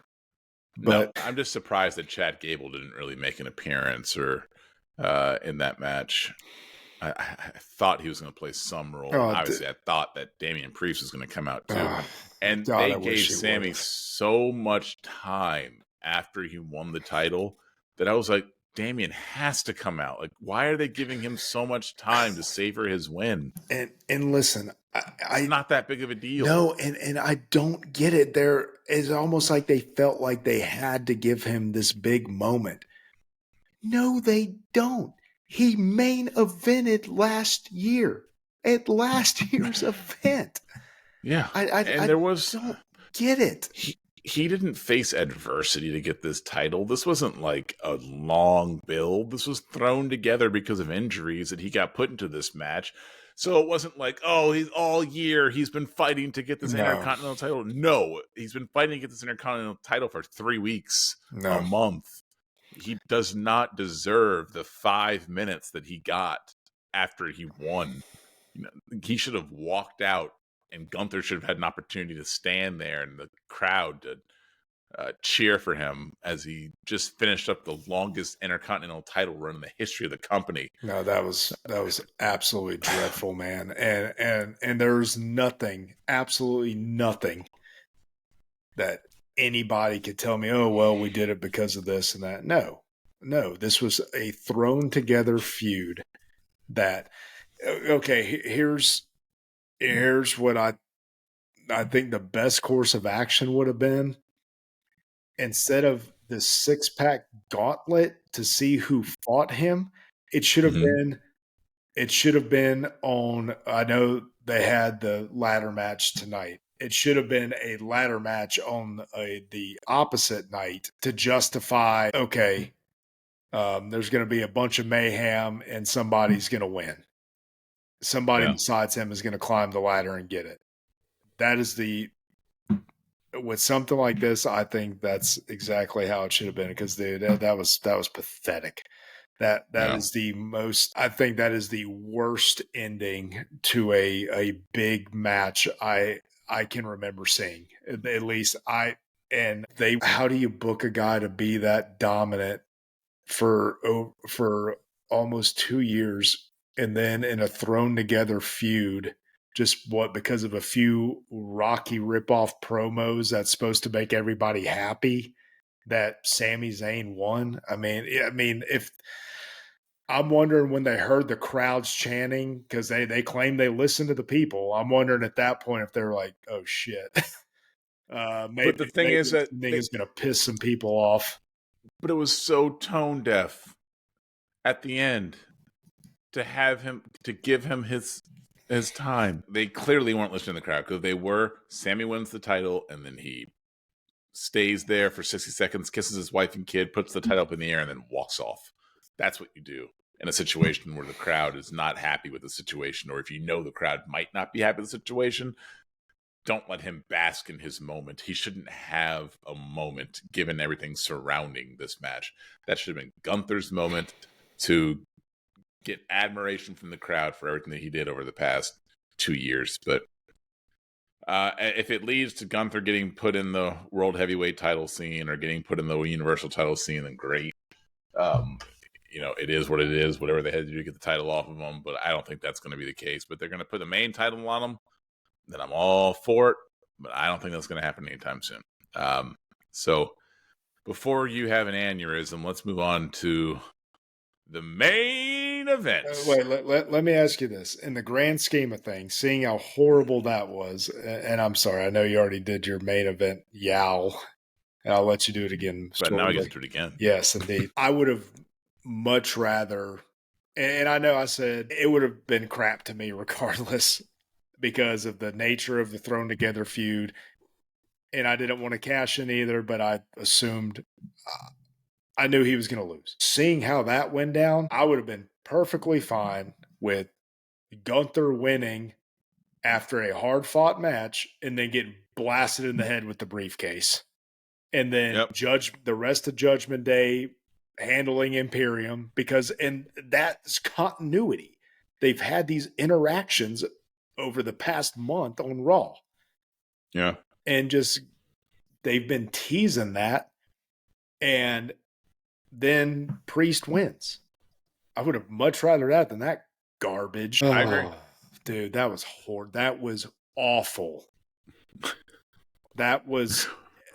But no, I'm just surprised that Chad Gable didn't really make an appearance or in that match. I thought he was going to play some role. Obviously, I thought that Damian Priest was going to come out too. And they gave Sammy so much time after he won the title that I was like, Damian has to come out. Like, why are they giving him so much time to savor his win? And listen, it's not that big of a deal. No, and I don't get it. It's almost like they felt like they had to give him this big moment. No, they don't. He main evented last year at last year's event. Yeah, I don't get it. He didn't face adversity to get this title. This wasn't like a long build. This was thrown together because of injuries that he got put into this match. So it wasn't like, he's all year he's been fighting to get this Intercontinental title. No, he's been fighting to get this Intercontinental title for 3 weeks, a month. He does not deserve the 5 minutes that he got after he won. He should have walked out, and Gunther should have had an opportunity to stand there and the crowd to cheer for him as he just finished up the longest Intercontinental title run in the history of the company. No, that was absolutely dreadful, man. And there's nothing, absolutely nothing that anybody could tell me, oh, well, we did it because of this and that. No, this was a thrown together feud that, okay, here's what I think the best course of action would have been. Instead of the 6-pack gauntlet to see who fought him, it should have been on, I know they had the ladder match tonight. It should have been a ladder match on the opposite night to justify, okay, there's going to be a bunch of mayhem and somebody's going to win. Somebody besides him is going to climb the ladder and get it. That is with something like this, I think that's exactly how it should have been, because dude, that was pathetic. That Yeah. is the most. I think that is the worst ending to a big match I can remember seeing. At least I and they. How do you book a guy to be that dominant for almost 2 years, and then in a thrown together feud? Just what, because of a few Rocky ripoff promos that's supposed to make everybody happy that Sami Zayn won. I mean, if I'm wondering when they heard the crowds chanting, because they claim they listen to the people. I'm wondering at that point if they're like, "Oh shit, But maybe the thing is this that thing is going to piss some people off." but it was so tone deaf at the end to give him his time. They clearly weren't listening to the crowd because they were. Sammy wins the title and then he stays there for 60 seconds, kisses his wife and kid, puts the title up in the air, and then walks off. That's what you do in a situation where the crowd is not happy with the situation, or if you know the crowd might not be happy with the situation. Don't let him bask in his moment. He shouldn't have a moment given everything surrounding this match. That should have been Gunther's moment to get admiration from the crowd for everything that he did over the past 2 years. But if it leads to Gunther getting put in the World Heavyweight title scene or getting put in the Universal title scene, then great. It is what it is, whatever they had to do to get the title off of him. But I don't think that's going to be the case. But they're going to put the main title on him, then I'm all for it. But I don't think that's going to happen anytime soon. So before you have an aneurysm, let's move on to the main event. Wait, let me ask you this. In the grand scheme of things, seeing how horrible that was, and I'm sorry, I know you already did your main event, yow, and I'll let you do it again. But now I get to do it again. Yes, indeed. I would have much rather, and I know I said it would have been crap to me regardless because of the nature of the thrown together feud, and I didn't want to cash in either, but I assumed I knew he was going to lose. Seeing how that went down, I would have been perfectly fine with Gunther winning after a hard fought match and then getting blasted in the head with the briefcase. And then the rest of Judgment Day handling Imperium, and that's continuity. They've had these interactions over the past month on Raw. Yeah. And just they've been teasing that. And then Priest wins. I would have much rather that than that garbage. I agree. Dude, that was horrible. That was awful. That was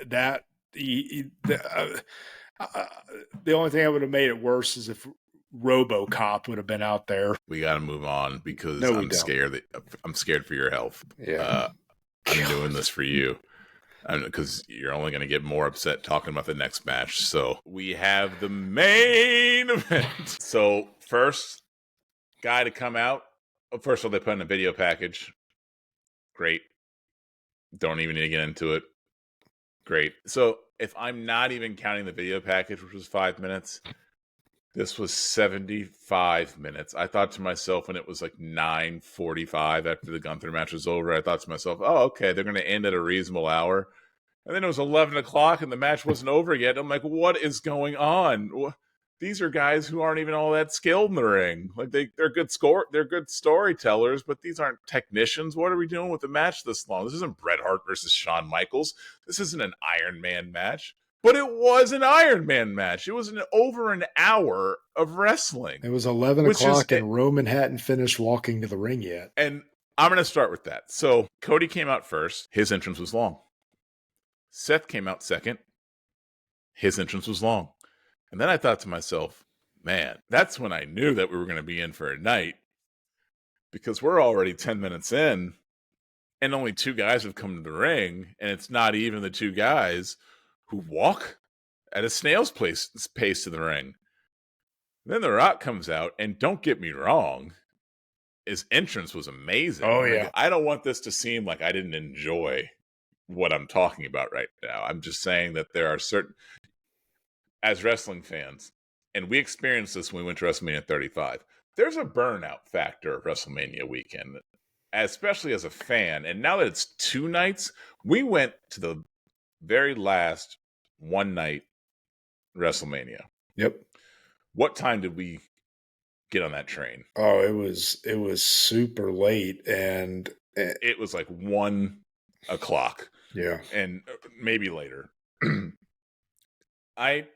that. The only thing that would have made it worse is if RoboCop would have been out there. We got to move on because I'm scared. I'm scared for your health. Yeah, I'm doing this for you. Because you're only going to get more upset talking about the next match. So we have the main event. So first guy to come out. First of all, they put in a video package. Great. Don't even need to get into it. Great. So if I'm not even counting the video package, which was 5 minutes, this was 75 minutes. I thought to myself when it was like 9:45 after the Gunther match was over, I thought to myself, oh, okay, they're going to end at a reasonable hour. And then it was 11 o'clock and the match wasn't over yet. I'm like, what is going on? These are guys who aren't even all that skilled in the ring. Like they're good storytellers, but these aren't technicians. What are we doing with the match this long? This isn't Bret Hart versus Shawn Michaels. This isn't an Iron Man match. But it was an Iron Man match. It was over an hour of wrestling. It was 11 o'clock and Roman hadn't finished walking to the ring yet. And I'm going to start with that. So Cody came out first. His entrance was long. Seth came out second. His entrance was long. And then I thought to myself, man, that's when I knew that we were going to be in for a night because we're already 10 minutes in and only two guys have come to the ring. And it's not even the two guys who walk at a snail's pace to the ring. Then The Rock comes out, and don't get me wrong, his entrance was amazing. Oh, yeah. I don't want this to seem like I didn't enjoy what I'm talking about right now. I'm just saying that there are certain, as wrestling fans, and we experienced this when we went to WrestleMania 35, there's a burnout factor of WrestleMania weekend, especially as a fan. And now that it's 2 nights, we went to the very last one night WrestleMania. Yep. What time did we get on that train? Oh, it was super late, and It was like 1 o'clock, yeah. and maybe later. I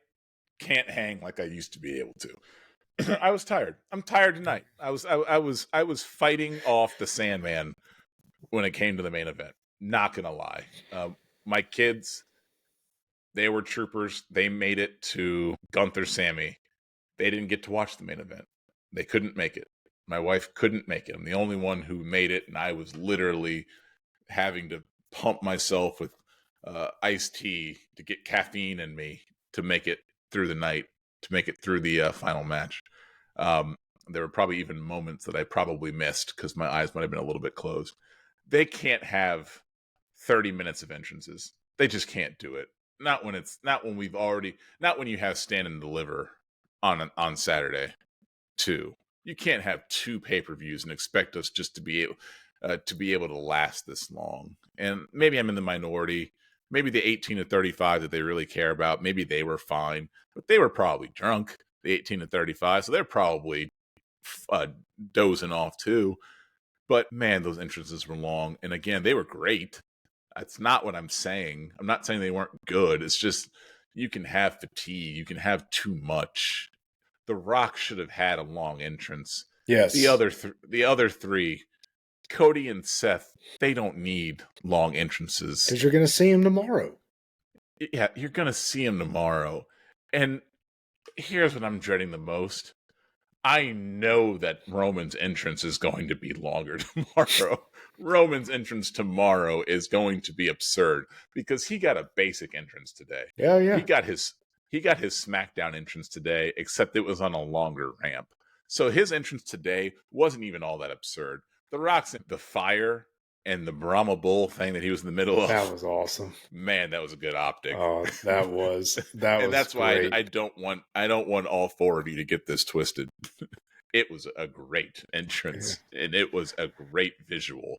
can't hang like I used to be able to. I was tired. I'm tired tonight. I was fighting off the Sandman when it came to the main event. Not gonna lie. My kids, they were troopers. They made it to Gunther Sammy. They didn't get to watch the main event. They couldn't make it. My wife couldn't make it. I'm the only one who made it, and I was literally having to pump myself with iced tea to get caffeine in me to make it through the night, to make it through the final match. Um, there were probably even moments that I probably missed because my eyes might have been a little bit closed. They can't have 30 minutes of entrances. They just can't do it. Not when we've already, not when you have Stand and Deliver on Saturday too. You can't have two pay-per-views and expect us just to be able to last this long. And maybe I'm in the minority. Maybe the 18 to 35 that they really care about, maybe they were fine, but they were probably drunk, the 18 to 35, so they're probably uh, dozing off too. But man, those entrances were long. And again, they were great. That's not what I'm saying. I'm not saying they weren't good. It's just you can have fatigue. You can have too much. The Rock should have had a long entrance. Yes, The other three, Cody and Seth, they don't need long entrances. because you're going to see him tomorrow. Yeah, you're gonna see him tomorrow. And here's what I'm dreading the most. I know that Roman's entrance is going to be longer tomorrow. Roman's entrance tomorrow is going to be absurd because he got a basic entrance today. Yeah, He yeah. got his he got his SmackDown entrance today, except it was on a longer ramp. So his entrance today wasn't even all that absurd. The Rock's the fire and the Brahma Bull thing that he was in the middle That of. was awesome. Man, that was a good optic. Oh, that And was that's why great. I don't want all four of you to get this twisted. It was a great Yeah. entrance and it was a great visual.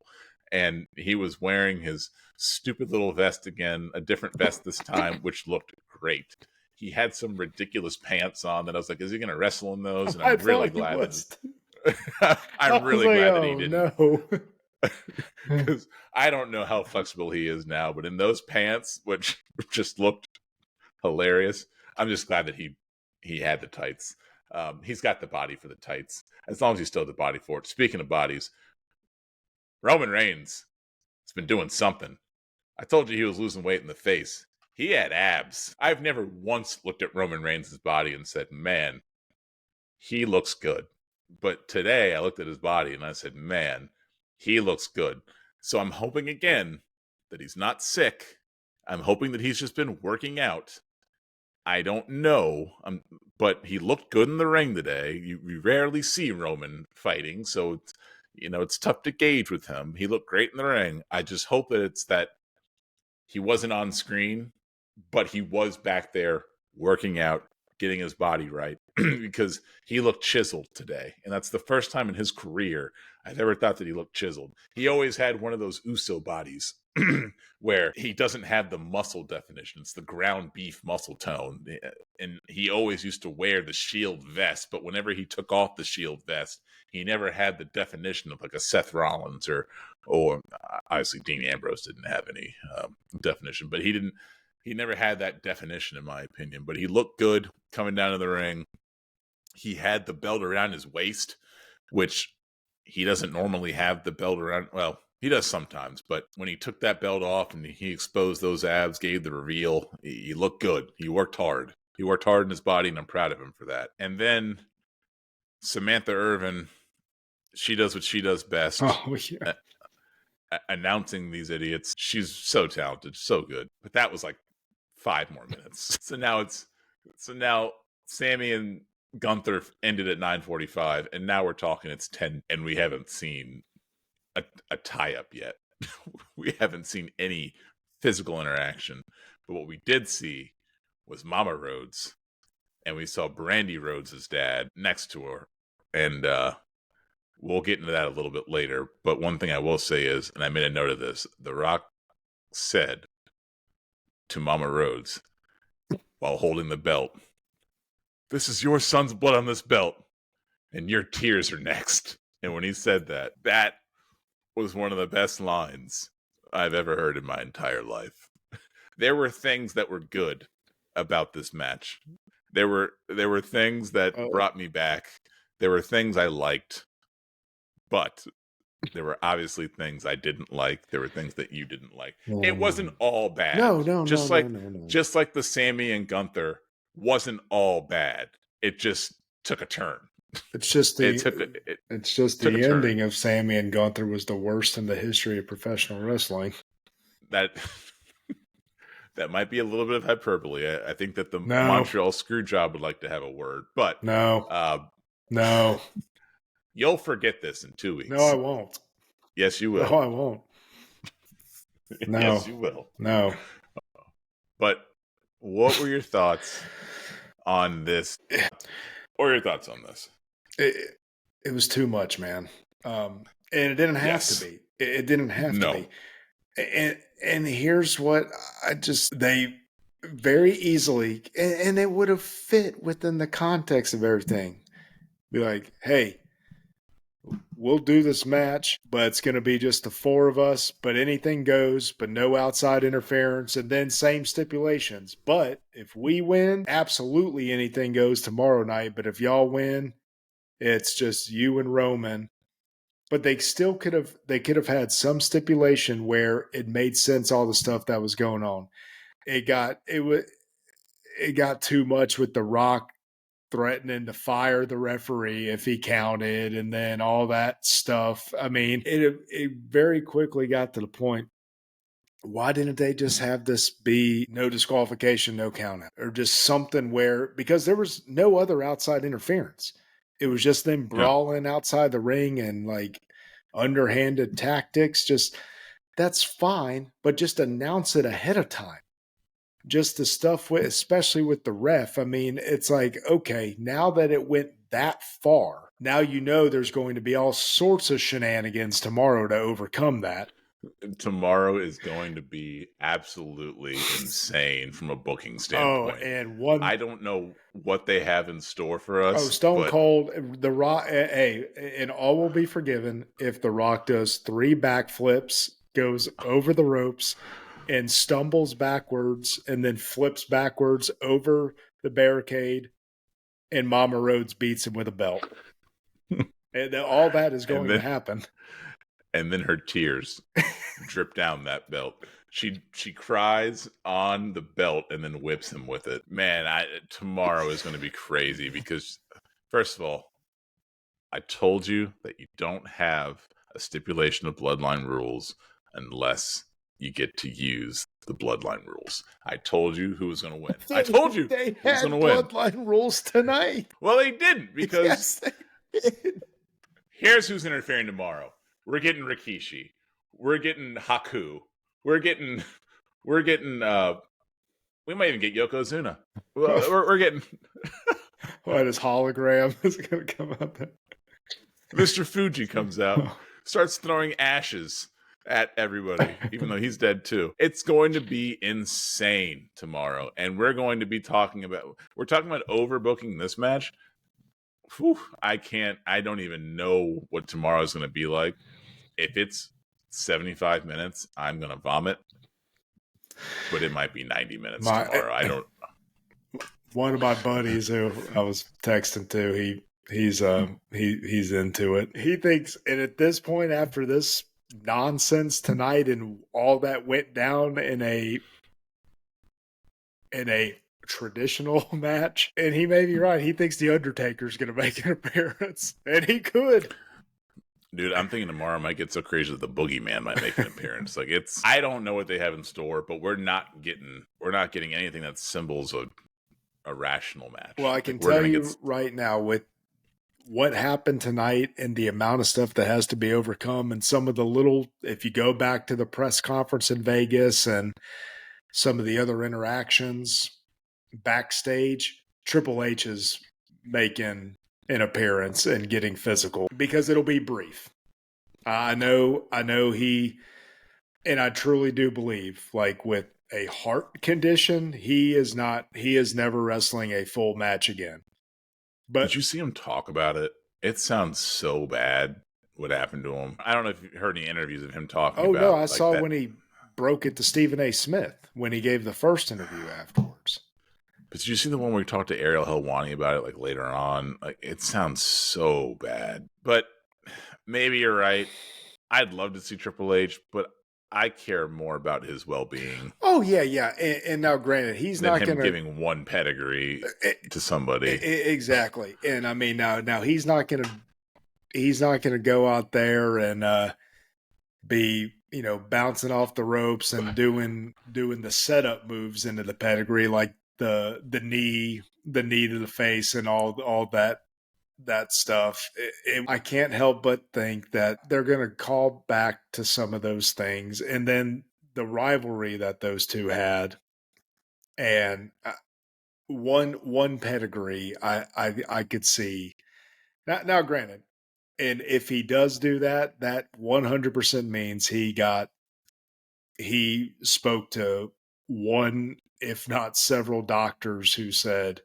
And he was wearing his stupid little vest again, a different vest this time, which looked great. He had some ridiculous pants on that I was like, is he going to wrestle in those? And I thought he was. I I'm was really like, glad that he oh didn't, no. because I don't know how flexible he is now, but in those pants, which just looked hilarious. I'm just glad that he had the tights. He's got the body for the tights, as long as he's still the body for it. Speaking of bodies, Roman Reigns has been doing something. I told you he was losing weight in the face. He had abs. I've never once looked at Roman Reigns' body and said, man, he looks good. But today I looked at his body and I said, man, he looks good. So I'm hoping again that he's not sick. I'm hoping that he's just been working out. I don't know, but he looked good in the ring today. You rarely see Roman fighting, so it's tough to gauge with him. He looked great in the ring. I just hope that it's that he wasn't on screen, but he was back there working out, getting his body right, because he looked chiseled today. And that's the first time in his career I've ever thought that he looked chiseled. He always had one of those Uso bodies where he doesn't have the muscle definition. It's the ground beef muscle tone. And he always used to wear the Shield vest, but whenever he took off the Shield vest, he never had the definition of like a Seth Rollins or obviously Dean Ambrose didn't have any definition, but he never had that definition in my opinion. But he looked good coming down to the ring. He had the belt around his waist, which he doesn't normally have the belt around. Well, he does sometimes, but when he took that belt off and he exposed those abs, gave the reveal, he looked good. He worked hard. He worked hard in his body, and I'm proud of him for that. And then Samantha Irvin, she does what she does best. Oh yeah. Announcing these idiots. She's so talented, so good. But that was like 5 more minutes. So now Sammy and Gunther ended at 9:45, and now we're talking it's 10, and we haven't seen a tie-up yet. We haven't seen any physical interaction. But what we did see was Mama Rhodes, and we saw Brandy Rhodes' dad next to her. And we'll get into that a little bit later. But one thing I will say is, and I made a note of this, The Rock said to Mama Rhodes while holding the belt, this is your son's blood on this belt, and your tears are next. And when he said that, that was one of the best lines I've ever heard in my entire life. There were things that were good about this match. There were things that brought me back. There were things I liked, but there were obviously things I didn't like. There were things that you didn't like. It wasn't all bad. No. Just like the Sammy and Gunther wasn't all bad. It just took a turn. It's just the took ending of Sammy and Gunther was the worst in the history of professional wrestling. That might be a little bit of hyperbole. I think that the Montreal Screwjob would like to have a word, but no. You'll forget this in 2 weeks. No, I won't. Yes, you will. No, I won't. No. Yes, you will. No. But what were your thoughts on this? What are your thoughts on this? It was too much, man. And it didn't have to be. It didn't have to be. And here's what they very easily, and it would have fit within the context of everything. Be like, hey, we'll do this match, but it's going to be just the four of us, but anything goes, but no outside interference, and then same stipulations. But if we win, absolutely anything goes tomorrow night, but if y'all win, it's just you and Roman. But they still could have had some stipulation where it made sense, all the stuff that was going on. It got too much with The Rock threatening to fire the referee if he counted, and then all that stuff. I mean, it very quickly got to the point, why didn't they just have this be no disqualification, no count out, or just something where, because there was no other outside interference. It was just them brawling outside the ring and like underhanded tactics. Just, that's fine, but just announce it ahead of time. Just the stuff with, especially with the ref. I mean, it's like, okay, now that it went that far, now you know there's going to be all sorts of shenanigans tomorrow to overcome that. Tomorrow is going to be absolutely insane from a booking standpoint. I don't know what they have in store for us. Stone Cold, The Rock, and all will be forgiven if The Rock does 3 backflips, goes over the ropes, and stumbles backwards and then flips backwards over the barricade, and Mama Rhodes beats him with a belt. And all that is going to happen. And then her tears drip down that belt. She cries on the belt and then whips him with it. Man, tomorrow is going to be crazy because, first of all, I told you that you don't have a stipulation of bloodline rules unless you get to use the bloodline rules. I told you who was going to win. I told you they had bloodline rules tonight. Well, they didn't, because yes, they did. Here's who's interfering tomorrow. We're getting Rikishi. We're getting Haku. We're getting we might even get Yokozuna. We're getting what, his hologram is going to come out there. Mr. Fuji comes out, starts throwing ashes at everybody, even though he's dead too. It's going to be insane tomorrow, and we're talking about overbooking this match. Whew, I don't even know what tomorrow is going to be like. If it's 75 minutes, I'm going to vomit, but it might be 90 minutes tomorrow. I don't. One of my buddies who I was texting to, he's into it. He thinks, and at this point, after this nonsense tonight and all that went down in a traditional match, and he may be right, he thinks the Undertaker's going to make an appearance, and he could. Dude, I'm thinking tomorrow might get so crazy that the Boogeyman might make an appearance. Like, I don't know what they have in store, but we're not getting anything that symbols a rational match. Well, I can tell you right now, with what happened tonight and the amount of stuff that has to be overcome, and some of the little, if you go back to the press conference in Vegas and some of the other interactions backstage, Triple H is making an appearance and getting physical, because it'll be brief. I know he, and I truly do believe, like, with a heart condition, he is never wrestling a full match again. But did you see him talk about it? It sounds so bad what happened to him. I don't know if you heard any interviews of him talking oh no, about I like saw that. when he broke it to Stephen A. Smith when he gave the first interview afterwards. But did you see the one where he talked to Ariel Helwani about it like later on? Like it sounds so bad. But maybe you're right. I'd love to see Triple H, but I care more about his well-being Oh yeah. And now, granted, he's than not him going to giving one pedigree to somebody. exactly. And I mean, now he's not going to go out there and be bouncing off the ropes and doing the setup moves into the pedigree like the knee to the face and all that stuff. I can't help but think that they're going to call back to some of those things, and then the rivalry that those two had, and one pedigree I could see. Now, granted, and if he does do that, that 100% means he spoke to one, if not several doctors who said,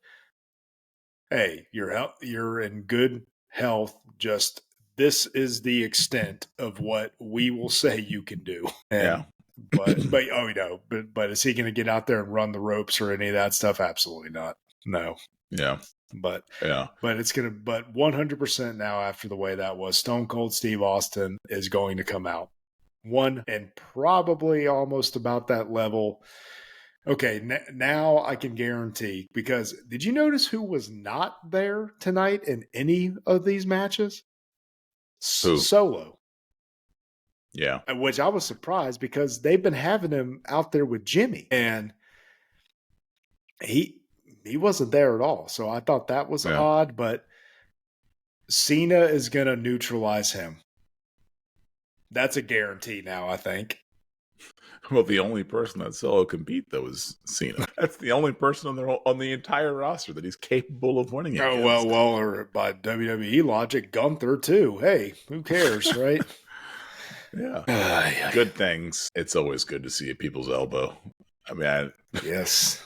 "Hey, you're in good health. Just this is the extent of what we will say you can do." Yeah. And but is he going to get out there and run the ropes or any of that stuff? Absolutely not. No. Yeah. But Yeah. it's gonna. But 100% now, after the way that was, Stone Cold Steve Austin is going to come out one and probably almost about that level. Okay, now I can guarantee, because did you notice who was not there tonight in any of these matches? Who? Solo. Yeah. Which I was surprised, because they've been having him out there with Jimmy, and he wasn't there at all. So I thought that was Yeah. odd, but Cena is going to neutralize him. That's a guarantee now, I think. Well, the only person that Solo can beat, though, is Cena. That's the only person on the entire roster that he's capable of winning against. Oh, well, or by WWE logic, Gunther too. Hey, who cares, right? Yeah. Good things. It's always good to see a people's elbow. I mean, yes.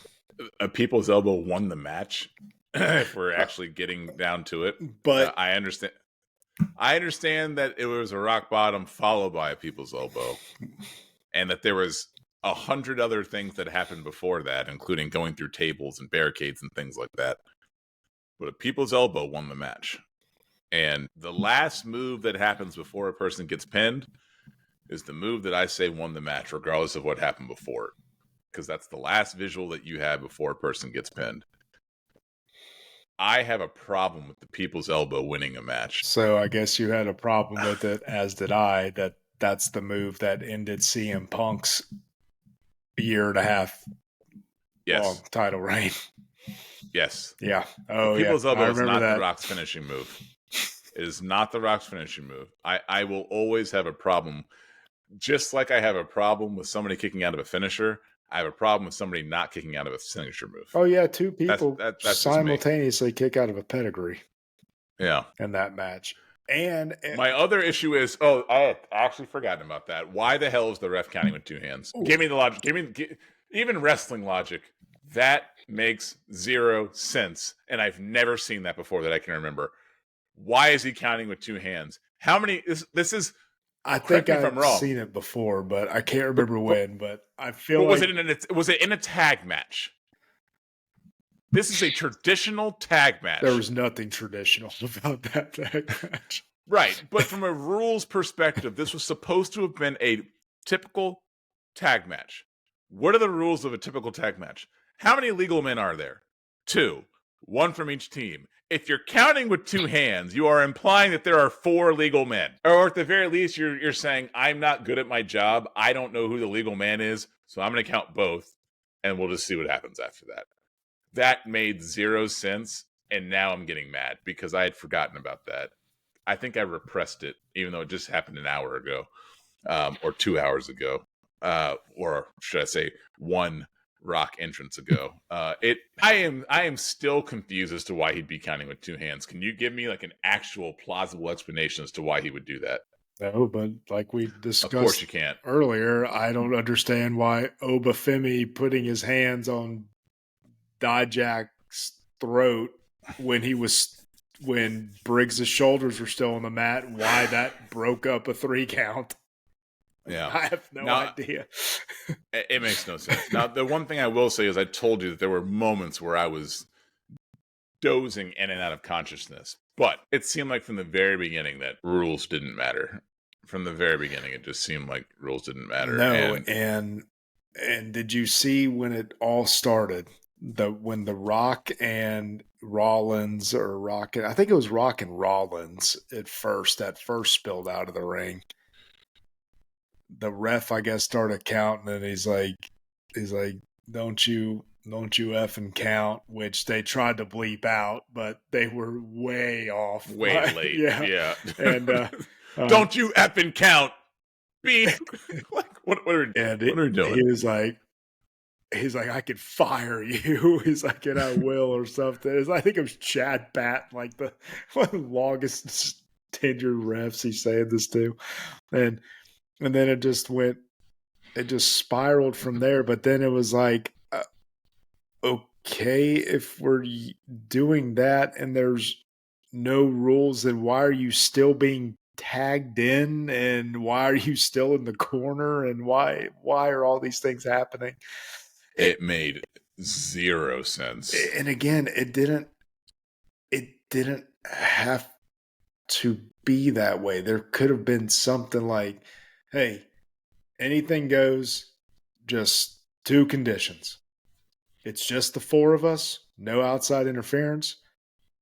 A people's elbow won the match. If we're actually getting down to it, But I understand. I understand that it was a rock bottom followed by a people's elbow, and that there was 100 other things that happened before that, including going through tables and barricades and things like that. But a people's elbow won the match. And the last move that happens before a person gets pinned is the move that I say won the match, regardless of what happened before it. Because that's the last visual that you have before a person gets pinned. I have a problem with the people's elbow winning a match. So I guess you had a problem with it, as did I, that's the move that ended CM Punk's year and a half long title reign. Yes. Yeah. Oh, the people's yeah. elbow I is remember not that. The Rock's finishing move. It is not The Rock's finishing move. I will always have a problem. Just like I have a problem with somebody kicking out of a finisher, I have a problem with somebody not kicking out of a signature move. Oh, yeah. Two people that's simultaneously kick out of a pedigree. Yeah. In that match. And my other issue is, I had actually forgotten about that. Why the hell is the ref counting with two hands? Give me the logic. Even wrestling logic. That makes zero sense. And I've never seen that before that I can remember. Why is he counting with two hands? How many? This is. I think I've seen it before, but I can't remember when. But I feel was it in a tag match? This is a traditional tag match. There was nothing traditional about that tag match. Right, but from a rules perspective, this was supposed to have been a typical tag match. What are the rules of a typical tag match? How many legal men are there? 2. 1 from each team. If you're counting with two hands, you are implying that there are 4 legal men. Or at the very least, you're saying, I'm not good at my job. I don't know who the legal man is, so I'm going to count both, and we'll just see what happens after that. That made zero sense, and now I'm getting mad because I had forgotten about that. I think I repressed it, even though it just happened an hour ago, or 2 hours ago, or should I say 1 Rock entrance ago. I am still confused as to why he'd be counting with two hands. Can you give me like an actual plausible explanation as to why he would do that? No, but like we discussed, of course you can't. Earlier, I don't understand why Obafemi putting his hands on Dijak's throat when he was when Briggs' shoulders were still on the mat, why that broke up a 3 count. Yeah. I have no idea. It makes no sense. Now, the one thing I will say is I told you that there were moments where I was dozing in and out of consciousness, but it seemed like from the very beginning that rules didn't matter. From the very beginning, it just seemed like rules didn't matter. No, and did you see when it all started? When the Rock and Rollins, or Rock, I think it was Rock and Rollins at first, that first spilled out of the ring. The ref, I guess, started counting, and he's like, don't you effing count, which they tried to bleep out, but they were way off. Way late. Yeah. And don't you effing count. Beep. Like, what are we doing? He was like, I could fire you. He's like, and I will, or something. I think it was Chad Patton, like one of the longest tenured refs he's saying this to. And then it just spiraled from there. But then it was like, okay, if we're doing that and there's no rules, then why are you still being tagged in, and why are you still in the corner, and why are all these things happening? It made zero sense. And again, it didn't have to be that way. There could have been something like, hey, anything goes, just 2 conditions. It's just the 4 of us, no outside interference,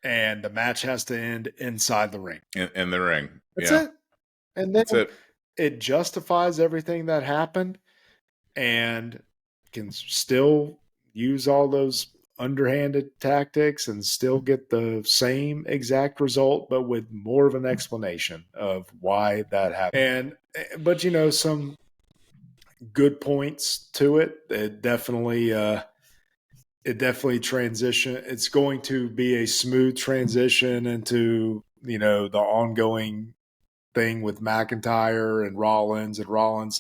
and the match has to end inside the ring. In the ring. That's it. And then it justifies everything that happened, and can still use all those underhanded tactics and still get the same exact result, but with more of an explanation of why that happened. But some good points to it. It definitely transition. It's going to be a smooth transition into the ongoing thing with McIntyre and Rollins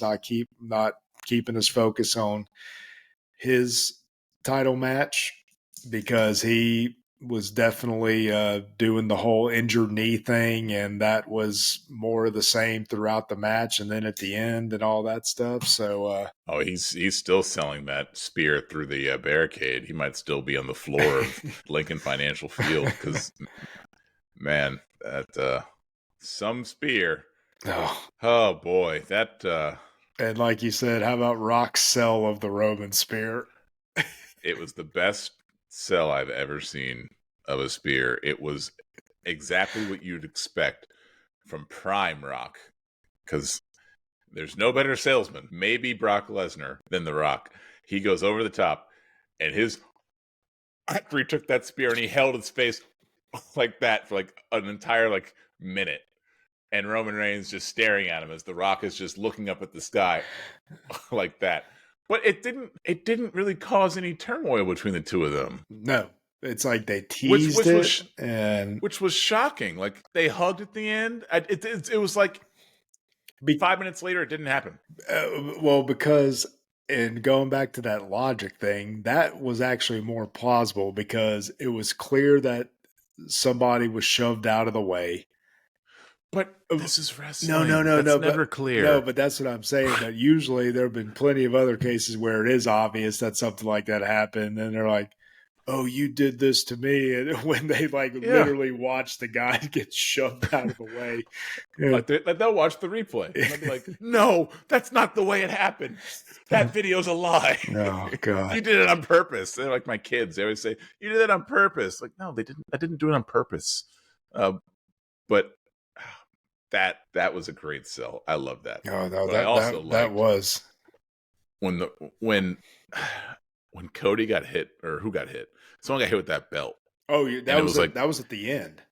not keeping his focus on his title match, because he was definitely doing the whole injured knee thing, and that was more of the same throughout the match and then at the end and all that stuff. So he's still selling that spear through the barricade. He might still be on the floor of Lincoln Financial Field, because man, that some spear. Oh boy, that and like you said, how about Rock's sell of the Roman spear? It was the best sell I've ever seen of a spear. It was exactly what you'd expect from Prime Rock, because there's no better salesman, maybe Brock Lesnar, than The Rock. He goes over the top, and after he took that spear and he held his face like that for like an entire minute, and Roman Reigns just staring at him as The Rock is just looking up at the sky like that. But it didn't really cause any turmoil between the two of them. No. It's like they teased which was shocking. Like, they hugged at the end. It was like 5 minutes later, it didn't happen. Well, because, and going back to that logic thing, that was actually more plausible, because it was clear that somebody was shoved out of the way. But this is wrestling. No. That's never clear. No, but that's what I'm saying. That usually there have been plenty of other cases where it is obvious that something like that happened, and they're like, "Oh, you did this to me," and when they literally watch the guy get shoved out of the way, they'll watch the replay. And they'll be like, "No, that's not the way it happened. That video's a lie. Oh God, you did it on purpose." They're like my kids. They always say, "You did it on purpose." Like, no, they didn't. I didn't do it on purpose. But that was a great sell. I love that. Oh no, that was when Cody got hit, or who got hit? Someone got hit with that belt. Oh, that was at the end.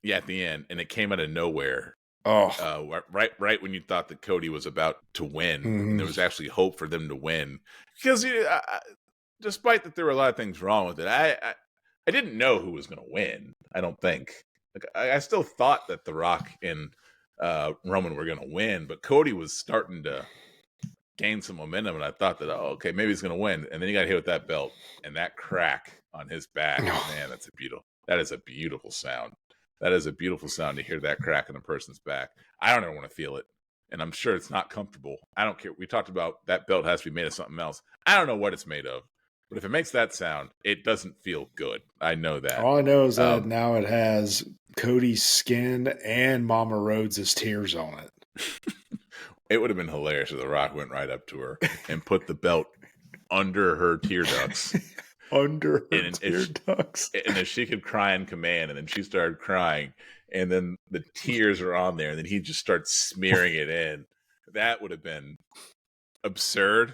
Yeah, at the end, and it came out of nowhere. Oh, right when you thought that Cody was about to win, mm-hmm. and there was actually hope for them to win, because despite that there were a lot of things wrong with it, I didn't know who was going to win. I don't think. I still thought that The Rock and Roman were going to win, but Cody was starting to gain some momentum, and I thought that, okay, maybe he's going to win. And then he got hit with that belt, and that crack on his back. Man, that is a beautiful sound. That is a beautiful sound to hear that crack in a person's back. I don't ever want to feel it. And I'm sure it's not comfortable. I don't care. We talked about that belt has to be made of something else. I don't know what it's made of. But if it makes that sound, it doesn't feel good. I know that. All I know is that now it has Cody's skin and Mama Rhodes' tears on it. It would have been hilarious if The Rock went right up to her and put the belt under her tear ducts. Under her tear ducts. And then she could cry in command, and then she started crying, and then the tears are on there, and then he just starts smearing it in. That would have been absurd,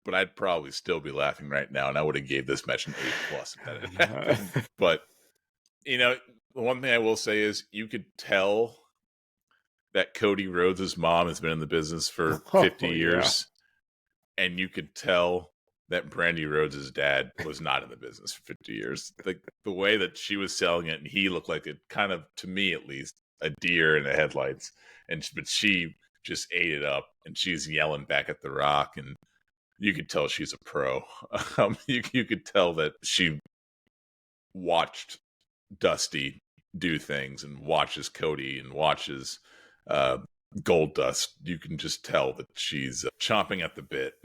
but I'd probably still be laughing right now, and I would have gave this match an A+ if that had happened. But, the one thing I will say is you could tell that Cody Rhodes' mom has been in the business for 50 years, and you could tell that Brandy Rhodes' dad was not in the business for 50 years. Like the way that she was selling it, and he looked like it kind of, to me at least, a deer in the headlights. But she just ate it up, and she's yelling back at The Rock, and you could tell she's a pro. You could tell that she watched Dusty do things and watches Cody and watches Gold Dust. You can just tell that she's chomping at the bit.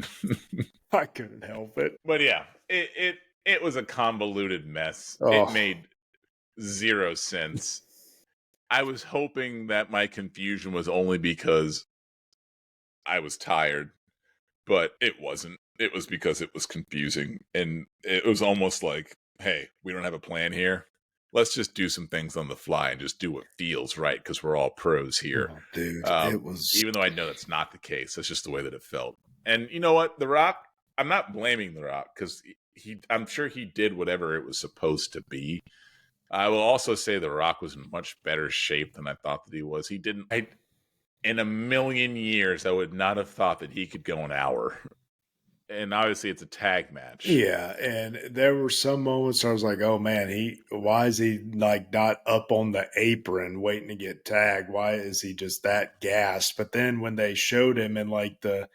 I couldn't help it. But yeah, it was a convoluted mess. Oh. It made zero sense. I was hoping that my confusion was only because I was tired, but it wasn't. It was because it was confusing. And it was almost like, hey, we don't have a plan here. Let's just do some things on the fly and just do what feels right because we're all pros here. Oh, dude, it was... Even though I know that's not the case. That's just the way that it felt. And you know what? The Rock, I'm not blaming The Rock because I'm sure he did whatever it was supposed to be. I will also say The Rock was in much better shape than I thought that he was. He didn't... in a million years, I would not have thought that he could go an hour. And obviously it's a tag match. Yeah, and there were some moments where I was like, oh man, why is he like not up on the apron waiting to get tagged? Why is he just that gassed? But then when they showed him in like the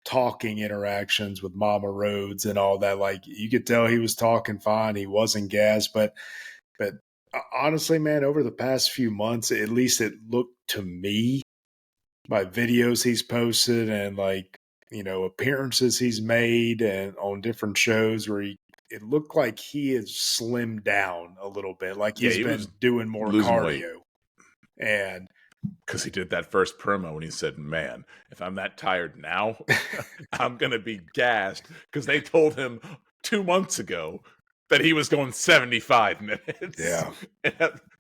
talking interactions with Mama Rhodes and all that, like you could tell he was talking fine. He wasn't gassed, but honestly, man, over the past few months, at least it looked to me by videos he's posted and like, appearances he's made and on different shows where it looked like he has slimmed down a little bit. Like he's been doing more cardio. Weight. And because he did that first promo when he said, man, if I'm that tired now, I'm going to be gassed because they told him 2 months ago that he was going 75 minutes. Yeah.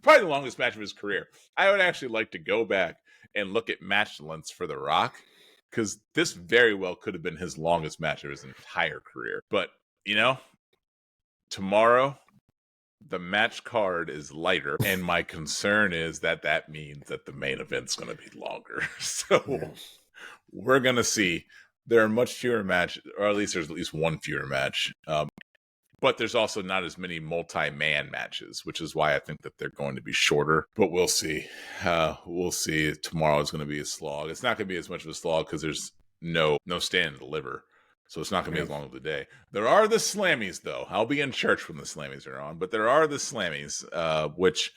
Probably the longest match of his career. I would actually like to go back and look at match lengths for The Rock because this very well could have been his longest match of his entire career. But, tomorrow, the match card is lighter, and my concern is that means that the main event's going to be longer. So we're going to see. There are much fewer matches, or at least there's at least one fewer match. But there's also not as many multi-man matches, which is why I think that they're going to be shorter. But we'll see. We'll see. Tomorrow is going to be a slog. It's not going to be as much of a slog because there's no stand and deliver. So it's not going to be as long of the day. There are the Slammies, though. I'll be in church when the Slammies are on. But there are the Slammies, which...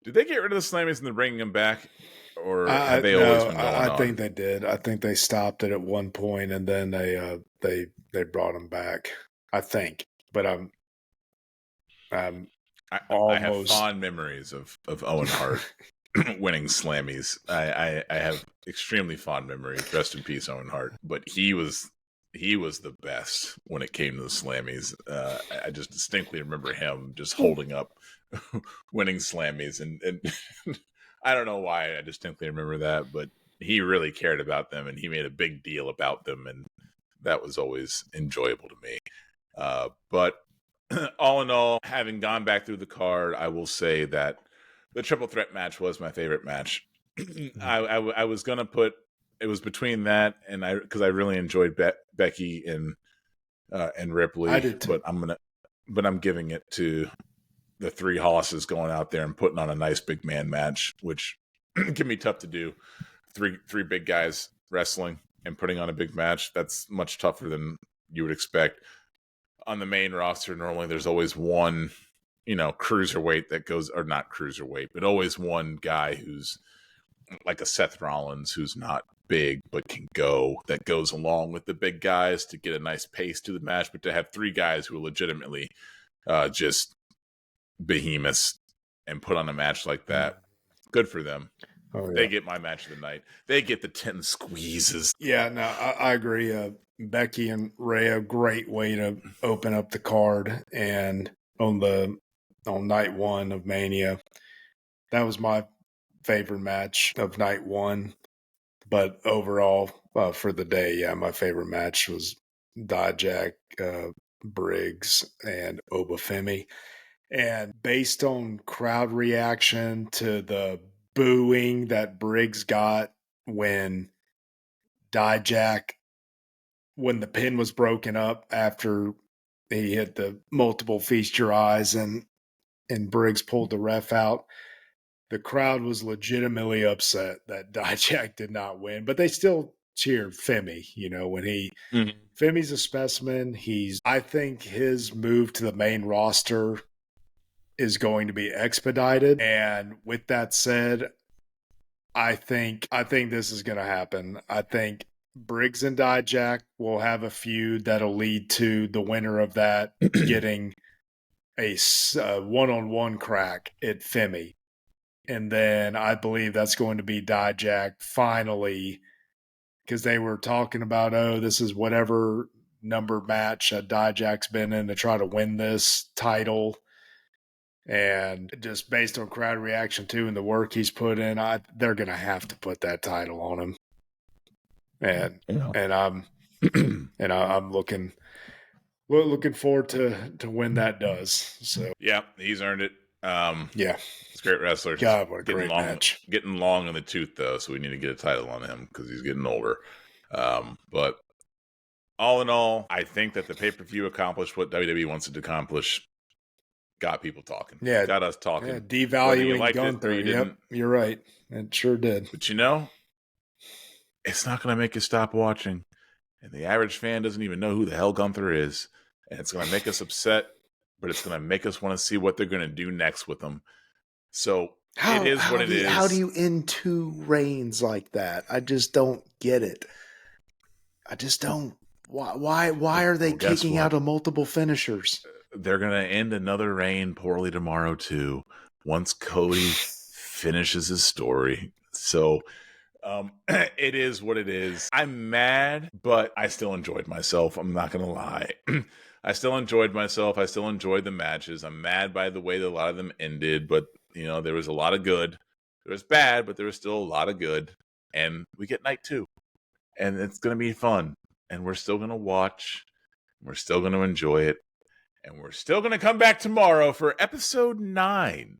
Did they get rid of the Slammies and then bringing them back? Or have they always been going on? I think they did. I think they stopped it at one point, and then they brought them back. I think, but I have fond memories of Owen Hart winning Slammies. I have extremely fond memories. Rest in peace, Owen Hart. But he was the best when it came to the Slammies. I just distinctly remember him just holding up, winning Slammies, and I don't know why I distinctly remember that, but he really cared about them, and he made a big deal about them, and that was always enjoyable to me. But all in all, having gone back through the card, I will say that the triple threat match was my favorite match. I was going to put, it was between that and because I really enjoyed Becky and Ripley. I did too. But I'm giving it to the three Hollises going out there and putting on a nice big man match, which can be tough to do. Three big guys wrestling and putting on a big match. That's much tougher than you would expect. On the main roster, normally there's always one cruiserweight that goes, or not cruiserweight, but always one guy who's like a Seth Rollins, who's not big but can go, that goes along with the big guys to get a nice pace to the match. But to have three guys who are legitimately just behemoths and put on a match like that, good for them. Oh, yeah. They get my match of the night. They get the 10 squeezes. Yeah, no, I agree. Becky and Rhea, great way to open up the card. And on night one of Mania, that was my favorite match of night one. But overall, for the day, yeah, my favorite match was Dijak, Briggs, and Obafemi. And based on crowd reaction to the booing that Briggs got when when the pin was broken up after he hit the multiple feast your eyes and Briggs pulled the ref out, the crowd was legitimately upset that Dijak did not win, but they still cheered Femi, when he Femi's a specimen. I think his move to the main roster is going to be expedited. And with that said, I think this is going to happen. I think Briggs and Dijak will have a feud that'll lead to the winner of that getting a one-on-one crack at Femi. And then I believe that's going to be Dijak finally, because they were talking about, this is whatever number match Dijak's been in to try to win this title. And just based on crowd reaction too and the work he's put in, they're going to have to put that title on him. And I'm looking forward to when that does. So yeah, he's earned it. Yeah, he's a great wrestler. God, what a great match. Getting long in the tooth though, so we need to get a title on him because he's getting older. But all in all, I think that the pay-per-view accomplished what WWE wants it to accomplish. Got people talking. Yeah, got us talking. Yeah, devaluing Gunther. You're right. It sure did. But it's not going to make you stop watching. And the average fan doesn't even know who the hell Gunther is. And it's going to make us upset, but it's going to make us want to see what they're going to do next with him. So it is what it is. How do you end two reigns like that? I just don't get it. I just don't. Why are they kicking out of multiple finishers? They're going to end another reign poorly tomorrow, too, once Cody finishes his story. So it is what it is. I'm mad, but I still enjoyed myself. I'm not going to lie. I still enjoyed myself. I still enjoyed the matches. I'm mad by the way that a lot of them ended, but, there was a lot of good. There was bad, but there was still a lot of good. And we get night 2. And it's going to be fun. And we're still going to watch. We're still going to enjoy it. And we're still going to come back tomorrow for episode 9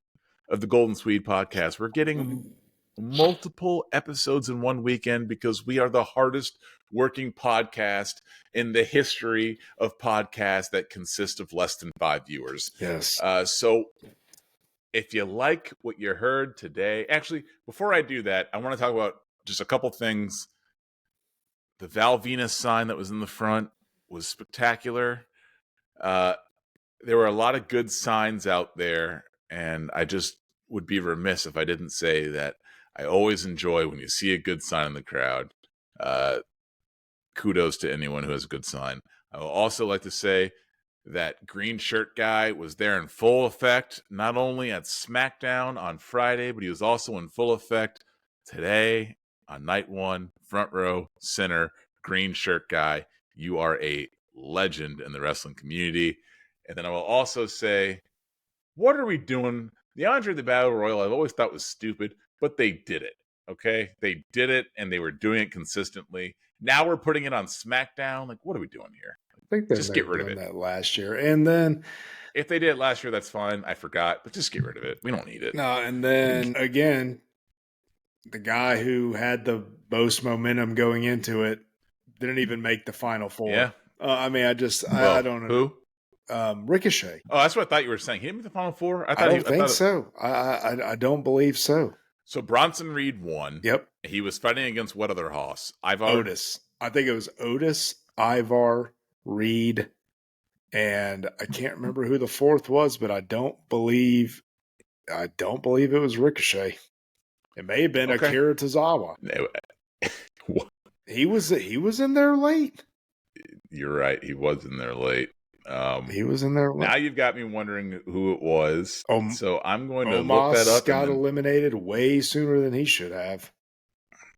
of the Golden Swede podcast. We're getting multiple episodes in one weekend because we are the hardest working podcast in the history of podcasts that consist of less than 5 viewers. Yes. So if you like what you heard today, actually, before I do that, I want to talk about just a couple things. The Val Venus sign that was in the front was spectacular. There were a lot of good signs out there, and I just would be remiss if I didn't say that I always enjoy when you see a good sign in the crowd. Kudos to anyone who has a good sign. I will also like to say that green shirt guy was there in full effect, not only at SmackDown on Friday, but he was also in full effect today on night 1, front row, center, green shirt guy. You are a legend in the wrestling community. And then I will also say, what are we doing? The Andre the Battle Royal, I've always thought was stupid, but they did it, okay? They did it, and they were doing it consistently. Now we're putting it on SmackDown. Like, what are we doing here? I think they just get rid of it. That last year, and then if they did it last year, that's fine. I forgot, but just get rid of it. We don't need it. No, and then again, the guy who had the most momentum going into it didn't even make the Final 4. Yeah. I don't know. Who? Ricochet. Oh, that's what I thought you were saying. He didn't make the Final 4? I don't think so. I don't believe so. So Bronson Reed won. Yep. He was fighting against what other Hoss? Otis. I think it was Otis, Ivar, Reed, and I can't remember who the fourth was, but I don't believe it was Ricochet. It may have been Okay. Akira Tozawa. He was in there late. You're right. He was in there late. He was in there late. Now you've got me wondering who it was. So I'm going to look that Omos up. got eliminated way sooner than he should have.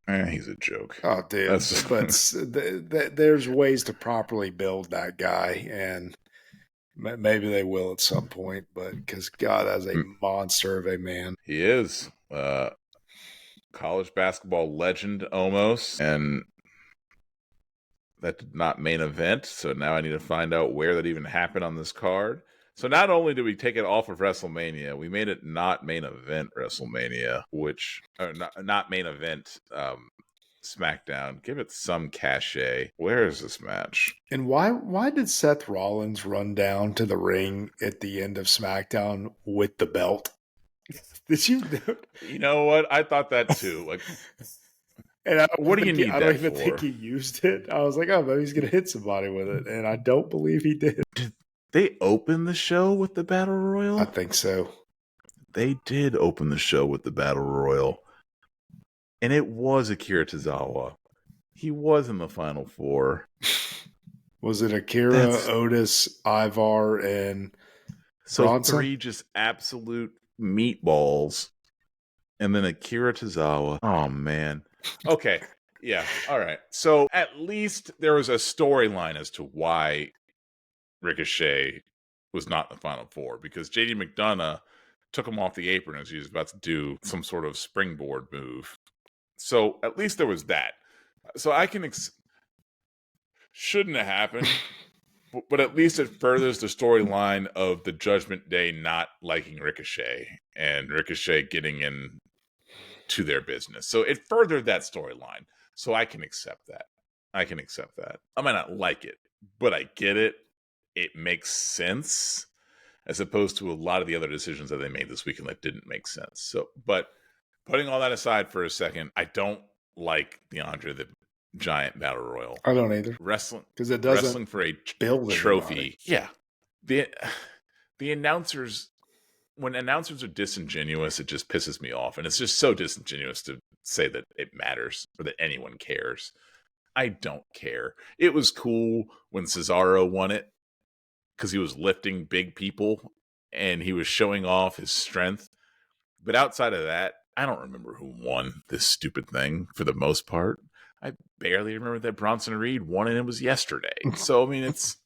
He's a joke. Oh, dude. But there's ways to properly build that guy, and maybe they will at some point. But because God, that's a monster of a man. He is. College basketball legend almost, and that did not main event, so now I need to find out where that even happened on this card. So not only did we take it off of WrestleMania, we made it not main event WrestleMania, not main event SmackDown. Give it some cachet. Where is this match? And why did Seth Rollins run down to the ring at the end of SmackDown with the belt? Did you know? You know what? I thought that too. Like, and what do you need? I don't even think he used it. I was like, oh, maybe he's gonna hit somebody with it, and I don't believe he did. Did they open the show with the Battle Royal? I think so. They did open the show with the Battle Royal, and it was Akira Tozawa. He was in the Final Four. Was it Akira, Otis, Ivar, and Bronson? 3 just absolute meatballs, and then Akira Tozawa. Oh man. Okay. Yeah. All right. So at least there was a storyline as to why Ricochet was not in the Final Four, because JD McDonough took him off the apron as he was about to do some sort of springboard move. So at least there was that. So I can shouldn't have happened, but at least it furthers the storyline of the Judgment Day not liking Ricochet and Ricochet getting in to their business. So it furthered that storyline. So I can accept that. I might not like it, but I get it. It makes sense, as opposed to a lot of the other decisions that they made this weekend that didn't make sense. So, but putting all that aside for a second, I don't like the Andre the Giant Battle Royal. I don't either. Wrestling, because it doesn't wrestling for a build trophy. Yeah, the announcers, when announcers are disingenuous, it just pisses me off, and it's just so disingenuous to say that it matters or that anyone cares. I don't care. It was cool when Cesaro won it because he was lifting big people and he was showing off his strength. But outside of that, I don't remember who won this stupid thing for the most part. I barely remember that Bronson Reed won, and it was yesterday. So, I mean, it's...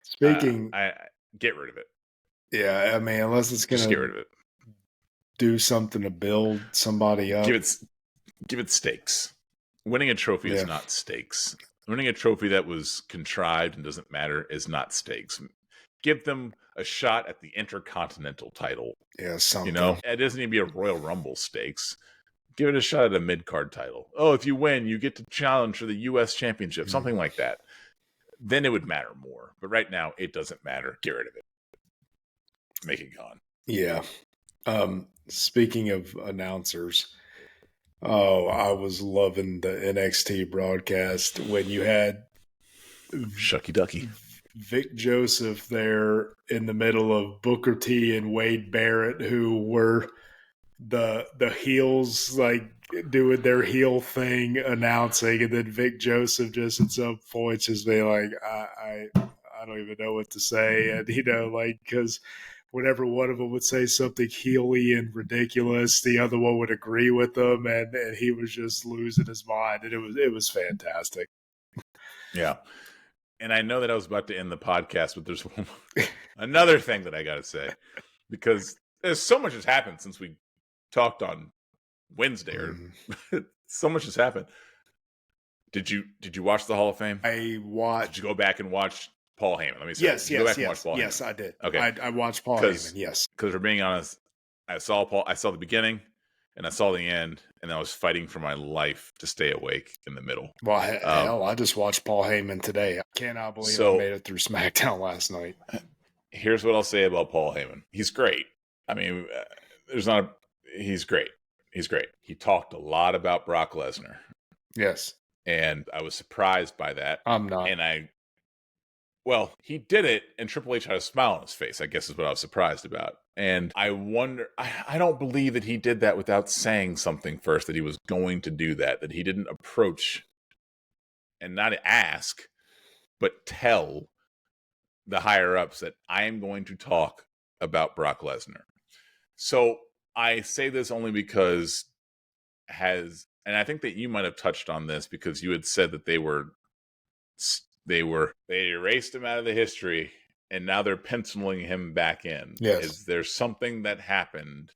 Speaking... I get rid of it. Yeah, I mean, unless it's going to get rid of it. Do something to build somebody up. Give it stakes. Winning a trophy is not stakes. Winning a trophy that was contrived and doesn't matter is not stakes. Give them a shot at the Intercontinental title. Yeah, something. You know, it doesn't need to be a Royal Rumble stakes. Give it a shot at a mid-card title. Oh, if you win, you get to challenge for the U.S. Championship, something like that. Then it would matter more. But right now, it doesn't matter. Get rid of it. Make it gone. Yeah. Speaking of announcers, I was loving the NXT broadcast when you had Shucky Ducky Vic Joseph there in the middle of Booker T and Wade Barrett, who were the heels, like doing their heel thing, announcing, and then Vic Joseph just at some points just be like, I don't even know what to say, and like, because whenever one of them would say something heely and ridiculous, the other one would agree with them, and he was just losing his mind, and it was fantastic. Yeah. And I know that I was about to end the podcast, but there's another thing that I got to say, because there's so much has happened since we talked on Wednesday, or so much has happened. Did you watch the Hall of Fame? I watched. Did you go back and watch Paul Heyman? Let me say. Yes, yes, I did. Okay, I watched Paul Heyman. Yes, because for being honest, I saw the beginning and I saw the end, and I was fighting for my life to stay awake in the middle. Well, hell, I just watched Paul Heyman today. I cannot believe I made it through SmackDown last night. Here's what I'll say about Paul Heyman. He's great. I mean, he's great. He's great. He talked a lot about Brock Lesnar. Yes. And I was surprised by that. I'm not. And Well, he did it, and Triple H had a smile on his face, I guess is what I was surprised about. And I wonder, I don't believe that he did that without saying something first, that he was going to do that he didn't approach and not ask, but tell the higher ups that I am going to talk about Brock Lesnar. So I say this only because and I think that you might have touched on this because you had said that they erased him out of the history and now they're penciling him back in. Yes. Is there something that happened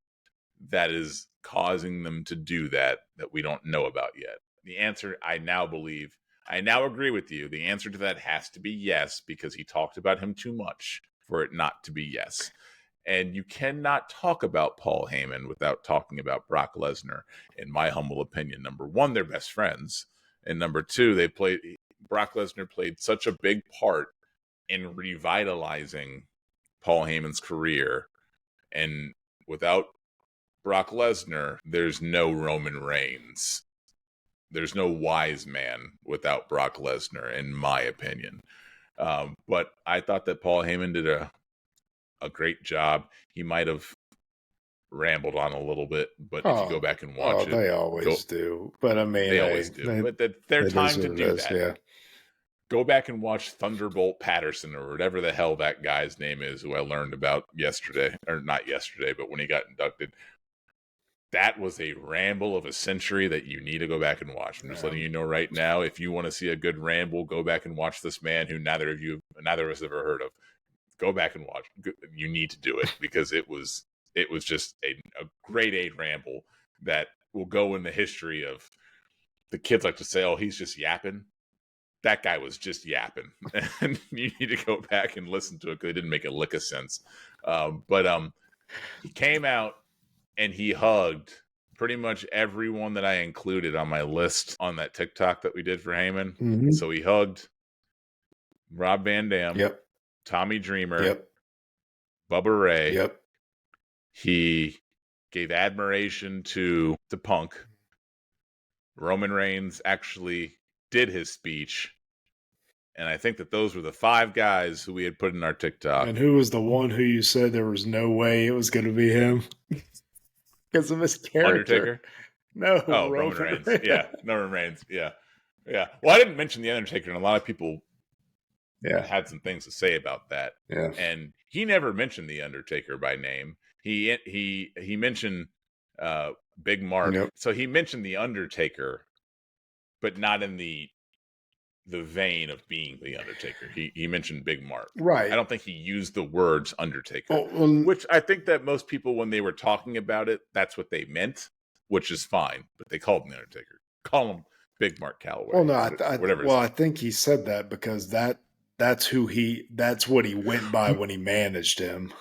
that is causing them to do that we don't know about yet? The answer, I now agree with you. The answer to that has to be yes, because he talked about him too much for it not to be yes. And you cannot talk about Paul Heyman without talking about Brock Lesnar, in my humble opinion. Number one, they're best friends. And number two, Brock Lesnar played such a big part in revitalizing Paul Heyman's career. And without Brock Lesnar, there's no Roman Reigns. There's no wise man without Brock Lesnar, in my opinion. But I thought that Paul Heyman did a great job. He might have rambled on a little bit, but if you go back and watch it, they always do. But I mean, they always do. But their time to do that. Yeah. Go back and watch Thunderbolt Patterson, or whatever the hell that guy's name is, who I learned about yesterday, or not yesterday, but when he got inducted. That was a ramble of a century that you need to go back and watch. I'm just letting you know right now, if you want to see a good ramble, go back and watch this man who neither of us have ever heard of. Go back and watch. You need to do it, because it was just a grade A ramble that will go in the history of, the kids like to say, oh, he's just yapping. That guy was just yapping. And you need to go back and listen to it, because it didn't make a lick of sense. But he came out and he hugged pretty much everyone that I included on my list on that TikTok that we did for Heyman. Mm-hmm. So he hugged Rob Van Dam, Yep. Tommy Dreamer, Yep. Bubba Ray. Yep. He gave admiration to the Punk. Roman Reigns actually did his speech. And I think that those were the 5 guys who we had put in our TikTok. And who was the one who you said there was no way it was going to be him? Because of his character. Undertaker? No. Oh, Roman Reigns. Yeah. Roman Reigns. Yeah. Yeah. Well, I didn't mention the Undertaker, and a lot of people had some things to say about that. Yeah. And he never mentioned the Undertaker by name. He mentioned Big Mark. Yep. So he mentioned the Undertaker, but not in the vein of being the Undertaker. He mentioned Big Mark. Right. I don't think he used the words Undertaker, which I think that most people, when they were talking about it, that's what they meant, which is fine. But they called him the Undertaker. Call him Big Mark Calloway. Well, no, whatever. I think he said that because that's what he went by when he managed him.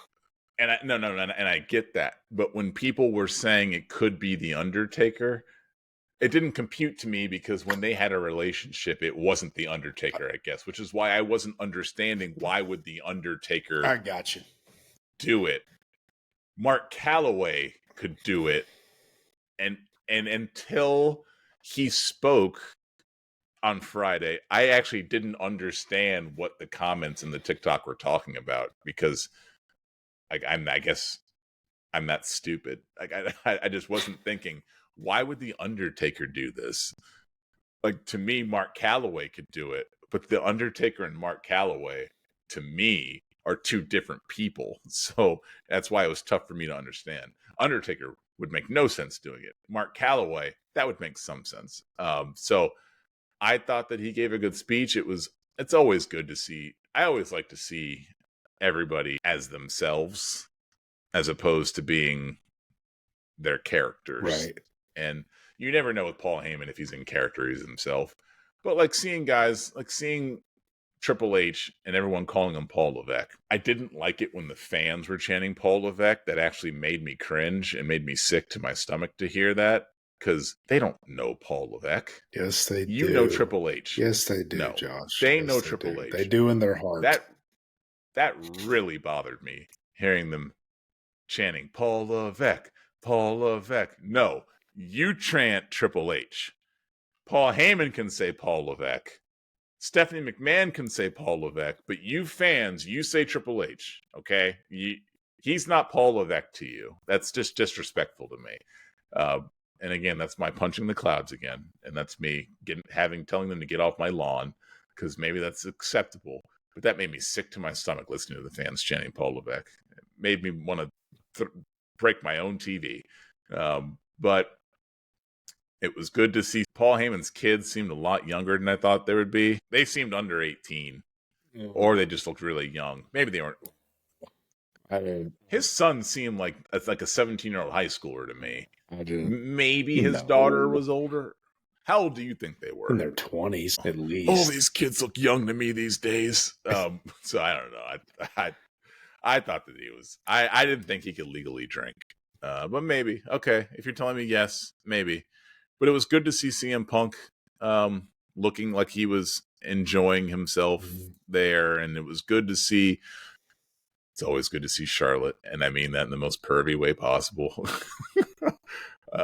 And I get that. But when people were saying it could be the Undertaker, it didn't compute to me, because when they had a relationship, it wasn't the Undertaker, I guess, which is why I wasn't understanding why would the Undertaker I got you. do it. Mark Calloway could do it. And until he spoke on Friday, I actually didn't understand what the comments in the TikTok were talking about, because I guess I'm that stupid. I just wasn't thinking, why would the Undertaker do this? Like, to me, Mark Calloway could do it, but the Undertaker and Mark Calloway, to me, are 2 different people. So that's why it was tough for me to understand. Undertaker would make no sense doing it. Mark Calloway, that would make some sense. So I thought that he gave a good speech. It's always good to see. I always like to see everybody as themselves, as opposed to being their characters. Right. And you never know with Paul Heyman if he's in character, he's himself. But like seeing guys, like seeing Triple H and everyone calling him Paul Levesque, I didn't like it when the fans were chanting Paul Levesque. That actually made me cringe and made me sick to my stomach to hear that, because they don't know Paul Levesque. Yes, they do. You know Triple H. Yes, they do, no, Josh. They yes, know they Triple do. H. They do in their heart. That really bothered me, hearing them chanting Paul Levesque, Paul Levesque. No, you chant Triple H. Paul Heyman can say Paul Levesque. Stephanie McMahon can say Paul Levesque, but you fans, you say Triple H. Okay, he's not Paul Levesque to you. That's just disrespectful to me. And again, that's my punching the clouds again, and that's me telling them to get off my lawn because maybe that's acceptable. But that made me sick to my stomach listening to the fans chanting Paul Levesque. It made me want to break my own TV. But it was good to see Paul Heyman's kids seemed a lot younger than I thought they would be. They seemed under 18, or they just looked really young. Maybe they weren't. His son seemed like a 17-year-old high schooler to me. Maybe his daughter was older. How old do you think they were? In their 20s, at least. All these kids look young to me these days. So I don't know. I thought that he was. I didn't think he could legally drink. But maybe. Okay, if you're telling me yes, maybe. But it was good to see CM Punk looking like he was enjoying himself there, and it was good to see. It's always good to see Charlotte, and I mean that in the most pervy way possible.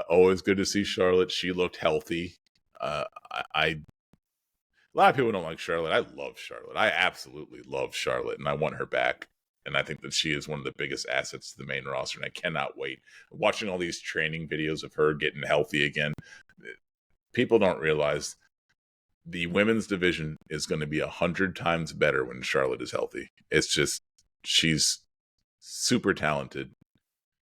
Always good to see Charlotte. She looked healthy. A lot of people don't like Charlotte. I love Charlotte. I absolutely love Charlotte, and I want her back. And I think that she is one of the biggest assets to the main roster, and I cannot wait. Watching all these training videos of her getting healthy again, people don't realize the women's division is going to be 100 times better when Charlotte is healthy. It's just, she's super talented.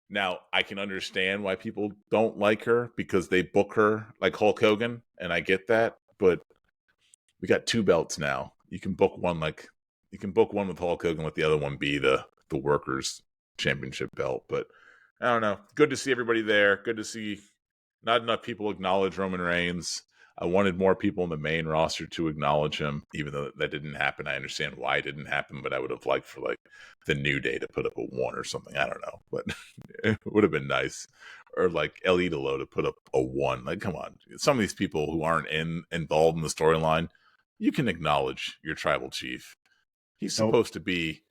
Now, I can understand why people don't like her because they book her like Hulk Hogan, and I get that, but we got 2 belts now. You can book one with Hulk Hogan, let the other one be the Workers' Championship belt. But I don't know. Good to see everybody there. Good to see not enough people acknowledge Roman Reigns. I wanted more people in the main roster to acknowledge him, even though that didn't happen. I understand why it didn't happen, but I would have liked for like the New Day to put up a 1 or something. I don't know, but it would have been nice. Or like El Idolo to put up a 1. Like, come on. Some of these people who aren't involved in the storyline, you can acknowledge your tribal chief. He's supposed to be,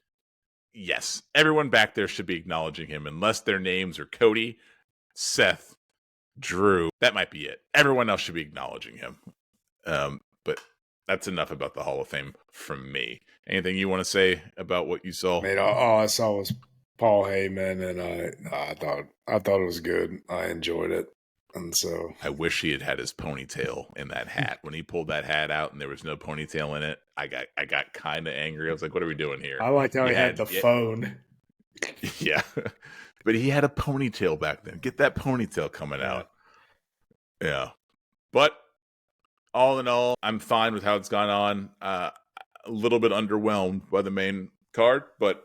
yes, everyone back there should be acknowledging him, unless their names are Cody, Seth, Drew. That might be it. Everyone else should be acknowledging him. But that's enough about the Hall of Fame from me. Anything you want to say about what you saw? I mean, all I saw was Paul Heyman, and I thought it was good. I enjoyed it. And so I wish he had his ponytail in that hat. When he pulled that hat out and there was no ponytail in it, I got kind of angry. I was like, what are we doing here? I liked how he had the phone. Yeah. But he had a ponytail back then. Get that ponytail coming out. Yeah. But all in all, I'm fine with how it's gone on. A little bit underwhelmed by the main card, but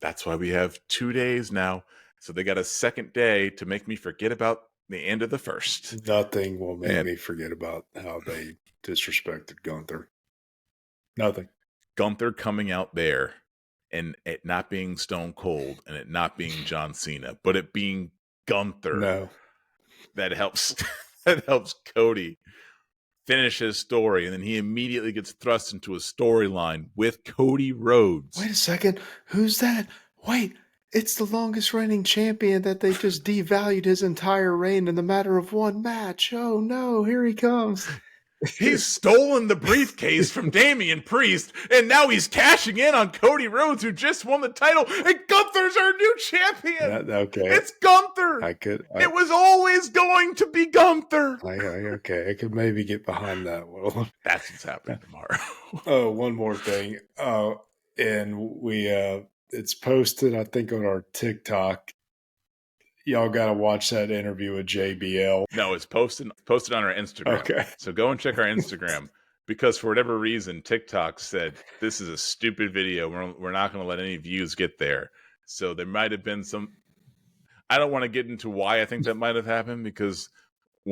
that's why we have 2 days now. So they got a second day to make me forget about the end of the first. Nothing will make me forget about how they disrespected Gunther. Nothing. Gunther coming out there and it not being Stone Cold and it not being John Cena, but it being Gunther. No. That helps that helps Cody finish his story, and then he immediately gets thrust into a storyline with Cody Rhodes. Wait a second. Who's that? Wait, it's the longest reigning champion that they just devalued his entire reign in the matter of 1 match. Oh no, here he comes. He's stolen the briefcase from Damian Priest, and now he's cashing in on Cody Rhodes, who just won the title, and Gunther's our new champion. Okay. It's Gunther. It was always going to be Gunther. Okay, I could maybe get behind that one. That's what's happening tomorrow. Oh, one more thing. And we it's posted, I think, on our TikTok. Y'all got to watch that interview with JBL. No, it's posted on our Instagram. Okay. So go and check our Instagram because for whatever reason, TikTok said this is a stupid video. We're not going to let any views get there. So there might have been some. I don't want to get into why I think that might have happened because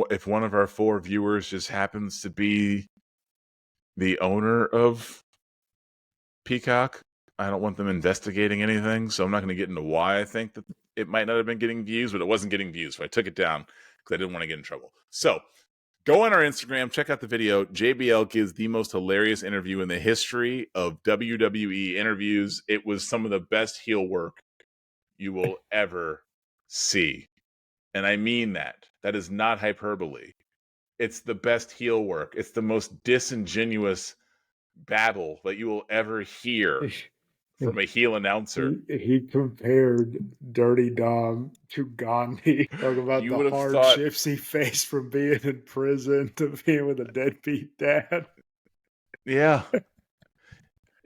if one of our 4 viewers just happens to be the owner of Peacock, I don't want them investigating anything. So I'm not going to get into why I think that it might not have been getting views, but it wasn't getting views. So I took it down because I didn't want to get in trouble. So go on our Instagram, check out the video. JBL gives the most hilarious interview in the history of WWE interviews. It was some of the best heel work you will ever see. And I mean that. That is not hyperbole. It's the best heel work. It's the most disingenuous babble that you will ever hear from a heel announcer. He compared Dirty Dom to Gandhi, talking about You the would have thought, hardships he faced from being in prison to being with a deadbeat dad. yeah.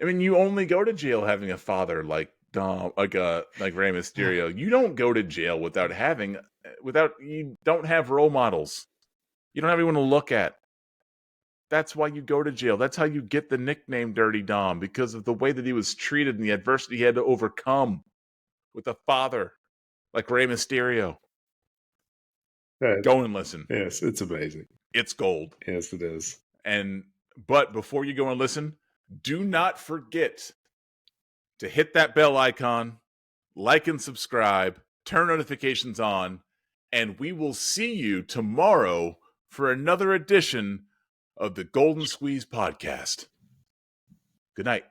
I mean, you only go to jail having a father like Dom, like Rey Mysterio. You don't go to jail without you don't have role models. You don't have anyone to look at. That's why you go to jail. That's how you get the nickname Dirty Dom, because of the way that he was treated and the adversity he had to overcome with a father like Rey Mysterio. Go and listen. Yes, it's amazing. It's gold. Yes, it is. But before you go and listen, do not forget to hit that bell icon, like and subscribe, turn notifications on, and we will see you tomorrow for another edition of the Golden Squeeze podcast. Good night.